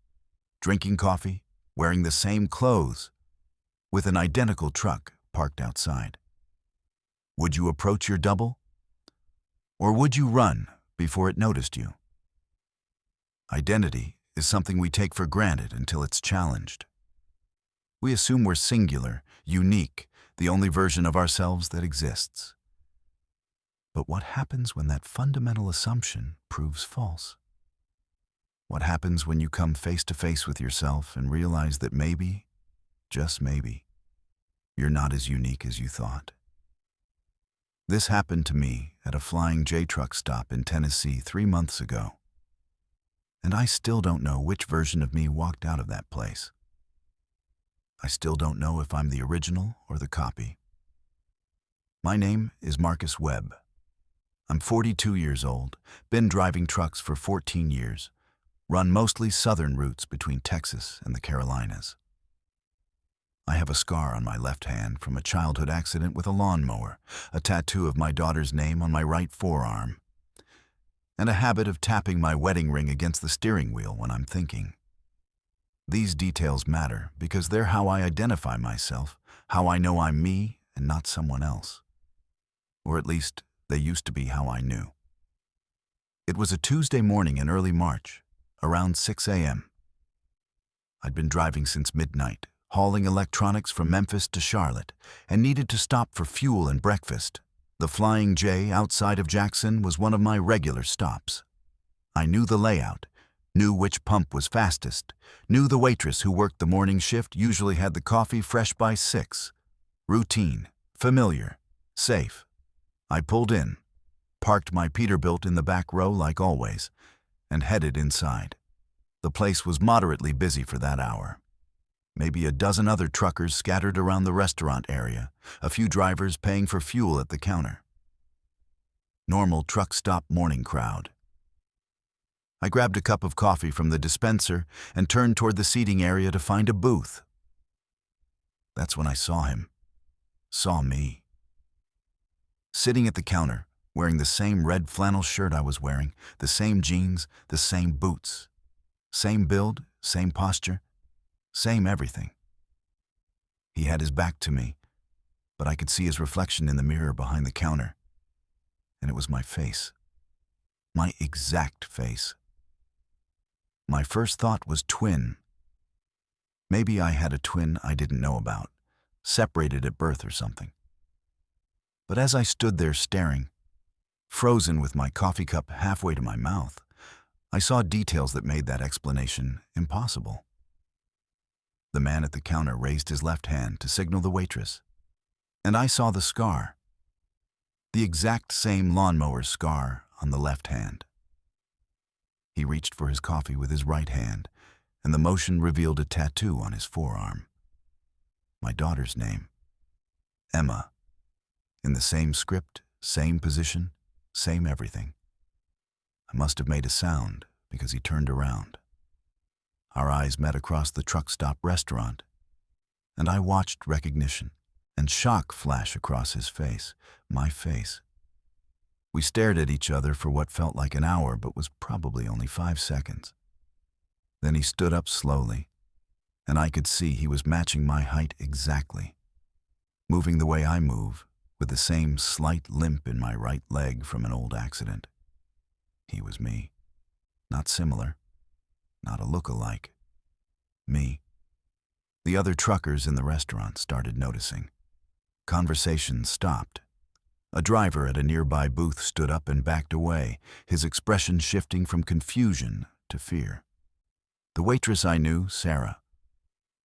[SPEAKER 1] drinking coffee, wearing the same clothes, with an identical truck parked outside? Would you approach your double? Or would you run before it noticed you? Identity is something we take for granted until it's challenged. We assume we're singular, unique, the only version of ourselves that exists. But what happens when that fundamental assumption proves false? What happens when you come face to face with yourself and realize that maybe, just maybe, you're not as unique as you thought? This happened to me at a Flying J truck stop in Tennessee 3 months ago. And I still don't know which version of me walked out of that place. I still don't know if I'm the original or the copy. My name is Marcus Webb. I'm 42 years old, been driving trucks for 14 years, run mostly southern routes between Texas and the Carolinas. I have a scar on my left hand from a childhood accident with a lawnmower, a tattoo of my daughter's name on my right forearm, and a habit of tapping my wedding ring against the steering wheel when I'm thinking. These details matter because they're how I identify myself, how I know I'm me and not someone else. Or at least, they used to be how I knew. It was a Tuesday morning in early March, around 6 a.m. I'd been driving since midnight, hauling electronics from Memphis to Charlotte, and needed to stop for fuel and breakfast. The Flying J outside of Jackson was one of my regular stops. I knew the layout, knew which pump was fastest, knew the waitress who worked the morning shift usually had the coffee fresh by 6. Routine, familiar, safe. I pulled in, parked my Peterbilt in the back row like always, and headed inside. The place was moderately busy for that hour. Maybe a dozen other truckers scattered around the restaurant area, a few drivers paying for fuel at the counter. Normal truck stop morning crowd. I grabbed a cup of coffee from the dispenser and turned toward the seating area to find a booth. That's when I saw him. Saw me. Sitting at the counter, wearing the same red flannel shirt I was wearing, the same jeans, the same boots. Same build, same posture, same everything. He had his back to me, but I could see his reflection in the mirror behind the counter. And it was my face. My exact face. My first thought was twin. Maybe I had a twin I didn't know about, separated at birth or something. But as I stood there staring, Frozen with my coffee cup halfway to my mouth, I saw details that made that explanation impossible. The man at the counter raised his left hand to signal the waitress, and I saw the scar. The exact same lawnmower scar on the left hand. He reached for his coffee with his right hand, and the motion revealed a tattoo on his forearm. My daughter's name. Emma. In the same script, same position, same everything. I must have made a sound because he turned around. Our eyes met across the truck stop restaurant, and I watched recognition and shock flash across his face, my face. We stared at each other for what felt like an hour but was probably only 5 seconds. Then he stood up slowly, and I could see he was matching my height exactly, moving the way I move, with the same slight limp in my right leg from an old accident. He was me. Not similar. Not a look-alike. Me. The other truckers in the restaurant started noticing. Conversation stopped. A driver at a nearby booth stood up and backed away, his expression shifting from confusion to fear. The waitress I knew, Sarah,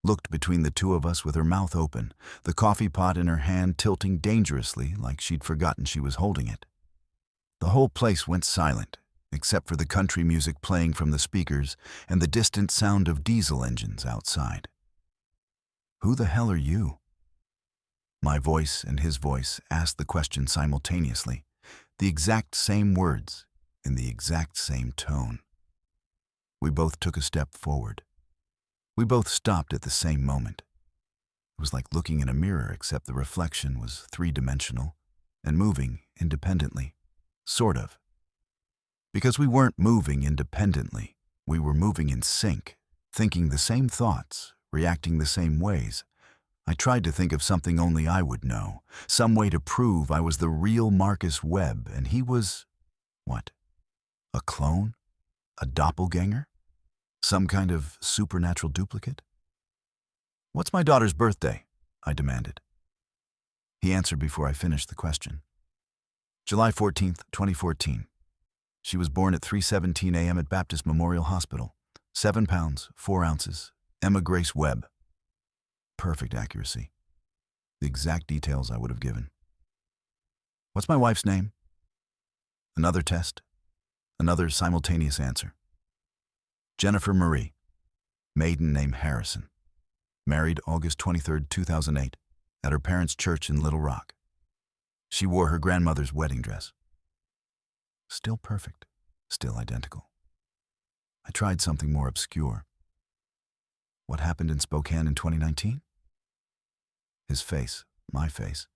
[SPEAKER 1] looked between the two of us with her mouth open, the coffee pot in her hand tilting dangerously like she'd forgotten she was holding it. The whole place went silent, except for the country music playing from the speakers and the distant sound of diesel engines outside. "Who the hell are you?" My voice and his voice asked the question simultaneously, the exact same words, in the exact same tone. We both took a step forward. We both stopped at the same moment. It was like looking in a mirror, except the reflection was three-dimensional and moving independently. Sort of. Because we weren't moving independently, we were moving in sync, thinking the same thoughts, reacting the same ways. I tried to think of something only I would know, some way to prove I was the real Marcus Webb and he was, what? A clone? A doppelganger? Some kind of supernatural duplicate? "What's my daughter's birthday?" I demanded. He answered before I finished the question. "July 14th, 2014. She was born at 3:17 a.m. at Baptist Memorial Hospital. 7 pounds, 4 ounces. Emma Grace Webb." Perfect accuracy. The exact details I would have given. "What's my wife's name?" Another test. Another simultaneous answer. "Jennifer Marie. Maiden name Harrison. Married August 23rd, 2008, at her parents' church in Little Rock. She wore her grandmother's wedding dress." Still perfect. Still identical. I tried something more obscure. "What happened in Spokane in 2019? His face, my face,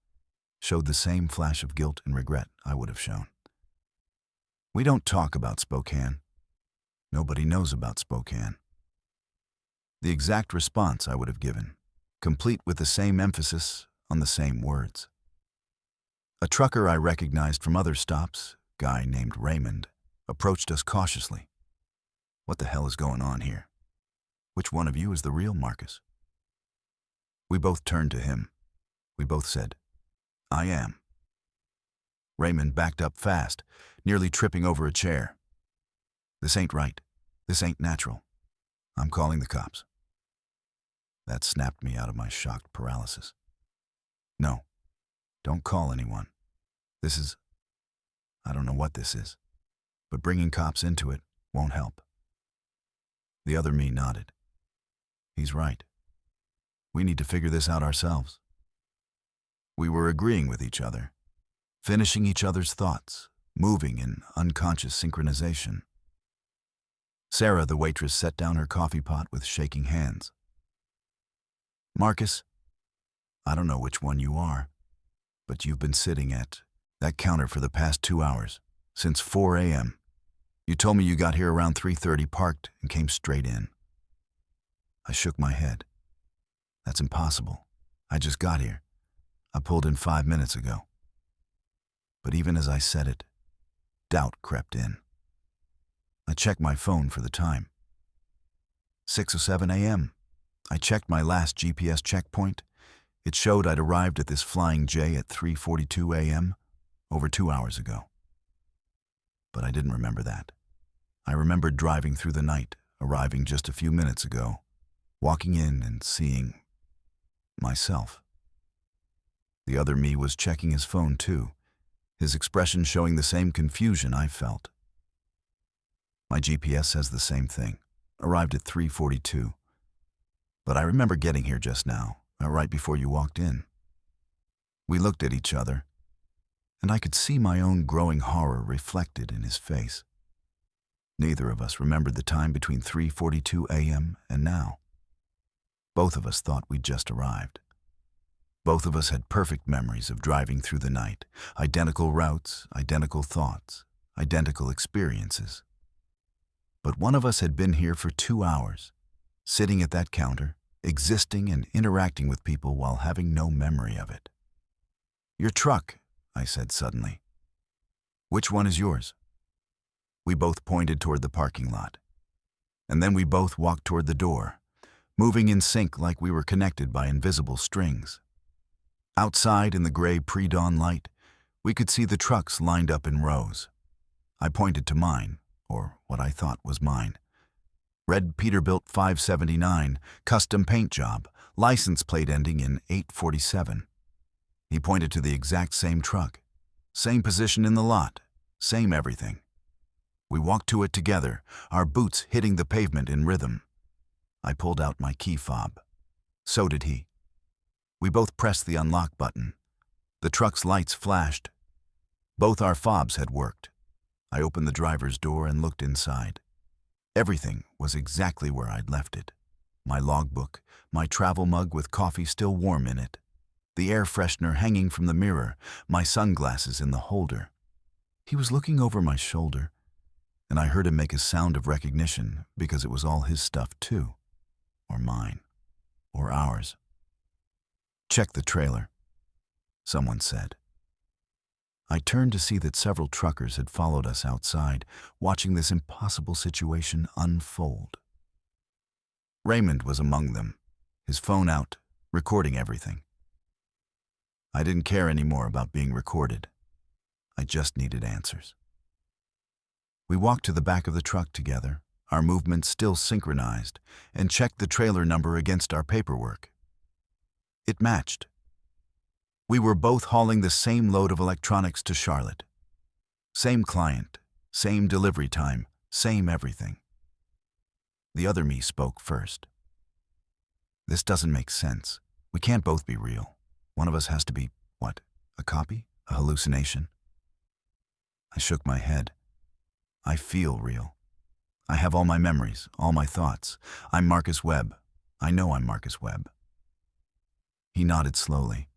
[SPEAKER 1] showed the same flash of guilt and regret I would have shown. "We don't talk about Spokane. Nobody knows about Spokane." The exact response I would have given, complete with the same emphasis on the same words. A trucker I recognized from other stops, guy named Raymond, approached us cautiously. "What the hell is going on here? Which one of you is the real Marcus?" We both turned to him. We both said, "I am." Raymond backed up fast, nearly tripping over a chair. "This ain't right. This ain't natural. I'm calling the cops." That snapped me out of my shocked paralysis. "No, don't call anyone. This is... I don't know what this is, but bringing cops into it won't help." The other me nodded. He's right. We need to figure this out ourselves. We were agreeing with each other, finishing each other's thoughts, moving in unconscious synchronization. Sarah, the waitress, set down her coffee pot with shaking hands. "Marcus, I don't know which one you are, but you've been sitting at that counter for the past 2 hours, since 4 a.m. You told me you got here around 3:30, parked, and came straight in." I shook my head. "That's impossible. I just got here. I pulled in 5 minutes ago." But even as I said it, doubt crept in. I checked my phone for the time. 6:07 a.m. I checked my last GPS checkpoint. It showed I'd arrived at this Flying J at 3:42 a.m., over 2 hours ago. But I didn't remember that. I remembered driving through the night, arriving just a few minutes ago, walking in and seeing myself. The other me was checking his phone too, his expression showing the same confusion I felt. My GPS says the same thing. Arrived at 3:42. But I remember getting here just now, right before you walked in. We looked at each other, and I could see my own growing horror reflected in his face. Neither of us remembered the time between 3:42 a.m. and now. Both of us thought we'd just arrived. Both of us had perfect memories of driving through the night, identical routes, identical thoughts, identical experiences. But one of us had been here for 2 hours, sitting at that counter, existing and interacting with people while having no memory of it. "Your truck," I said suddenly. "Which one is yours?" We both pointed toward the parking lot. And then we both walked toward the door, moving in sync like we were connected by invisible strings. Outside in the gray pre-dawn light, we could see the trucks lined up in rows. I pointed to mine, or what I thought was mine. Red Peterbilt 579, custom paint job, license plate ending in 847. He pointed to the exact same truck, same position in the lot, same everything. We walked to it together, our boots hitting the pavement in rhythm. I pulled out my key fob. So did he. We both pressed the unlock button. The truck's lights flashed. Both our fobs had worked. I opened the driver's door and looked inside. Everything was exactly where I'd left it. My logbook, my travel mug with coffee still warm in it, the air freshener hanging from the mirror, my sunglasses in the holder. He was looking over my shoulder, and I heard him make a sound of recognition because it was all his stuff too, or mine, or ours. "Check the trailer," someone said. I turned to see that several truckers had followed us outside, watching this impossible situation unfold. Raymond was among them, his phone out, recording everything. I didn't care anymore about being recorded. I just needed answers. We walked to the back of the truck together, our movements still synchronized, and checked the trailer number against our paperwork. It matched. We were both hauling the same load of electronics to Charlotte. Same client, same delivery time, same everything. The other me spoke first. "This doesn't make sense. We can't both be real. One of us has to be, what, a copy? A hallucination?" I shook my head. I feel real. I have all my memories, all my thoughts. I'm Marcus Webb. I know I'm Marcus Webb. He nodded slowly.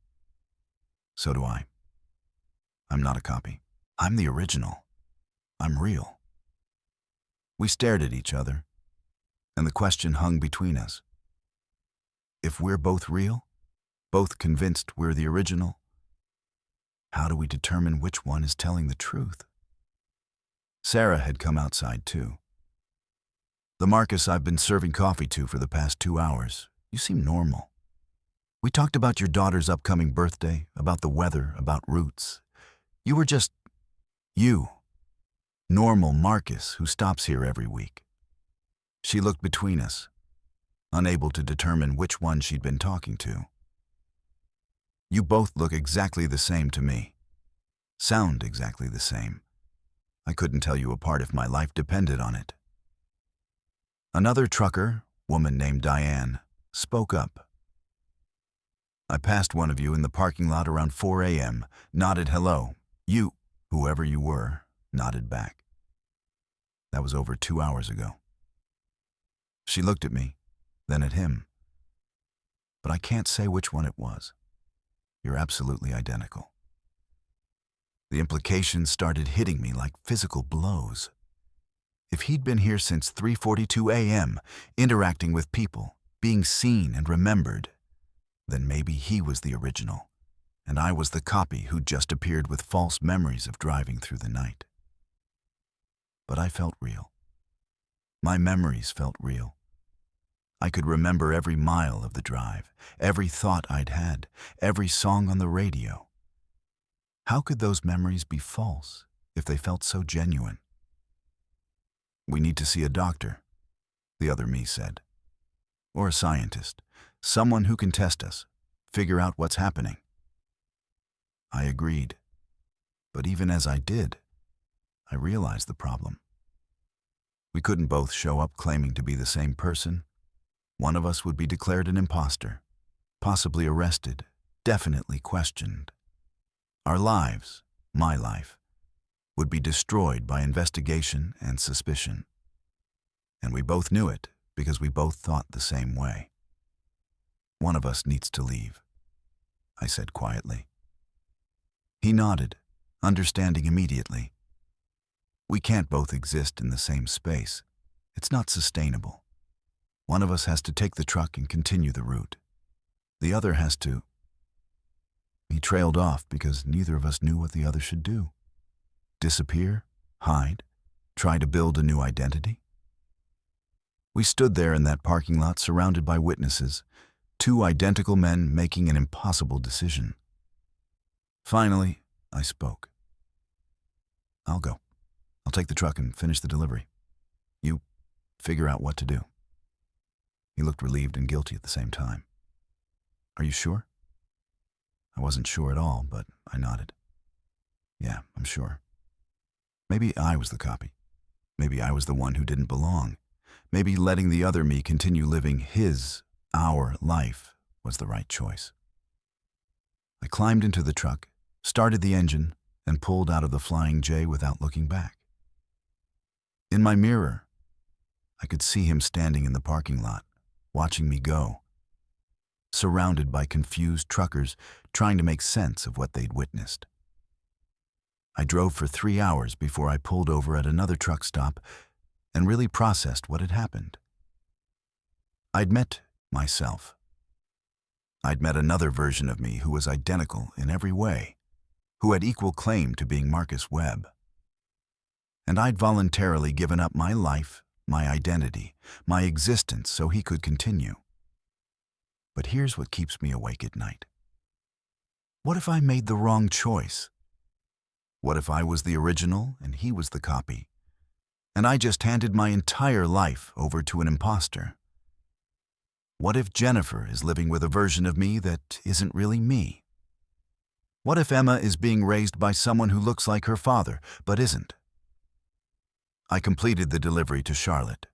[SPEAKER 1] "So do I. I'm not a copy. I'm the original. I'm real." We stared at each other, and the question hung between us. If we're both real, both convinced we're the original, how do we determine which one is telling the truth? Sarah had come outside too. "The Marcus I've been serving coffee to for the past 2 hours. You seem normal. We talked about your daughter's upcoming birthday, about the weather, about roots. You were just you. Normal Marcus who stops here every week." She looked between us, unable to determine which one she'd been talking to. "You both look exactly the same to me. Sound exactly the same. I couldn't tell you apart if my life depended on it." Another trucker, woman named Diane, spoke up. "I passed one of you in the parking lot around 4 a.m., nodded hello. You, whoever you were, nodded back. That was over 2 hours ago." She looked at me, then at him. "But I can't say which one it was. You're absolutely identical." The implications started hitting me like physical blows. If he'd been here since 3:42 a.m., interacting with people, being seen and remembered, then maybe he was the original, and I was the copy who'd just appeared with false memories of driving through the night. But I felt real. My memories felt real. I could remember every mile of the drive, every thought I'd had, every song on the radio. How could those memories be false, if they felt so genuine. "We need to see a doctor," the other me said. "Or a scientist, someone who can test us, figure out what's happening." I agreed, but even as I did, I realized the problem. We couldn't both show up claiming to be the same person. One of us would be declared an imposter, possibly arrested, definitely questioned. Our lives, my life, would be destroyed by investigation and suspicion. And we both knew it because we both thought the same way. "One of us needs to leave," I said quietly. He nodded, understanding immediately. "We can't both exist in the same space. It's not sustainable. One of us has to take the truck and continue the route. The other has to—" He trailed off because neither of us knew what the other should do. Disappear? Hide? Try to build a new identity? We stood there in that parking lot surrounded by witnesses, two identical men making an impossible decision. Finally, I spoke. "I'll go. I'll take the truck and finish the delivery. You figure out what to do." He looked relieved and guilty at the same time. "Are you sure?" I wasn't sure at all, but I nodded. "Yeah, I'm sure. Maybe I was the copy. Maybe I was the one who didn't belong. Maybe letting the other me continue living our life was the right choice." I climbed into the truck, started the engine, and pulled out of the Flying J without looking back. In my mirror, I could see him standing in the parking lot, watching me go, surrounded by confused truckers trying to make sense of what they'd witnessed. I drove for 3 hours before I pulled over at another truck stop and really processed what had happened. I'd met myself. I'd met another version of me who was identical in every way, who had equal claim to being Marcus Webb. And I'd voluntarily given up my life, my identity, my existence so he could continue. But here's what keeps me awake at night. What if I made the wrong choice? What if I was the original and he was the copy, and I just handed my entire life over to an imposter? What if Jennifer is living with a version of me that isn't really me? What if Emma is being raised by someone who looks like her father, but isn't? I completed the delivery to Charlotte.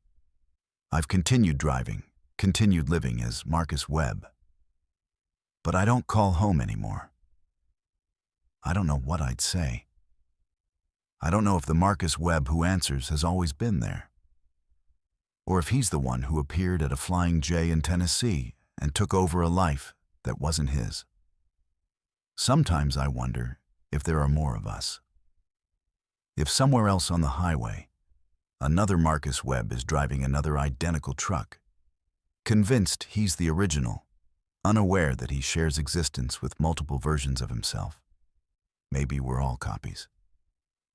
[SPEAKER 1] I've continued driving, continued living as Marcus Webb. But I don't call home anymore. I don't know what I'd say. I don't know if the Marcus Webb who answers has always been there, or if he's the one who appeared at a Flying J in Tennessee and took over a life that wasn't his. Sometimes I wonder if there are more of us. If somewhere else on the highway, another Marcus Webb is driving another identical truck, convinced he's the original, unaware that he shares existence with multiple versions of himself. Maybe we're all copies.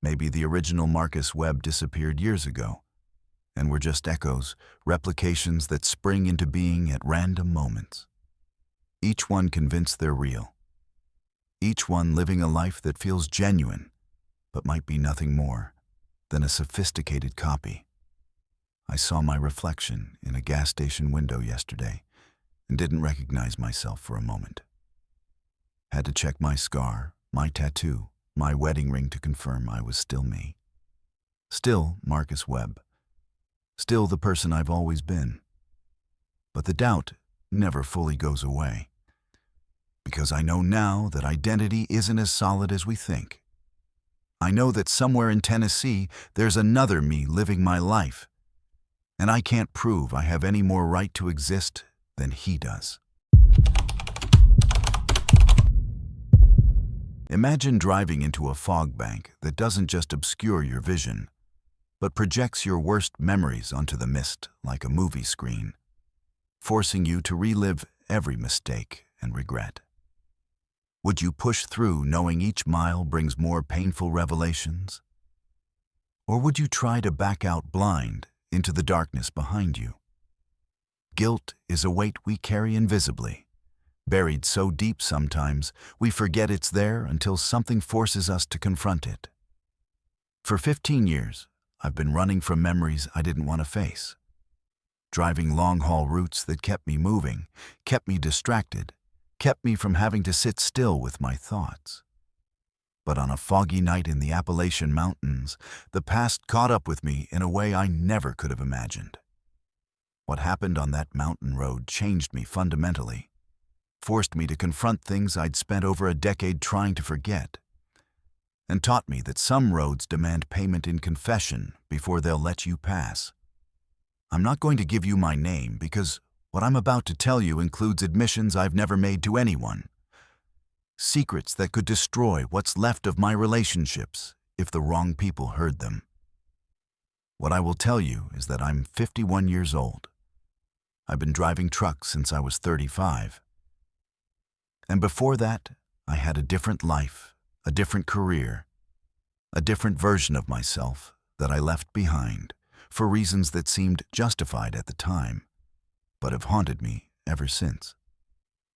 [SPEAKER 1] Maybe the original Marcus Webb disappeared years ago, and we're just echoes, replications that spring into being at random moments. Each one convinced they're real. Each one living a life that feels genuine, but might be nothing more than a sophisticated copy. I saw my reflection in a gas station window yesterday and didn't recognize myself for a moment. Had to check my scar, my tattoo, my wedding ring to confirm I was still me. Still Marcus Webb. Still the person I've always been. But the doubt never fully goes away. Because I know now that identity isn't as solid as we think. I know that somewhere in Tennessee there's another me living my life, and I can't prove I have any more right to exist than he does. Imagine driving into a fog bank that doesn't just obscure your vision, but projects your worst memories onto the mist like a movie screen, forcing you to relive every mistake and regret. Would you push through knowing each mile brings more painful revelations? Or would you try to back out blind into the darkness behind you? Guilt is a weight we carry invisibly, buried so deep sometimes we forget it's there until something forces us to confront it. For 15 years, I've been running from memories I didn't want to face, driving long-haul routes that kept me moving, kept me distracted, kept me from having to sit still with my thoughts. But on a foggy night in the Appalachian Mountains, the past caught up with me in a way I never could have imagined. What happened on that mountain road changed me fundamentally, forced me to confront things I'd spent over a decade trying to forget, and taught me that some roads demand payment in confession before they'll let you pass. I'm not going to give you my name because what I'm about to tell you includes admissions I've never made to anyone. Secrets that could destroy what's left of my relationships if the wrong people heard them. What I will tell you is that I'm 51 years old. I've been driving trucks since I was 35. And before that, I had a different life, a different career, a different version of myself that I left behind for reasons that seemed justified at the time, but have haunted me ever since.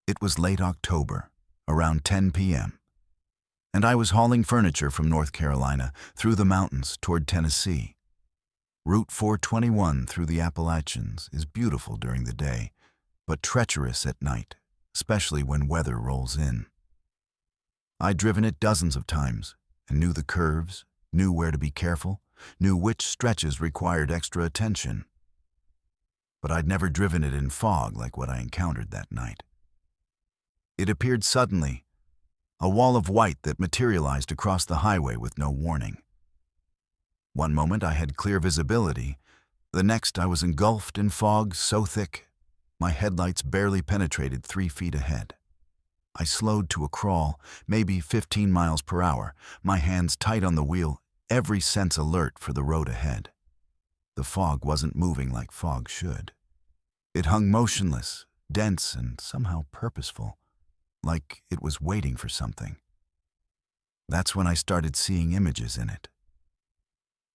[SPEAKER 1] It was late October, around 10 p.m., and I was hauling furniture from North Carolina through the mountains toward Tennessee. Route 421 through the Appalachians is beautiful during the day, but treacherous at night, especially when weather rolls in. I'd driven it dozens of times and knew the curves, knew where to be careful, knew which stretches required extra attention. But I'd never driven it in fog like what I encountered that night. It appeared suddenly, a wall of white that materialized across the highway with no warning. One moment I had clear visibility, the next I was engulfed in fog so thick my headlights barely penetrated 3 feet ahead. I slowed to a crawl, maybe 15 miles per hour, my hands tight on the wheel, every sense alert for the road ahead. The fog wasn't moving like fog should. It hung motionless, dense, and somehow purposeful, like it was waiting for something. That's when I started seeing images in it.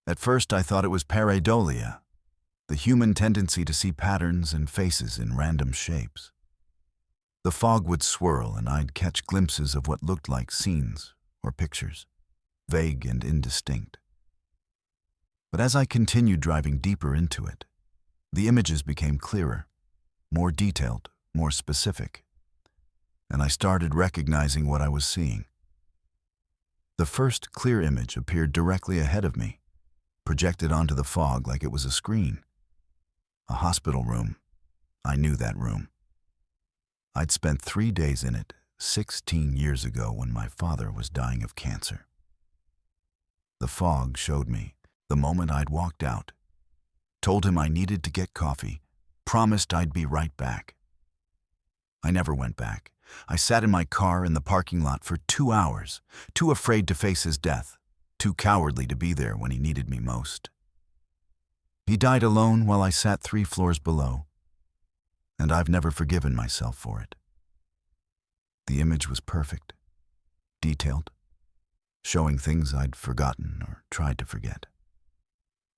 [SPEAKER 1] At first I thought it was pareidolia, the human tendency to see patterns and faces in random shapes. The fog would swirl and I'd catch glimpses of what looked like scenes or pictures, vague and indistinct. But as I continued driving deeper into it, the images became clearer, more detailed, more specific, and I started recognizing what I was seeing. The first clear image appeared directly ahead of me, projected onto the fog like it was a screen. A hospital room. I knew that room. I'd spent 3 days in it 16 years ago when my father was dying of cancer. The fog showed me the moment I'd walked out, told him I needed to get coffee, promised I'd be right back. I never went back. I sat in my car in the parking lot for 2 hours, too afraid to face his death, too cowardly to be there when he needed me most. He died alone while I sat 3 floors below, and I've never forgiven myself for it. The image was perfect, detailed, showing things I'd forgotten or tried to forget.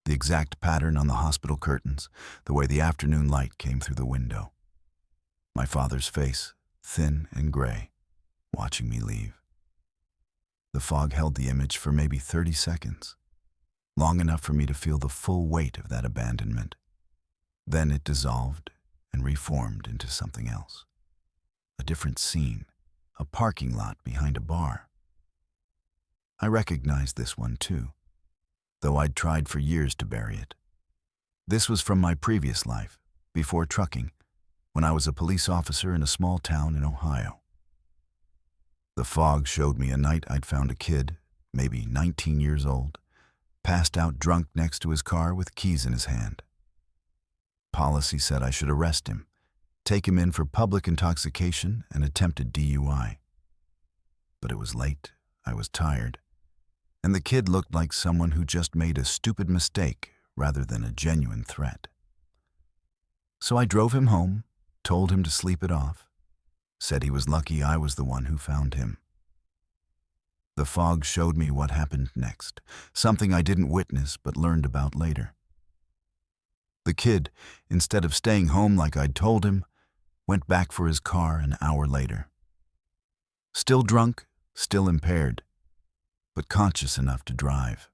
[SPEAKER 1] The exact pattern on the hospital curtains, the way the afternoon light came through the window. My father's face, thin and gray, watching me leave. The fog held the image for maybe 30 seconds, long enough for me to feel the full weight of that abandonment. Then it dissolved and reformed into something else. A different scene, a parking lot behind a bar. I recognized this one too, though I'd tried for years to bury it. This was from my previous life, before trucking, when I was a police officer in a small town in Ohio. The fog showed me a night I'd found a kid, maybe 19 years old, passed out drunk next to his car with keys in his hand. Policy said I should arrest him, take him in for public intoxication and attempted DUI. But it was late, I was tired, and the kid looked like someone who just made a stupid mistake rather than a genuine threat. So I drove him home, told him to sleep it off, said he was lucky I was the one who found him. The fog showed me what happened next, something I didn't witness but learned about later. The kid, instead of staying home like I'd told him, went back for his car an hour later. Still drunk, still impaired, but conscious enough to drive.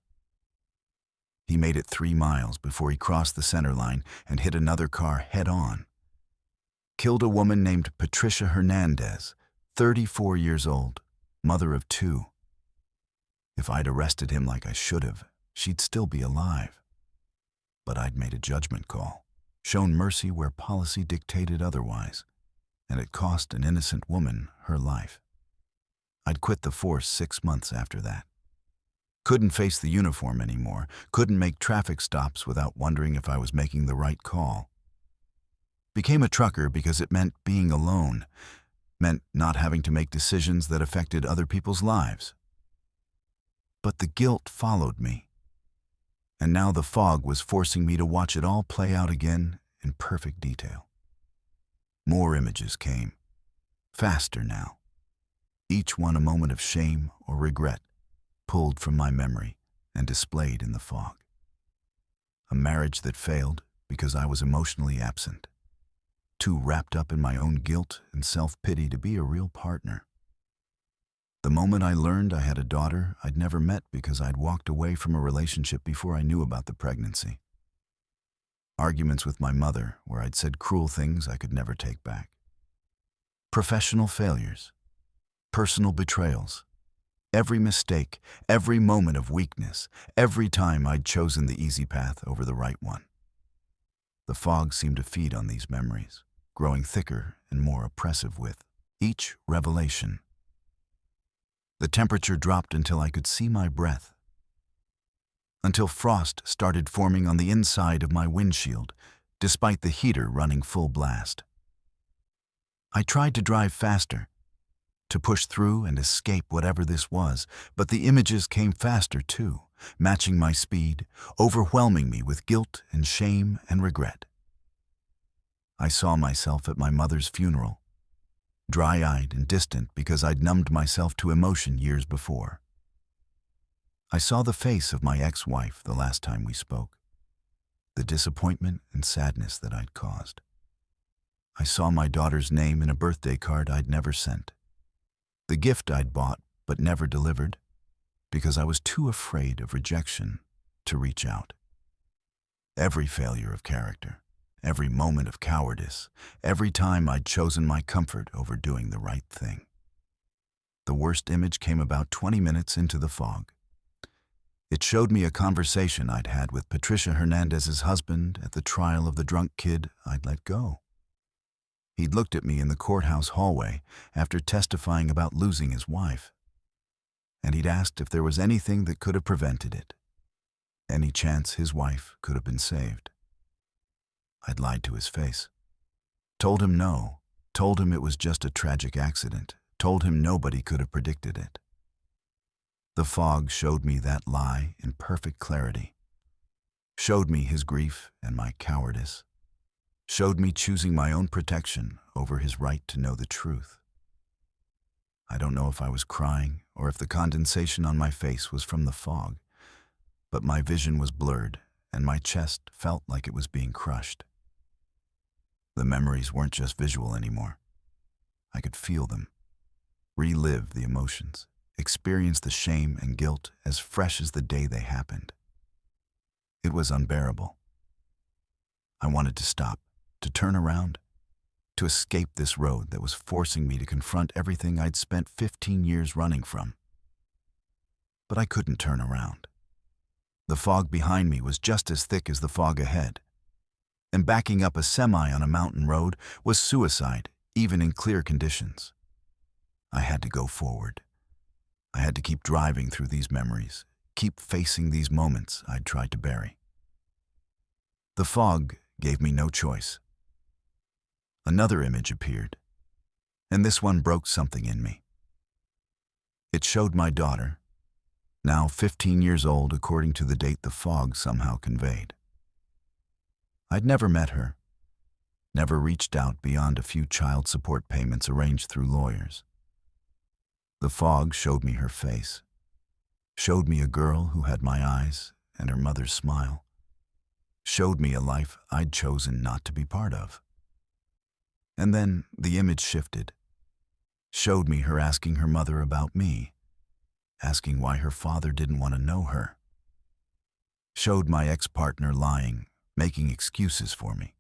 [SPEAKER 1] He made it 3 miles before he crossed the center line and hit another car head-on. Killed a woman named Patricia Hernandez, 34 years old, mother of 2. If I'd arrested him like I should have, she'd still be alive. But I'd made a judgment call, shown mercy where policy dictated otherwise, and it cost an innocent woman her life. I'd quit the force 6 months after that. Couldn't face the uniform anymore, couldn't make traffic stops without wondering if I was making the right call. Became a trucker because it meant being alone, meant not having to make decisions that affected other people's lives. But the guilt followed me, and now the fog was forcing me to watch it all play out again in perfect detail. More images came, faster now, each one a moment of shame or regret, pulled from my memory and displayed in the fog. A marriage that failed because I was emotionally absent, too wrapped up in my own guilt and self-pity to be a real partner. The moment I learned I had a daughter I'd never met because I'd walked away from a relationship before I knew about the pregnancy. Arguments with my mother where I'd said cruel things I could never take back. Professional failures, personal betrayals, every mistake, every moment of weakness, every time I'd chosen the easy path over the right one. The fog seemed to feed on these memories, growing thicker and more oppressive with each revelation. The temperature dropped until I could see my breath, until frost started forming on the inside of my windshield, despite the heater running full blast. I tried to drive faster, to push through and escape whatever this was, but the images came faster too, matching my speed, overwhelming me with guilt and shame and regret. I saw myself at my mother's funeral, dry-eyed and distant because I'd numbed myself to emotion years before. I saw the face of my ex-wife the last time we spoke, the disappointment and sadness that I'd caused. I saw my daughter's name in a birthday card I'd never sent, the gift I'd bought but never delivered, because I was too afraid of rejection to reach out. Every failure of character, every moment of cowardice, every time I'd chosen my comfort over doing the right thing. The worst image came about 20 minutes into the fog. It showed me a conversation I'd had with Patricia Hernandez's husband at the trial of the drunk kid I'd let go. He'd looked at me in the courthouse hallway after testifying about losing his wife, and he'd asked if there was anything that could have prevented it, any chance his wife could have been saved. I'd lied to his face, told him no, told him it was just a tragic accident, told him nobody could have predicted it. The fog showed me that lie in perfect clarity, showed me his grief and my cowardice, showed me choosing my own protection over his right to know the truth. I don't know if I was crying or if the condensation on my face was from the fog, but my vision was blurred and my chest felt like it was being crushed. The memories weren't just visual anymore. I could feel them, relive the emotions, experience the shame and guilt as fresh as the day they happened. It was unbearable. I wanted to stop, to turn around, to escape this road that was forcing me to confront everything I'd spent 15 years running from. But I couldn't turn around. The fog behind me was just as thick as the fog ahead, and backing up a semi on a mountain road was suicide, even in clear conditions. I had to go forward. I had to keep driving through these memories, keep facing these moments I'd tried to bury. The fog gave me no choice. Another image appeared, and this one broke something in me. It showed my daughter, now 15 years old according to the date the fog somehow conveyed. I'd never met her, never reached out beyond a few child support payments arranged through lawyers. The fog showed me her face, showed me a girl who had my eyes and her mother's smile, showed me a life I'd chosen not to be part of. And then the image shifted, showed me her asking her mother about me, asking why her father didn't want to know her. Showed my ex-partner lying, making excuses for me,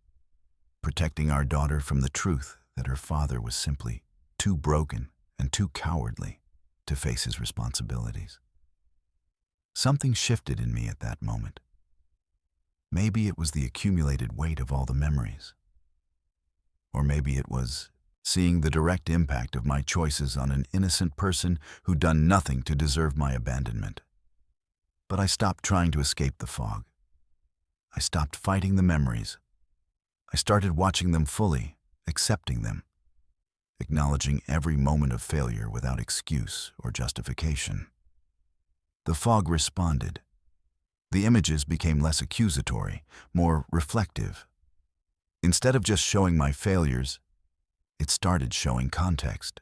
[SPEAKER 1] protecting our daughter from the truth that her father was simply too broken and too cowardly to face his responsibilities. Something shifted in me at that moment. Maybe it was the accumulated weight of all the memories. Or maybe it was seeing the direct impact of my choices on an innocent person who'd done nothing to deserve my abandonment. But I stopped trying to escape the fog. I stopped fighting the memories. I started watching them fully, accepting them, acknowledging every moment of failure without excuse or justification. The fog responded. The images became less accusatory, more reflective. Instead of just showing my failures, it started showing context.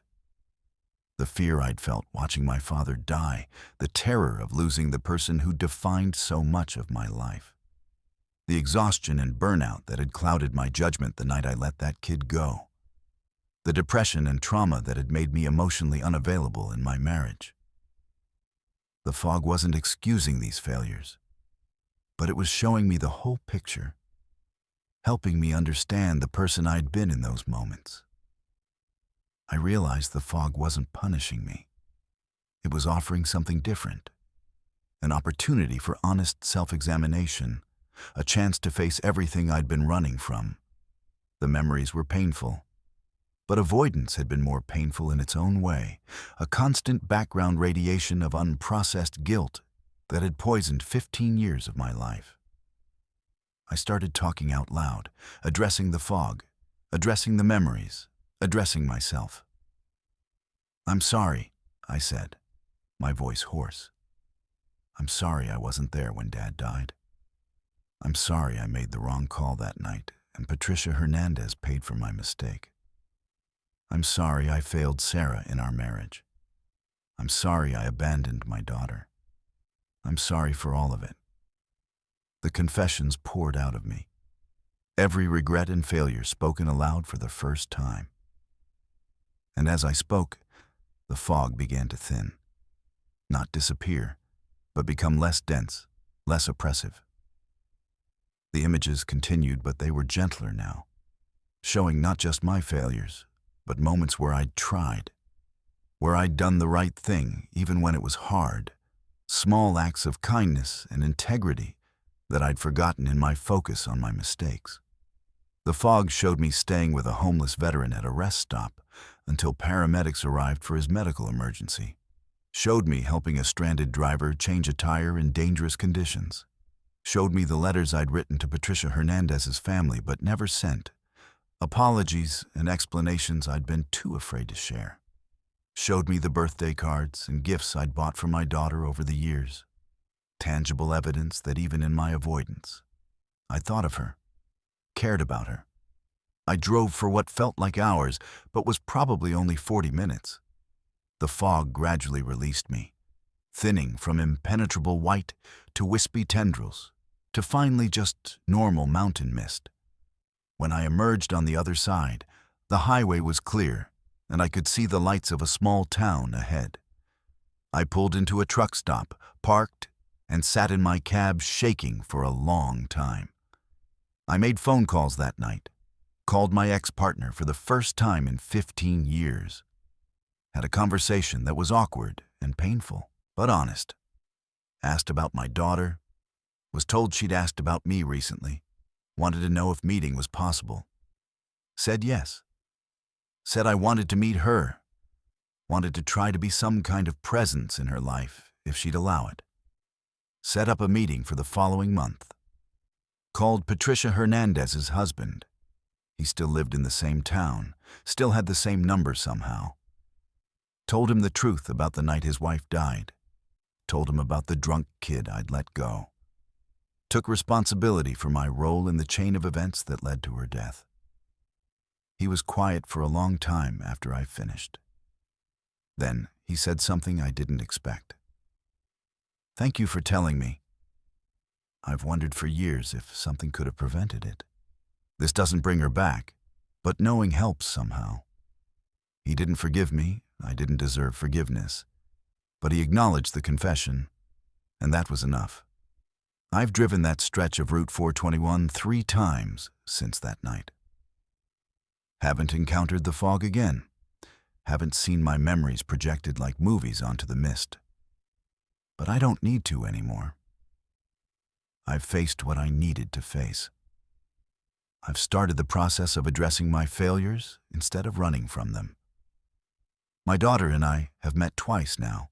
[SPEAKER 1] The fear I'd felt watching my father die, the terror of losing the person who defined so much of my life. The exhaustion and burnout that had clouded my judgment the night I let that kid go. The depression and trauma that had made me emotionally unavailable in my marriage. The fog wasn't excusing these failures, but it was showing me the whole picture, helping me understand the person I'd been in those moments. I realized the fog wasn't punishing me. It was offering something different, an opportunity for honest self-examination, a chance to face everything I'd been running from. The memories were painful, but avoidance had been more painful in its own way, a constant background radiation of unprocessed guilt that had poisoned 15 years of my life. I started talking out loud, addressing the fog, addressing the memories, addressing myself. "I'm sorry," I said, my voice hoarse. "I'm sorry I wasn't there when Dad died. I'm sorry I made the wrong call that night and Patricia Hernandez paid for my mistake. I'm sorry I failed Sarah in our marriage. I'm sorry I abandoned my daughter. I'm sorry for all of it." The confessions poured out of me, every regret and failure spoken aloud for the first time. And as I spoke, the fog began to thin, not disappear, but become less dense, less oppressive. The images continued, but they were gentler now, showing not just my failures, but moments where I'd tried, where I'd done the right thing even when it was hard, small acts of kindness and integrity that I'd forgotten in my focus on my mistakes. The fog showed me staying with a homeless veteran at a rest stop until paramedics arrived for his medical emergency. Showed me helping a stranded driver change a tire in dangerous conditions. Showed me the letters I'd written to Patricia Hernandez's family but never sent. Apologies and explanations I'd been too afraid to share. Showed me the birthday cards and gifts I'd bought for my daughter over the years. Tangible evidence that even in my avoidance, I thought of her, cared about her. I drove for what felt like hours, but was probably only 40 minutes. The fog gradually released me, thinning from impenetrable white to wispy tendrils, to finally just normal mountain mist. When I emerged on the other side, the highway was clear, and I could see the lights of a small town ahead. I pulled into a truck stop, parked, and sat in my cab shaking for a long time. I made phone calls that night, called my ex-partner for the first time in 15 years. Had a conversation that was awkward and painful, but honest. Asked about my daughter, was told she'd asked about me recently, wanted to know if meeting was possible. Said yes. Said I wanted to meet her, wanted to try to be some kind of presence in her life if she'd allow it. Set up a meeting for the following month. Called Patricia Hernandez's husband. He still lived in the same town, still had the same number somehow. Told him the truth about the night his wife died. Told him about the drunk kid I'd let go. Took responsibility for my role in the chain of events that led to her death. He was quiet for a long time after I finished. Then he said something I didn't expect. "Thank you for telling me. I've wondered for years if something could have prevented it. This doesn't bring her back, but knowing helps somehow." He didn't forgive me, I didn't deserve forgiveness, but he acknowledged the confession, and that was enough. I've driven that stretch of Route 421 3 times since that night. Haven't encountered the fog again. Haven't seen my memories projected like movies onto the mist. But I don't need to anymore. I've faced what I needed to face. I've started the process of addressing my failures instead of running from them. My daughter and I have met twice now.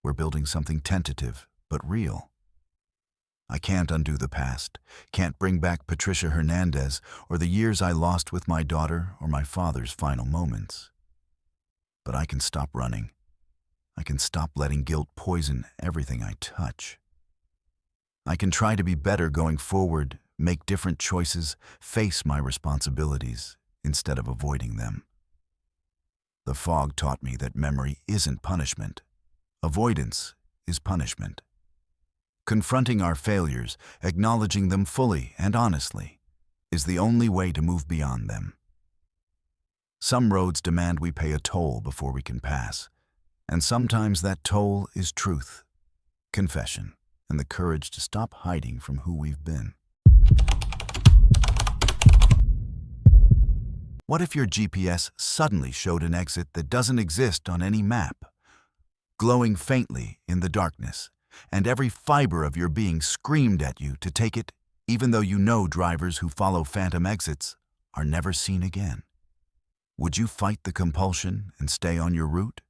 [SPEAKER 1] We're building something tentative but real. I can't undo the past, can't bring back Patricia Hernandez or the years I lost with my daughter or my father's final moments. But I can stop running. I can stop letting guilt poison everything I touch. I can try to be better going forward, make different choices, face my responsibilities instead of avoiding them. The fog taught me that memory isn't punishment. Avoidance is punishment. Confronting our failures, acknowledging them fully and honestly, is the only way to move beyond them. Some roads demand we pay a toll before we can pass, and sometimes that toll is truth, confession, and the courage to stop hiding from who we've been. What if your GPS suddenly showed an exit that doesn't exist on any map, glowing faintly in the darkness, and every fiber of your being screamed at you to take it, even though you know drivers who follow phantom exits are never seen again? Would you fight the compulsion and stay on your route?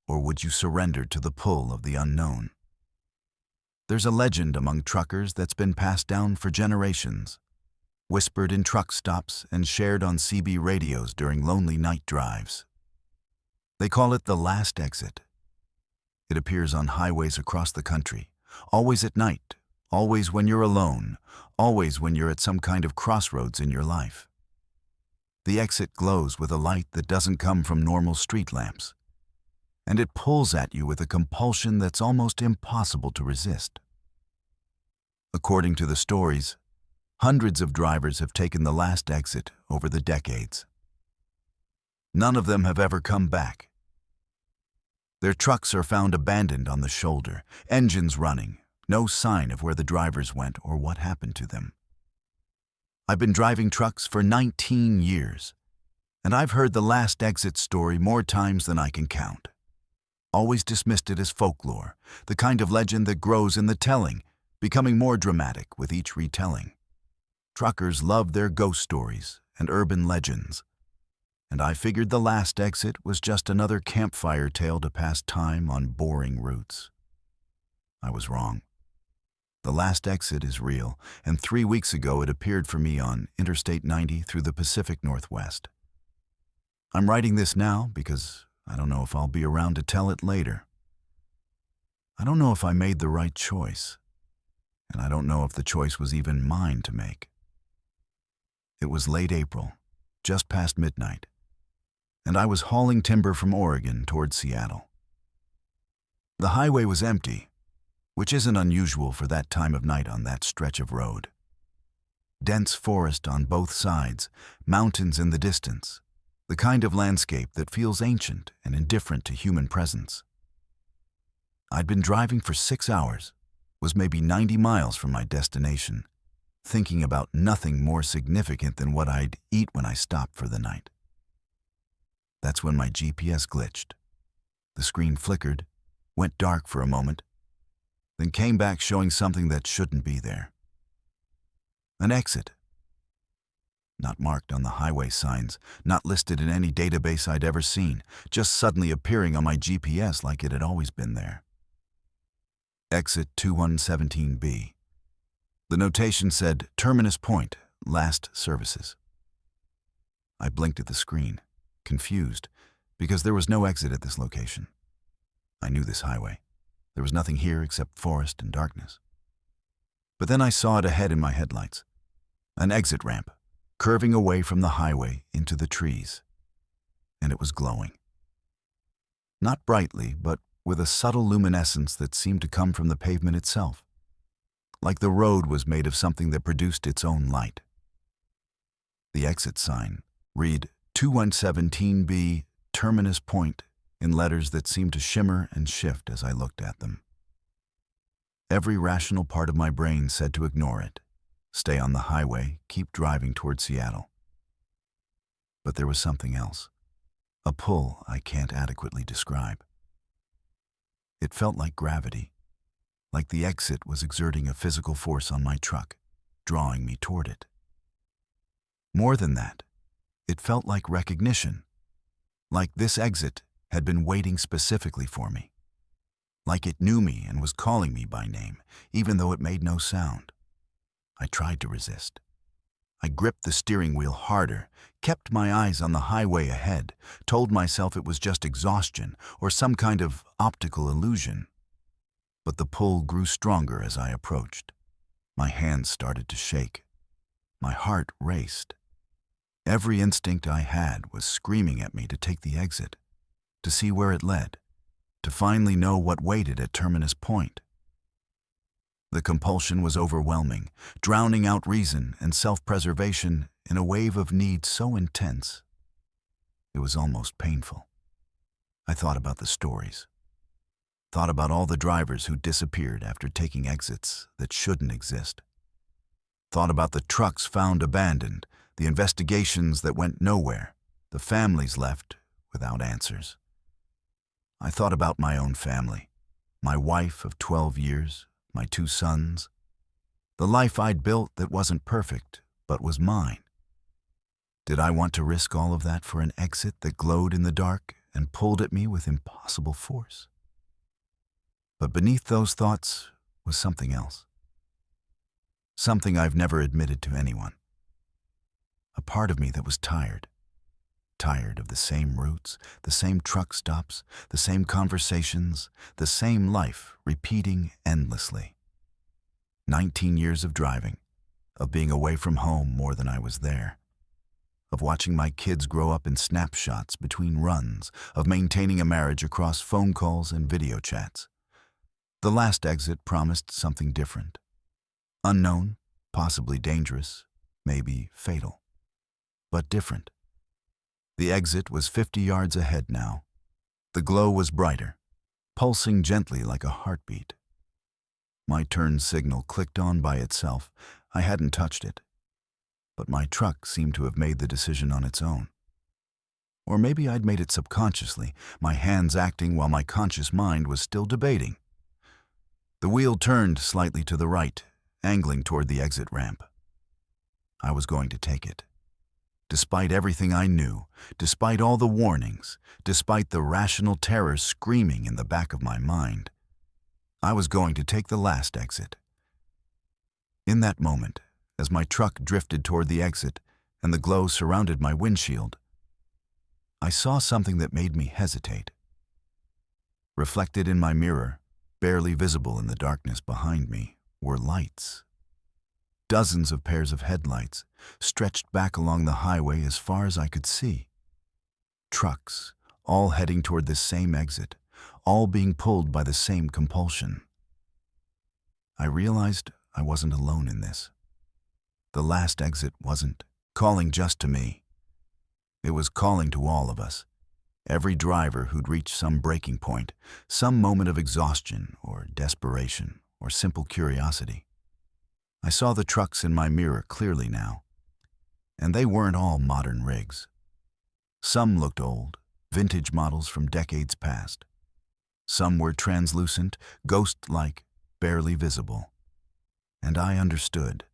[SPEAKER 1] Or would you surrender to the pull of the unknown? There's a legend among truckers that's been passed down for generations, whispered in truck stops and shared on CB radios during lonely night drives. They call it the last exit. It appears on highways across the country, always at night, always when you're alone, always when you're at some kind of crossroads in your life. The exit glows with a light that doesn't come from normal street lamps, and it pulls at you with a compulsion that's almost impossible to resist. According to the stories, hundreds of drivers have taken the last exit over the decades. None of them have ever come back. Their trucks are found abandoned on the shoulder, engines running, no sign of where the drivers went or what happened to them. I've been driving trucks for 19 years, and I've heard the last exit story more times than I can count. Always dismissed it as folklore, the kind of legend that grows in the telling, becoming more dramatic with each retelling. Truckers love their ghost stories and urban legends, and I figured the last exit was just another campfire tale to pass time on boring routes. I was wrong. The last exit is real, and 3 weeks ago it appeared for me on Interstate 90 through the Pacific Northwest. I'm writing this now because I don't know if I'll be around to tell it later. I don't know if I made the right choice, and I don't know if the choice was even mine to make. It was late April, just past midnight, and I was hauling timber from Oregon toward Seattle. The highway was empty, which isn't unusual for that time of night on that stretch of road. Dense forest on both sides, mountains in the distance, the kind of landscape that feels ancient and indifferent to human presence. I'd been driving for 6 hours, was maybe 90 miles from my destination, thinking about nothing more significant than what I'd eat when I stopped for the night. That's when my GPS glitched. The screen flickered, went dark for a moment, then came back showing something that shouldn't be there. An exit. Not marked on the highway signs, not listed in any database I'd ever seen, just suddenly appearing on my GPS like it had always been there. Exit 2117B. The notation said, Terminus Point, last services. I blinked at the screen, confused, because there was no exit at this location. I knew this highway. There was nothing here except forest and darkness. But then I saw it ahead in my headlights. An exit ramp, curving away from the highway into the trees. And it was glowing. Not brightly, but with a subtle luminescence that seemed to come from the pavement itself. Like the road was made of something that produced its own light. The exit sign read 2117B Terminus Point in letters that seemed to shimmer and shift as I looked at them. Every rational part of my brain said to ignore it. Stay on the highway, keep driving toward Seattle. But there was something else. A pull I can't adequately describe. It felt like gravity, like the exit was exerting a physical force on my truck, drawing me toward it. More than that, it felt like recognition, like this exit had been waiting specifically for me, like it knew me and was calling me by name, even though it made no sound. I tried to resist. I gripped the steering wheel harder, kept my eyes on the highway ahead, told myself it was just exhaustion or some kind of optical illusion. But the pull grew stronger as I approached. My hands started to shake. My heart raced. Every instinct I had was screaming at me to take the exit, to see where it led, to finally know what waited at Terminus Point. The compulsion was overwhelming, drowning out reason and self-preservation in a wave of need so intense. It was almost painful. I thought about the stories. Thought about all the drivers who disappeared after taking exits that shouldn't exist. Thought about the trucks found abandoned, the investigations that went nowhere, the families left without answers. I thought about my own family, my wife of 12 years, my 2 sons, the life I'd built that wasn't perfect, but was mine. Did I want to risk all of that for an exit that glowed in the dark and pulled at me with impossible force? But beneath those thoughts was something else. Something I've never admitted to anyone. A part of me that was tired. Tired of the same routes, the same truck stops, the same conversations, the same life repeating endlessly. 19 years of driving, of being away from home more than I was there, of watching my kids grow up in snapshots between runs, of maintaining a marriage across phone calls and video chats. The last exit promised something different. Unknown, possibly dangerous, maybe fatal, but different. The exit was 50 yards ahead now. The glow was brighter, pulsing gently like a heartbeat. My turn signal clicked on by itself. I hadn't touched it. But my truck seemed to have made the decision on its own. Or maybe I'd made it subconsciously, my hands acting while my conscious mind was still debating. The wheel turned slightly to the right, angling toward the exit ramp. I was going to take it. Despite everything I knew, despite all the warnings, despite the rational terror screaming in the back of my mind, I was going to take the last exit. In that moment, as my truck drifted toward the exit and the glow surrounded my windshield, I saw something that made me hesitate. Reflected in my mirror, barely visible in the darkness behind me, were lights. Dozens of pairs of headlights stretched back along the highway as far as I could see. Trucks, all heading toward the same exit, all being pulled by the same compulsion. I realized I wasn't alone in this. The last exit wasn't calling just to me. It was calling to all of us, every driver who'd reached some breaking point, some moment of exhaustion or desperation or simple curiosity. I saw the trucks in my mirror clearly now, and they weren't all modern rigs. Some looked old, vintage models from decades past. Some were translucent, ghost-like, barely visible. And I understood.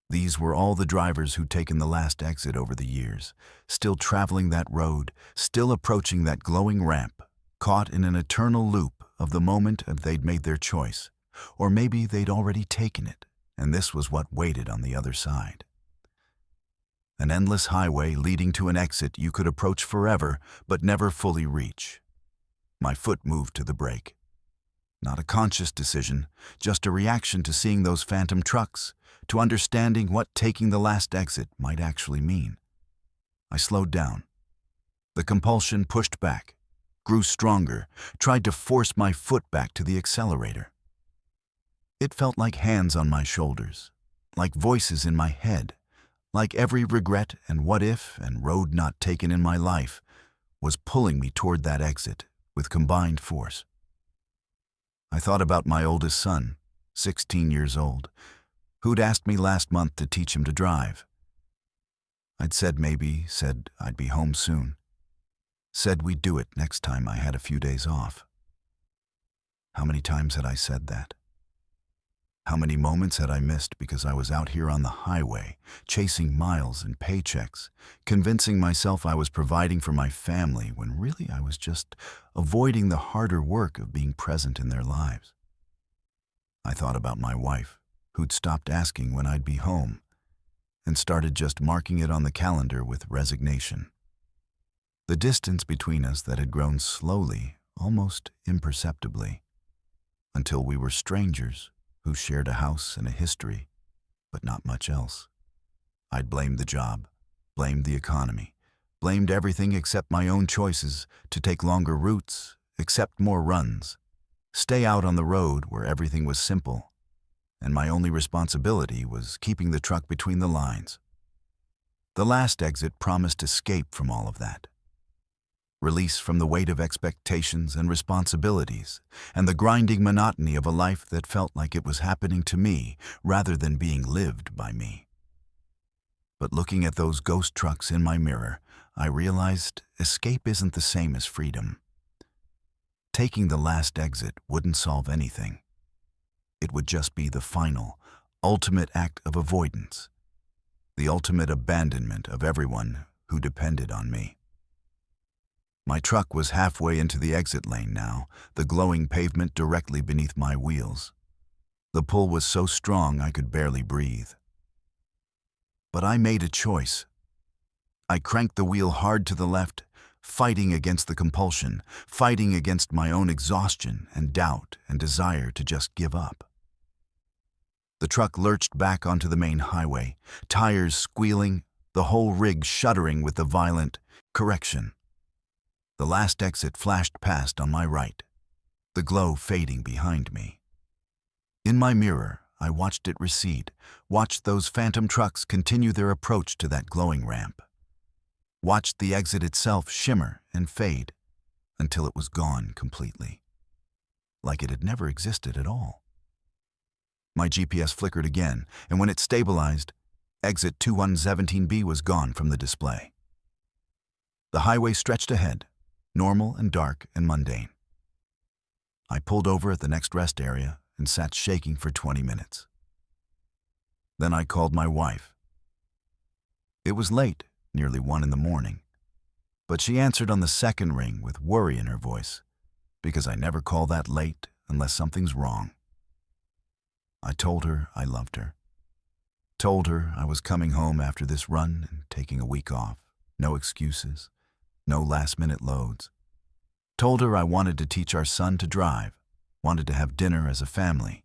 [SPEAKER 1] These were all the drivers who'd taken the last exit over the years, still traveling that road, still approaching that glowing ramp, caught in an eternal loop of the moment they'd made their choice. Or maybe they'd already taken it, and this was what waited on the other side. An endless highway leading to an exit you could approach forever, but never fully reach. My foot moved to the brake. Not a conscious decision, just a reaction to seeing those phantom trucks, to understanding what taking the last exit might actually mean. I slowed down. The compulsion pushed back, grew stronger, tried to force my foot back to the accelerator. It felt like hands on my shoulders, like voices in my head, like every regret and what if and road not taken in my life was pulling me toward that exit with combined force. I thought about my oldest son, 16 years old, who'd asked me last month to teach him to drive. I'd said maybe, said I'd be home soon, said we'd do it next time I had a few days off. How many times had I said that? How many moments had I missed because I was out here on the highway, chasing miles and paychecks, convincing myself I was providing for my family when really I was just avoiding the harder work of being present in their lives. I thought about my wife, who'd stopped asking when I'd be home, and started just marking it on the calendar with resignation. The distance between us that had grown slowly, almost imperceptibly, until we were strangers who shared a house and a history, but not much else. I'd blamed the job, blamed the economy, blamed everything except my own choices to take longer routes, accept more runs, stay out on the road where everything was simple, and my only responsibility was keeping the truck between the lines. The last exit promised escape from all of that. Release from the weight of expectations and responsibilities, and the grinding monotony of a life that felt like it was happening to me rather than being lived by me. But looking at those ghost trucks in my mirror, I realized escape isn't the same as freedom. Taking the last exit wouldn't solve anything. It would just be the final, ultimate act of avoidance, the ultimate abandonment of everyone who depended on me. My truck was halfway into the exit lane now, the glowing pavement directly beneath my wheels. The pull was so strong I could barely breathe. But I made a choice. I cranked the wheel hard to the left, fighting against the compulsion, fighting against my own exhaustion and doubt and desire to just give up. The truck lurched back onto the main highway, tires squealing, the whole rig shuddering with the violent correction. The last exit flashed past on my right, the glow fading behind me. In my mirror, I watched it recede, watched those phantom trucks continue their approach to that glowing ramp, watched the exit itself shimmer and fade until it was gone completely, like it had never existed at all. My GPS flickered again, and when it stabilized, exit 2117B was gone from the display. The highway stretched ahead, normal and dark and mundane. I pulled over at the next rest area and sat shaking for 20 minutes. Then I called my wife. It was late, nearly 1 in the morning, but she answered on the second ring with worry in her voice, because I never call that late unless something's wrong. I told her I loved her. Told her I was coming home after this run and taking a week off, no excuses, no last-minute loads. Told her I wanted to teach our son to drive, wanted to have dinner as a family,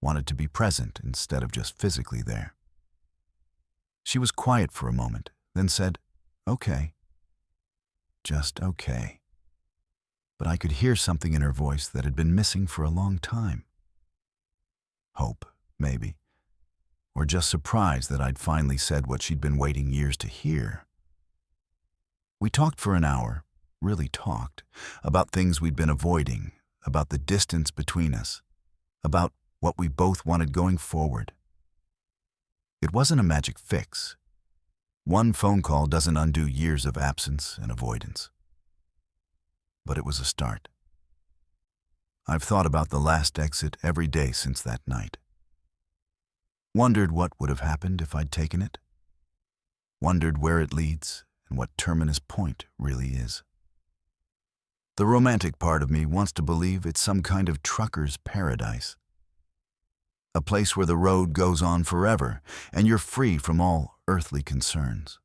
[SPEAKER 1] wanted to be present instead of just physically there. She was quiet for a moment, then said, "Okay." Just okay. But I could hear something in her voice that had been missing for a long time. Hope, maybe, or just surprise that I'd finally said what she'd been waiting years to hear. We talked for an hour, really talked, about things we'd been avoiding, about the distance between us, about what we both wanted going forward. It wasn't a magic fix. One phone call doesn't undo years of absence and avoidance. But it was a start. I've thought about the last exit every day since that night. Wondered what would have happened if I'd taken it. Wondered where it leads and what terminus point really is. The romantic part of me wants to believe it's some kind of trucker's paradise. A place where the road goes on forever and you're free from all earthly concerns.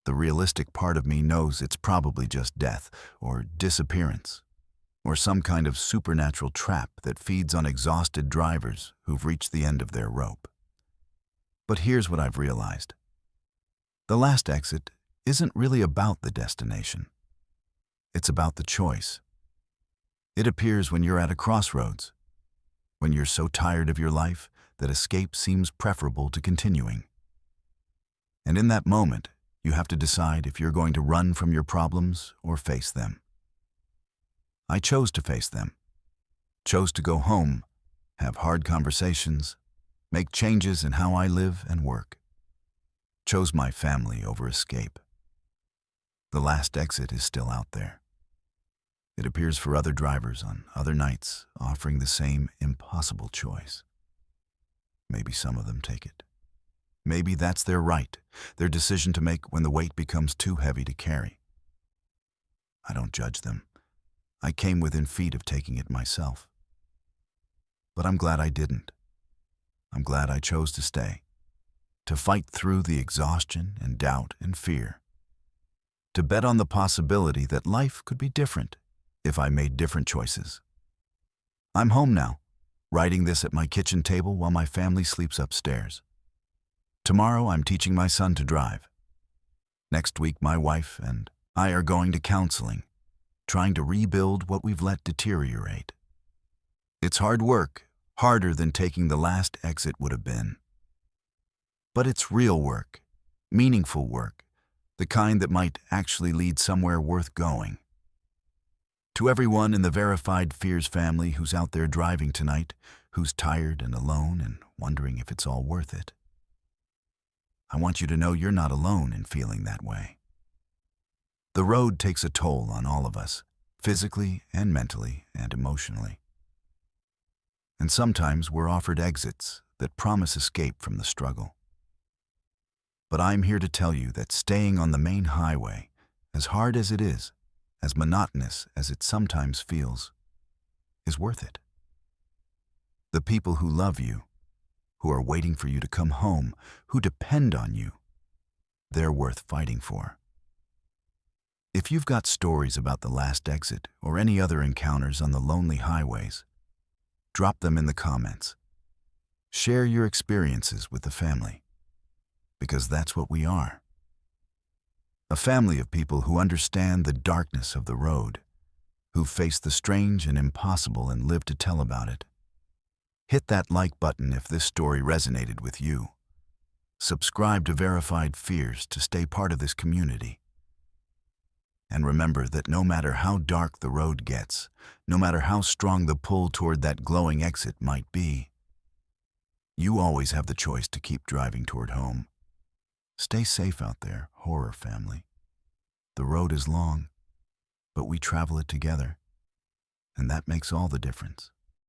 [SPEAKER 1] The realistic part of me knows it's probably just death or disappearance, or some kind of supernatural trap that feeds on exhausted drivers who've reached the end of their rope. But here's what I've realized. The last exit isn't really about the destination. It's about the choice. It appears when you're at a crossroads, when you're so tired of your life that escape seems preferable to continuing. And in that moment, you have to decide if you're going to run from your problems or face them. I chose to face them, chose to go home, have hard conversations, make changes in how I live and work. Chose my family over escape. The last exit is still out there. It appears for other drivers on other nights, offering the same impossible choice. Maybe some of them take it. Maybe that's their right, their decision to make when the weight becomes too heavy to carry. I don't judge them. I came within feet of taking it myself. But I'm glad I didn't. I'm glad I chose to stay, to fight through the exhaustion and doubt and fear, to bet on the possibility that life could be different if I made different choices. I'm home now, writing this at my kitchen table while my family sleeps upstairs. Tomorrow I'm teaching my son to drive. Next week my wife and I are going to counseling, trying to rebuild what we've let deteriorate. It's hard work, harder than taking the last exit would have been. But it's real work, meaningful work, the kind that might actually lead somewhere worth going. To everyone in the Verified Fears family who's out there driving tonight, who's tired and alone and wondering if it's all worth it, I want you to know you're not alone in feeling that way. The road takes a toll on all of us, physically and mentally and emotionally. And sometimes we're offered exits that promise escape from the struggle. But I'm here to tell you that staying on the main highway, as hard as it is, as monotonous as it sometimes feels, is worth it. The people who love you, who are waiting for you to come home, who depend on you, they're worth fighting for. If you've got stories about the last exit or any other encounters on the lonely highways, drop them in the comments. Share your experiences with the family, because that's what we are. A family of people who understand the darkness of the road, who face the strange and impossible and live to tell about it. Hit that like button if this story resonated with you. Subscribe to Verified Fears to stay part of this community. And remember that no matter how dark the road gets, no matter how strong the pull toward that glowing exit might be, you always have the choice to keep driving toward home. Stay safe out there, horror family. The road is long, but we travel it together, and that makes all the difference.